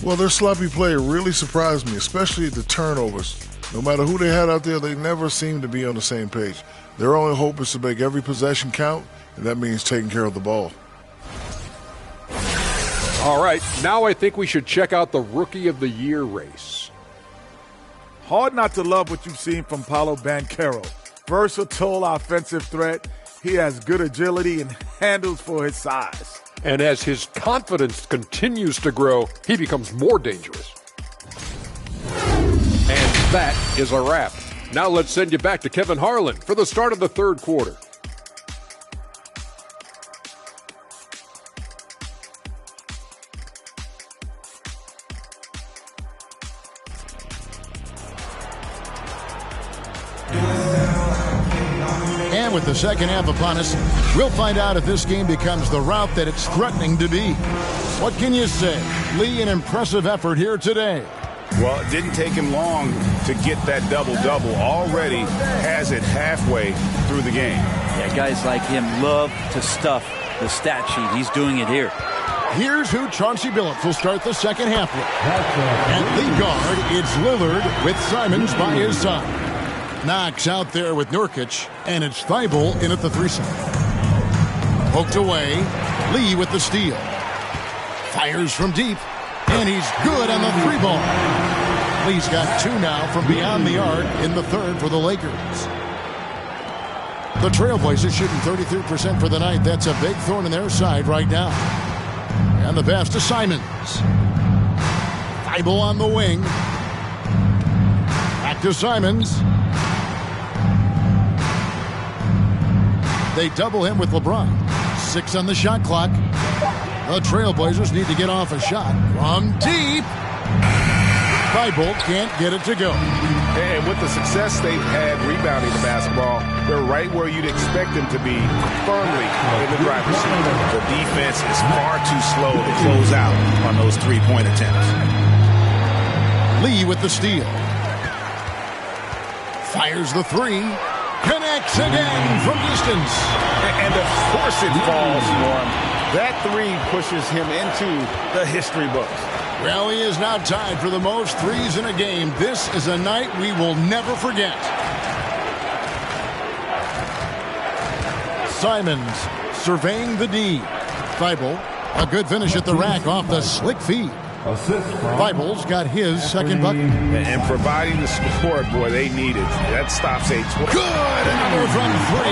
Well, their sloppy play really surprised me, especially the turnovers. No matter who they had out there, they never seemed to be on the same page. Their only hope is to make every possession count, and that means taking care of the ball. All right, now I think we should check out the Rookie of the Year race. Hard not to love what you've seen from Paolo Banchero. Versatile offensive threat. He has good agility and handles for his size. And as his confidence continues to grow, he becomes more dangerous. And that is a wrap. Now let's send you back to Kevin Harlan for the start of the third quarter. And with the second half upon us, we'll find out if this game becomes the route that it's threatening to be. What can you say? Lee, an impressive effort here today. Well, it didn't take him long to get that double-double. Already has it halfway through the game. Yeah, guys like him love to stuff the stat sheet. He's doing it here. Here's who Chauncey Billups will start the second half with. At lead guard, it's Lillard with Simons by his side. Knox out there with Nurkic, and it's Thibault in at the 3 side. Poked away, Lee with the steal. Fires from deep, and he's good on the 3-ball. Lee's got 2 now from beyond the arc in the third for the Lakers. The Trailblazers shooting 33% for the night. That's a big thorn in their side right now. And the pass to Simons. Thibault on the wing. Back to Simons. They double him with LeBron. 6 on the shot clock. The Trailblazers need to get off a shot from deep. Thibault can't get it to go. And with the success they've had rebounding the basketball, they're right where you'd expect them to be, firmly in the driver's seat. The defense is far too slow to close out on those three-point attempts. Lee with the steal. Fires the 3. Connects again from distance. And of course it falls for him. That 3 pushes him into the history books. Well, he is now tied for the most threes in a game. This is a night we will never forget. Simons surveying the D. Thibault, a good finish at the rack off the slick feed. Thibault's got his second bucket. And providing the support, boy, they need it. That stops a... Good! Another from 3.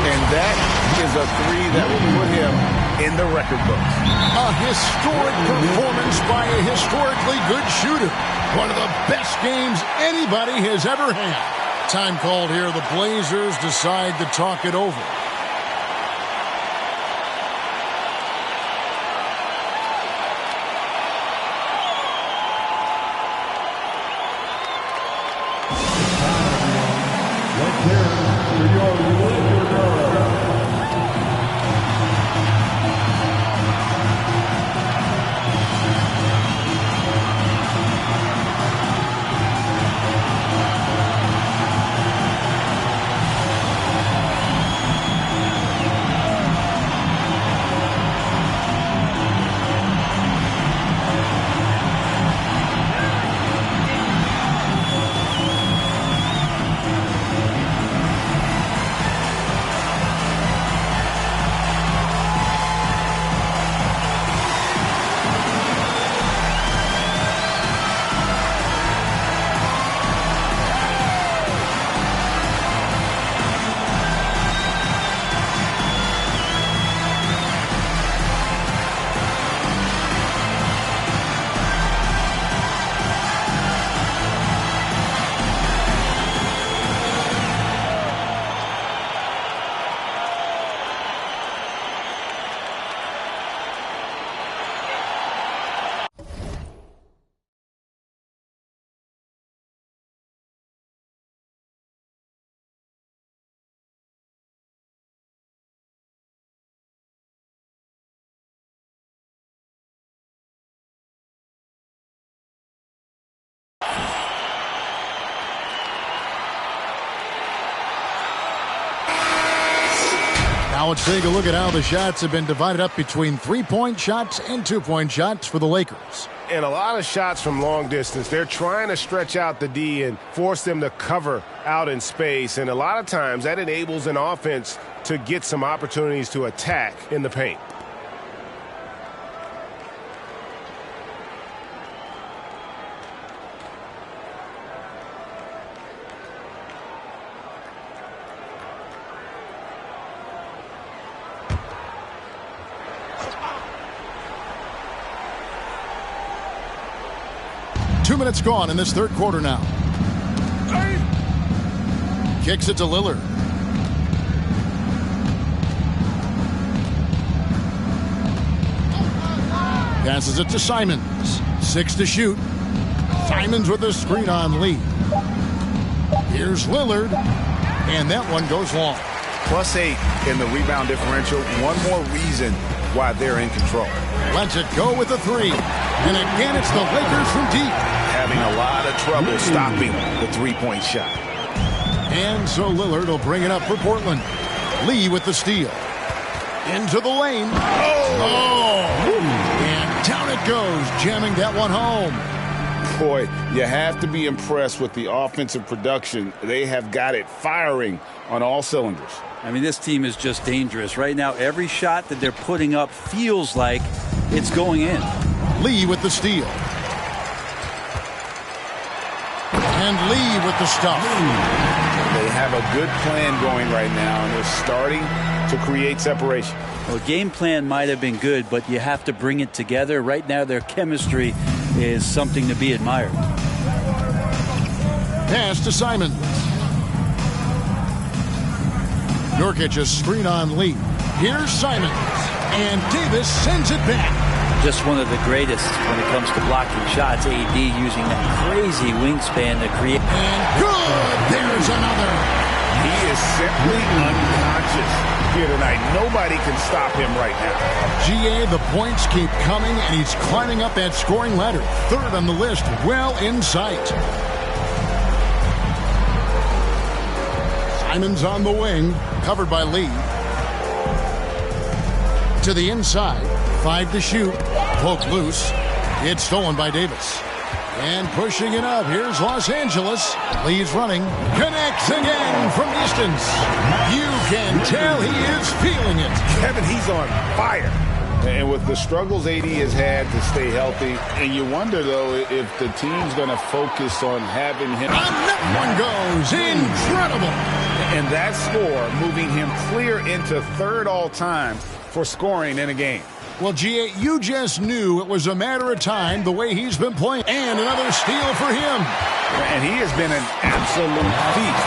And that is a 3 that will put him in the record books. A historic performance by a historically good shooter. One of the best games anybody has ever had. Time called here. The Blazers decide to talk it over. Now let's take a look at how the shots have been divided up between 3-point shots and 2-point shots for the Lakers. And a lot of shots from long distance. They're trying to stretch out the D and force them to cover out in space. And a lot of times that enables an offense to get some opportunities to attack in the paint. Two minutes gone in this third quarter now. Kicks it to Lillard. Passes it to Simons. 6 to shoot. Simons with a screen on Lee. Here's Lillard. And that one goes long. +8 in the rebound differential. One more reason why they're in control. Lets it go with a 3. And again, it's the Lakers from deep. Having a lot of trouble stopping the three-point shot. And so Lillard will bring it up for Portland. Lee with the steal. Into the lane. Oh! And down it goes, jamming that one home. Boy, you have to be impressed with the offensive production. They have got it firing on all cylinders. I mean, this team is just dangerous. Right now, every shot that they're putting up feels like it's going in. Lee with the steal. And Lee with the stuff. They have a good plan going right now, and they're starting to create separation. Well, game plan might have been good, but you have to bring it together. Right now, their chemistry is something to be admired. Pass to Simons. Nurkic a screen on Lee. Here's Simons. And Davis sends it back. Just one of the greatest when it comes to blocking shots. AD using that crazy wingspan to create. And good! There's another. He is simply unconscious here tonight. Nobody can stop him right now. GA, the points keep coming, and he's climbing up that scoring ladder. Third on the list, well in sight. Simons on the wing, covered by Lee. To the inside, 5 to shoot. Poke loose. It's stolen by Davis. And pushing it up, here's Los Angeles. Lee's running. Connects again from distance. You can tell he is feeling it. Kevin, he's on fire. And with the struggles AD has had to stay healthy, and you wonder, though, if the team's going to focus on having him. And that one goes. Incredible. And that score moving him clear into third all-time for scoring in a game. Well, GA, you just knew it was a matter of time the way he's been playing. And another steal for him. And he has been an absolute feast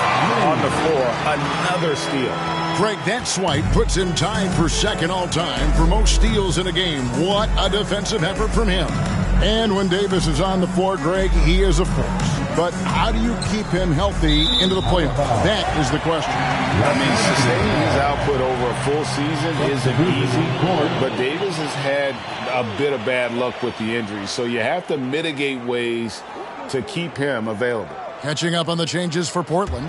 on the floor. Another steal. Greg, that swipe puts him tied for second all-time for most steals in a game. What a defensive effort from him. And when Davis is on the floor, Greg, he is a force. But how do you keep him healthy into the playoffs? That is the question. I mean, sustaining his output over a full season isn't easy, but Davis has had a bit of bad luck with the injuries, so you have to mitigate ways to keep him available. Catching up on the changes for Portland.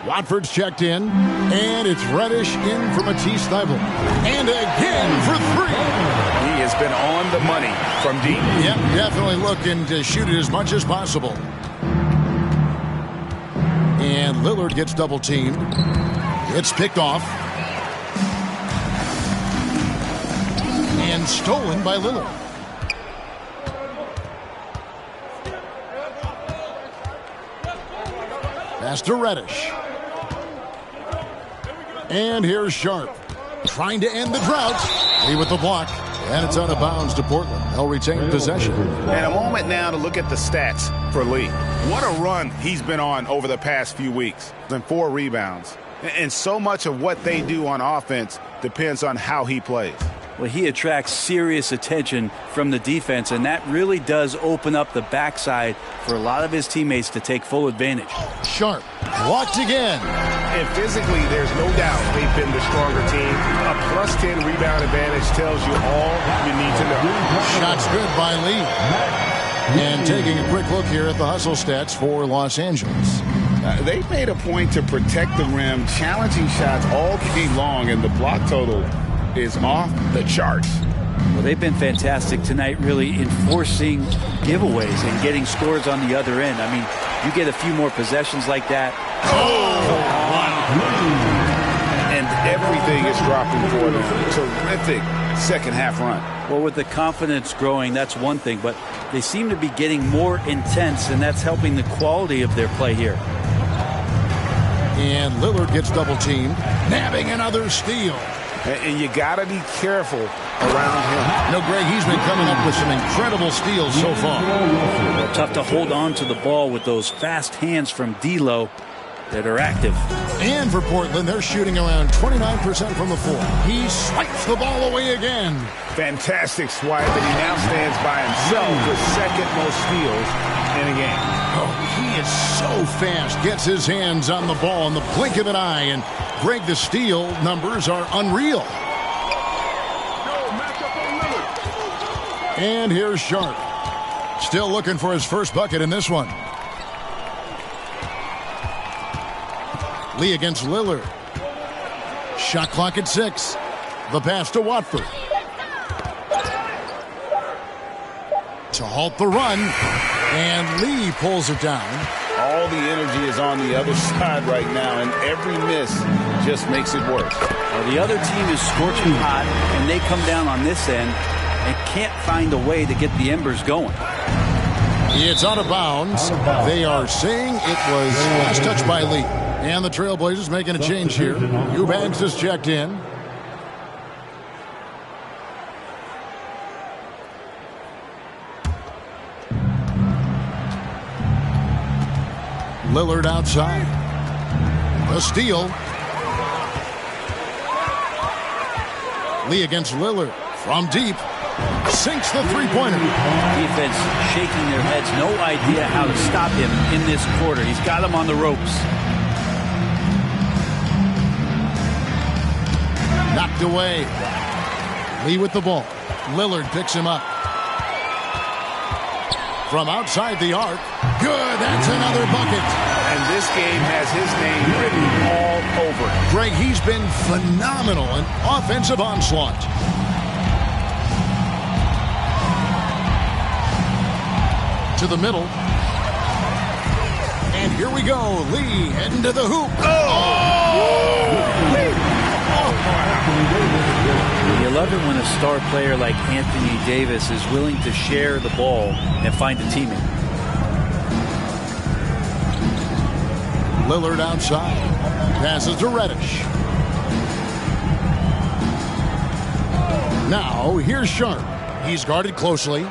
Watford's checked in, and it's Reddish in for Matisse Thybulle. And again for 3. He has been on the money from deep. Yep, definitely looking to shoot it as much as possible. And Lillard gets double-teamed. It's picked off. And stolen by Lillard. Pass to Reddish. And here's Sharp. Trying to end the drought. Lee with the block. And it's out of bounds to Portland. They'll retain possession. And a moment now to look at the stats for Lee. What a run he's been on over the past few weeks. And 4 rebounds. And so much of what they do on offense depends on how he plays. Well, he attracts serious attention from the defense, and that really does open up the backside for a lot of his teammates to take full advantage. Sharp blocked again. And physically, there's no doubt they've been the stronger team. A +10 rebound advantage tells you all you need to know. Shots good by Lee. And taking a quick look here at the hustle stats for Los Angeles. They made a point to protect the rim, challenging shots all game long, and the block total is off the charts. Well, they've been fantastic tonight, really enforcing giveaways and getting scores on the other end. I mean, you get a few more possessions like that. And everything is dropping for them. Terrific second half run. Well, with the confidence growing, that's one thing, but they seem to be getting more intense, and that's helping the quality of their play here. And Lillard gets double-teamed, nabbing another steal. And you got to be careful around him. No, Greg, he's been coming up with some incredible steals so far. Well, tough to hold on to the ball with those fast hands from D'Lo that are active. And for Portland, they're shooting around 29% from the floor. He swipes the ball away again. Fantastic swipe, and he now stands by himself with second most steals in a game. Oh, he is so fast. Gets his hands on the ball in the blink of an eye. And Greg, the steal numbers are unreal. And here's Sharp. Still looking for his first bucket in this one. Lee against Lillard. Shot clock at 6. The pass to Watford. To halt the run. And Lee pulls it down. All the energy is on the other side right now, and every miss just makes it worse. Well, the other team is scorching hot, and they come down on this end and can't find a way to get the embers going. It's out of bounds. They are saying it was last touched by Lee. And the Trailblazers making a change here. Eubanks is checked in. Lillard outside. A steal. Lee against Lillard. From deep. Sinks the three-pointer. Defense shaking their heads. No idea how to stop him in this quarter. He's got him on the ropes. Knocked away. Lee with the ball. Lillard picks him up. From outside the arc. Good. That's another bucket. And this game has his name written all over it. Greg, he's been phenomenal in offensive onslaught. To the middle. And here we go. Lee heading to the hoop. You love it when a star player like Anthony Davis is willing to share the ball and find a teammate. Lillard outside. Passes to Reddish. Now, here's Sharp. He's guarded closely.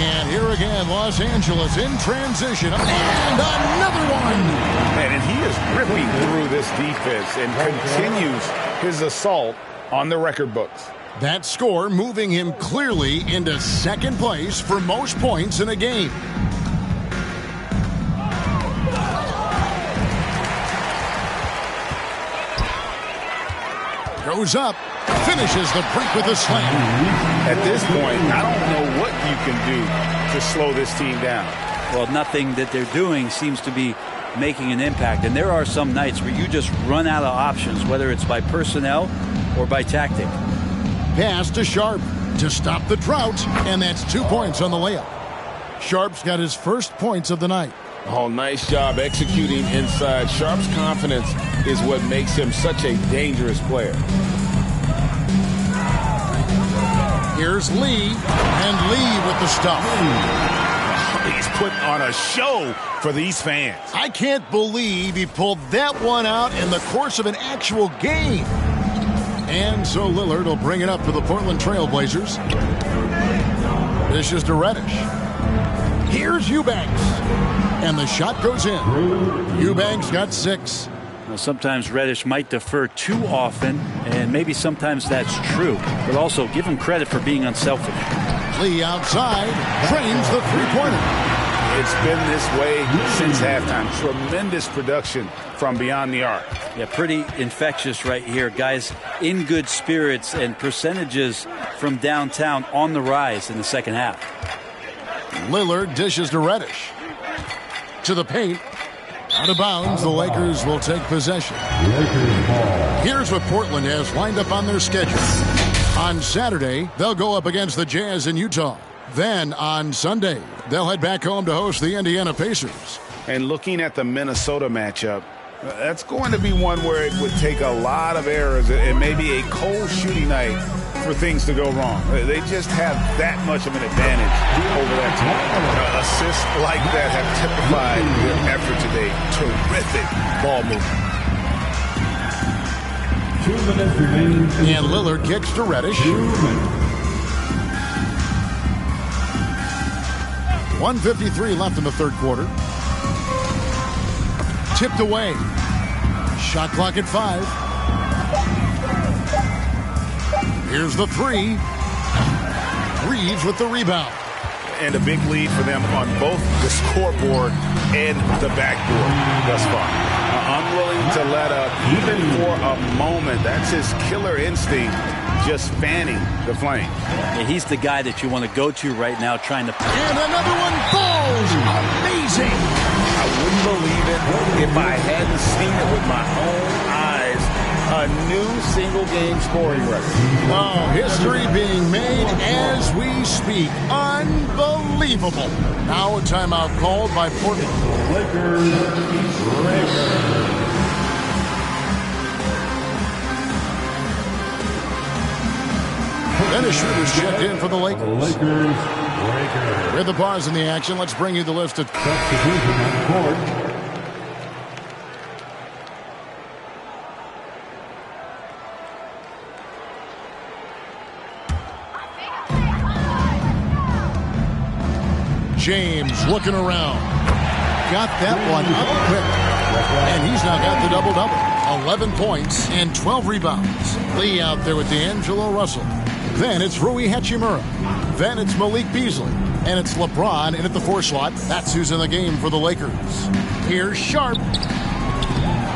And here again, Los Angeles in transition. And another one. And he is ripping through this defense and continues his assault on the record books. That score moving him clearly into second place for most points in a game. Goes up, finishes the break with a slam. At this point, I don't know what you can do to slow this team down. Well, nothing that they're doing seems to be making an impact. And there are some nights where you just run out of options, whether it's by personnel or by tactic. Pass to Sharp to stop the drought, and that's 2 points on the layup. Sharp's got his first points of the night. Oh, nice job executing inside. Sharp's confidence is what makes him such a dangerous player. Here's Lee, and Lee with the stuff. He's putting on a show for these fans. I can't believe he pulled that one out in the course of an actual game. And so Lillard will bring it up for the Portland Trailblazers. This is to Reddish. Here's Eubanks. And the shot goes in. Eubanks got 6. Now, sometimes Reddish might defer too often, and maybe sometimes that's true. But also give him credit for being unselfish. Lee outside, trains the three-pointer. It's been this way since halftime. Tremendous production from beyond the arc. Yeah, pretty infectious right here. Guys in good spirits, and percentages from downtown on the rise in the second half. Lillard dishes to Reddish. To the paint. Out of bounds, the Lakers will take possession. Here's what Portland has lined up on their schedule. On Saturday, they'll go up against the Jazz in Utah. Then on Sunday, they'll head back home to host the Indiana Pacers. And looking at the Minnesota matchup, that's going to be one where it would take a lot of errors and maybe a cold shooting night for things to go wrong. They just have that much of an advantage over that team. Assists like that have typified their effort today. Terrific ball movement. 2 minutes remaining. And Lillard kicks to Reddish. 1:53 left in the third quarter. Tipped away. Shot clock at 5. Here's the 3. Reeves with the rebound. And a big lead for them on both the scoreboard and the backboard thus far. Unwilling to let up even for a moment. That's his killer instinct, just fanning the flame. Yeah, he's the guy that you want to go to right now trying to... And another one falls! Amazing! I wouldn't believe it if I hadn't seen it with my own eyes. A new single-game scoring record. Oh, history being made as we speak. Unbelievable. Now a timeout called by Portland. Lakers. Dennis Schroeder's checked in for the Lakers. With the pause in the action, let's bring you the list of substitution on the court. James looking around. Got that one up quick. And he's now got the double-double. 11 points and 12 rebounds. Lee out there with D'Angelo Russell. Then it's Rui Hachimura. Then it's Malik Beasley. And it's LeBron in at the 4 slot. That's who's in the game for the Lakers. Here's Sharp.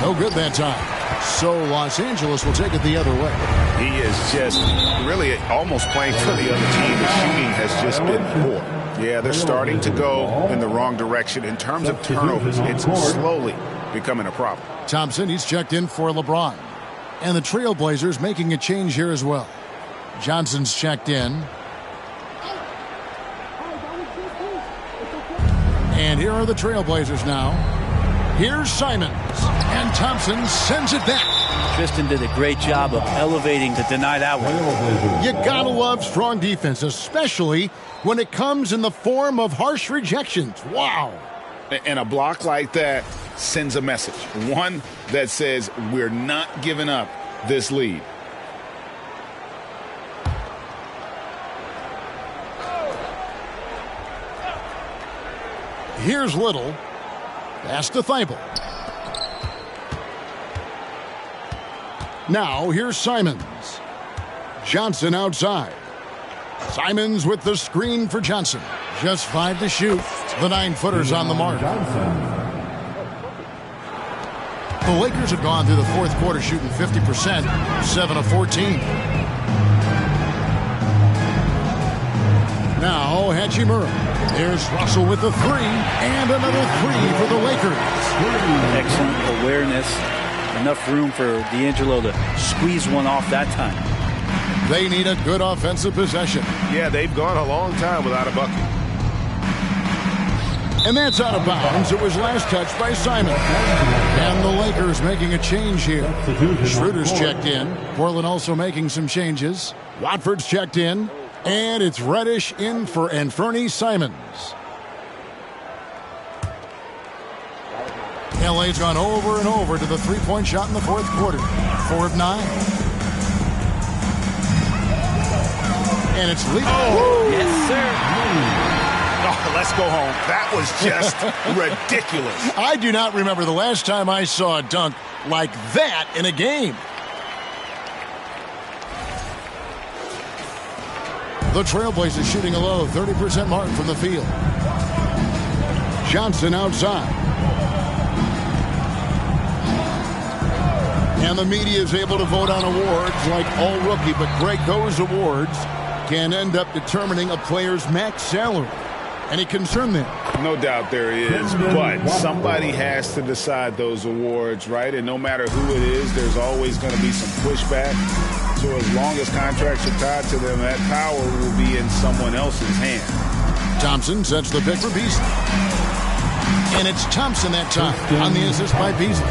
No good that time. So Los Angeles will take it the other way. He is just really almost playing for the other team. The shooting has just been poor. Yeah, they're starting to go in the wrong direction in terms of turnovers. It's slowly becoming a problem. Thompson, he's checked in for LeBron. And the Trailblazers making a change here as well. Johnson's checked in. And here are the Trailblazers now. Here's Simons. And Thompson sends it back. Tristan did a great job of elevating the denied outlet. You gotta love strong defense, especially when it comes in the form of harsh rejections. Wow. And a block like that sends a message. One that says we're not giving up this lead. Here's Little. Pass to Thibault. Now here's Simons. Johnson outside. Simons with the screen for Johnson. Just 5 to shoot. The 9-footer's on the mark. The Lakers have gone through the fourth quarter shooting 50%, 7 of 14. Now Hachimura. There's Russell with the 3, and another 3 for the Lakers. Excellent awareness. Enough room for D'Angelo to squeeze one off that time. They need a good offensive possession. Yeah, they've gone a long time without a bucket. And that's out of bounds. It was last touched by Simon. And the Lakers making a change here. Schroeder's checked in. Portland also making some changes. Watford's checked in. And it's Reddish in for Anfernee Simons. LA's gone over and over to the three-point shot in the fourth quarter. 4 of 9. And it's Lee. Oh, yes, sir. Oh, let's go home. That was just ridiculous. I do not remember the last time I saw a dunk like that in a game. The Trailblazers shooting a low 30% mark from the field. Johnson outside. And the media is able to vote on awards like All Rookie, but Greg, those awards can end up determining a player's max salary. Any concern there? No doubt there is, but somebody has to decide those awards, right? And no matter who it is, there's always going to be some pushback. So as long as contracts are tied to them, that power will be in someone else's hand. Thompson sets the pick for Beasley. And it's Thompson that time on the assist by Beasley.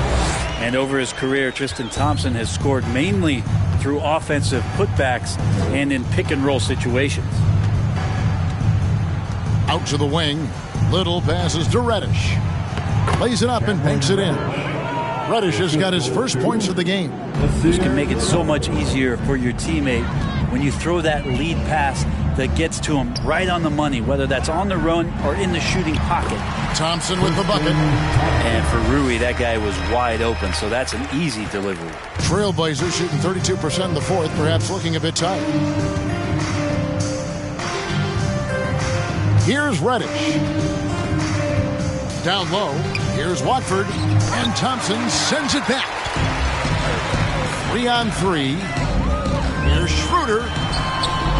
And over his career, Tristan Thompson has scored mainly through offensive putbacks and in pick-and-roll situations. Out to the wing. Little passes to Reddish. Lays it up and banks it in. Reddish has got his first points of the game. This can make it so much easier for your teammate when you throw that lead pass that gets to him right on the money, whether that's on the run or in the shooting pocket. Thompson with the bucket. And for Rui, that guy was wide open, so that's an easy delivery. Trailblazers shooting 32% in the fourth, perhaps looking a bit tight. Here's Reddish. Down low, here's Watford, and Thompson sends it back. 3-on-3. Here's Schroeder.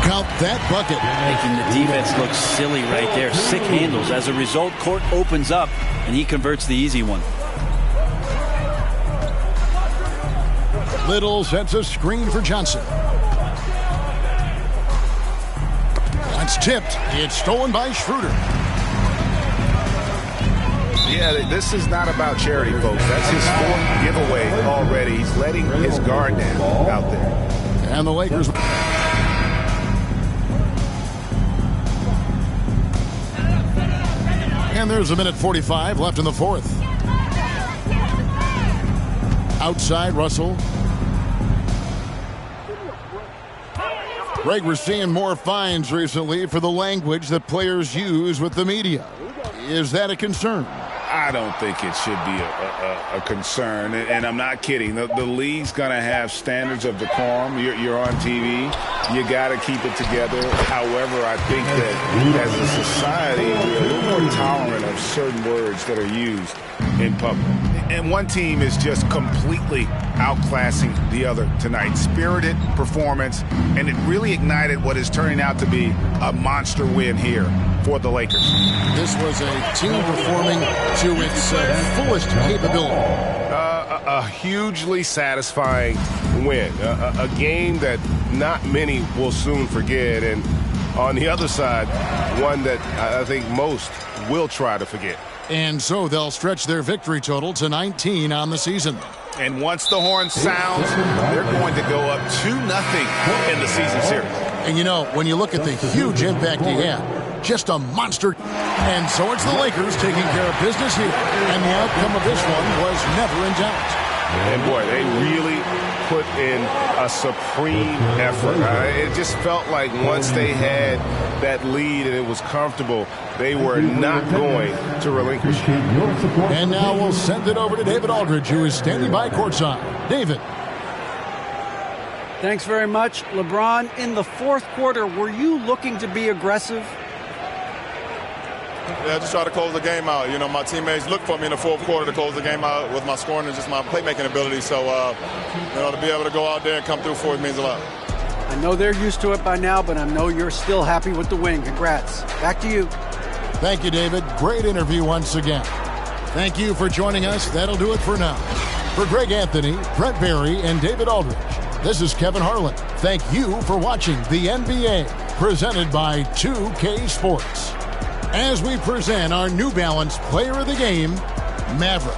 Count that bucket. Making the defense look silly right there. Sick handles. As a result, court opens up, and he converts the easy one. Little sets a screen for Johnson. That's tipped. It's stolen by Schroeder. Yeah, this is not about charity, folks. That's his fourth giveaway already. He's letting his guard down out there. And the Lakers. And there's a minute 45 left in the fourth. Outside, Russell. Greg, we're seeing more fines recently for the language that players use with the media. Is that a concern? I don't think it should be a concern, and I'm not kidding. The league's going to have standards of decorum. You're on TV. You got to keep it together. However, I think that as a society, we're a little more tolerant of certain words that are used in public. And one team is just completely outclassing the other tonight. Spirited performance, and it really ignited what is turning out to be a monster win here for the Lakers. This was a team performing to its fullest capability. A hugely satisfying win. A game that not many will soon forget. And on the other side, one that I think most will try to forget. And so they'll stretch their victory total to 19 on the season. And once the horn sounds, they're going to go up 2-0 in the season series. And you know, when you look at the huge impact he had, just a monster. And so it's the Lakers taking care of business here. And the outcome of this one was never in doubt. And boy, they really put in a supreme effort. It just felt like once they had that lead and it was comfortable, they were not going to relinquish. And now we'll send it over to David Aldridge, who is standing by courtside. David. Thanks very much. LeBron, in the fourth quarter, were you looking to be aggressive? Yeah, just try to close the game out. You know, my teammates looked for me in the fourth quarter to close the game out with my scoring and just my playmaking ability. So, you know, to be able to go out there and come through for it means a lot. I know they're used to it by now, but I know you're still happy with the win. Congrats. Back to you. Thank you, David. Great interview once again. Thank you for joining us. That'll do it for now. For Greg Anthony, Brett Barry, and David Aldridge, this is Kevin Harlan. Thank you for watching the NBA, presented by 2K Sports. As we present our New Balance Player of the Game, Maverick.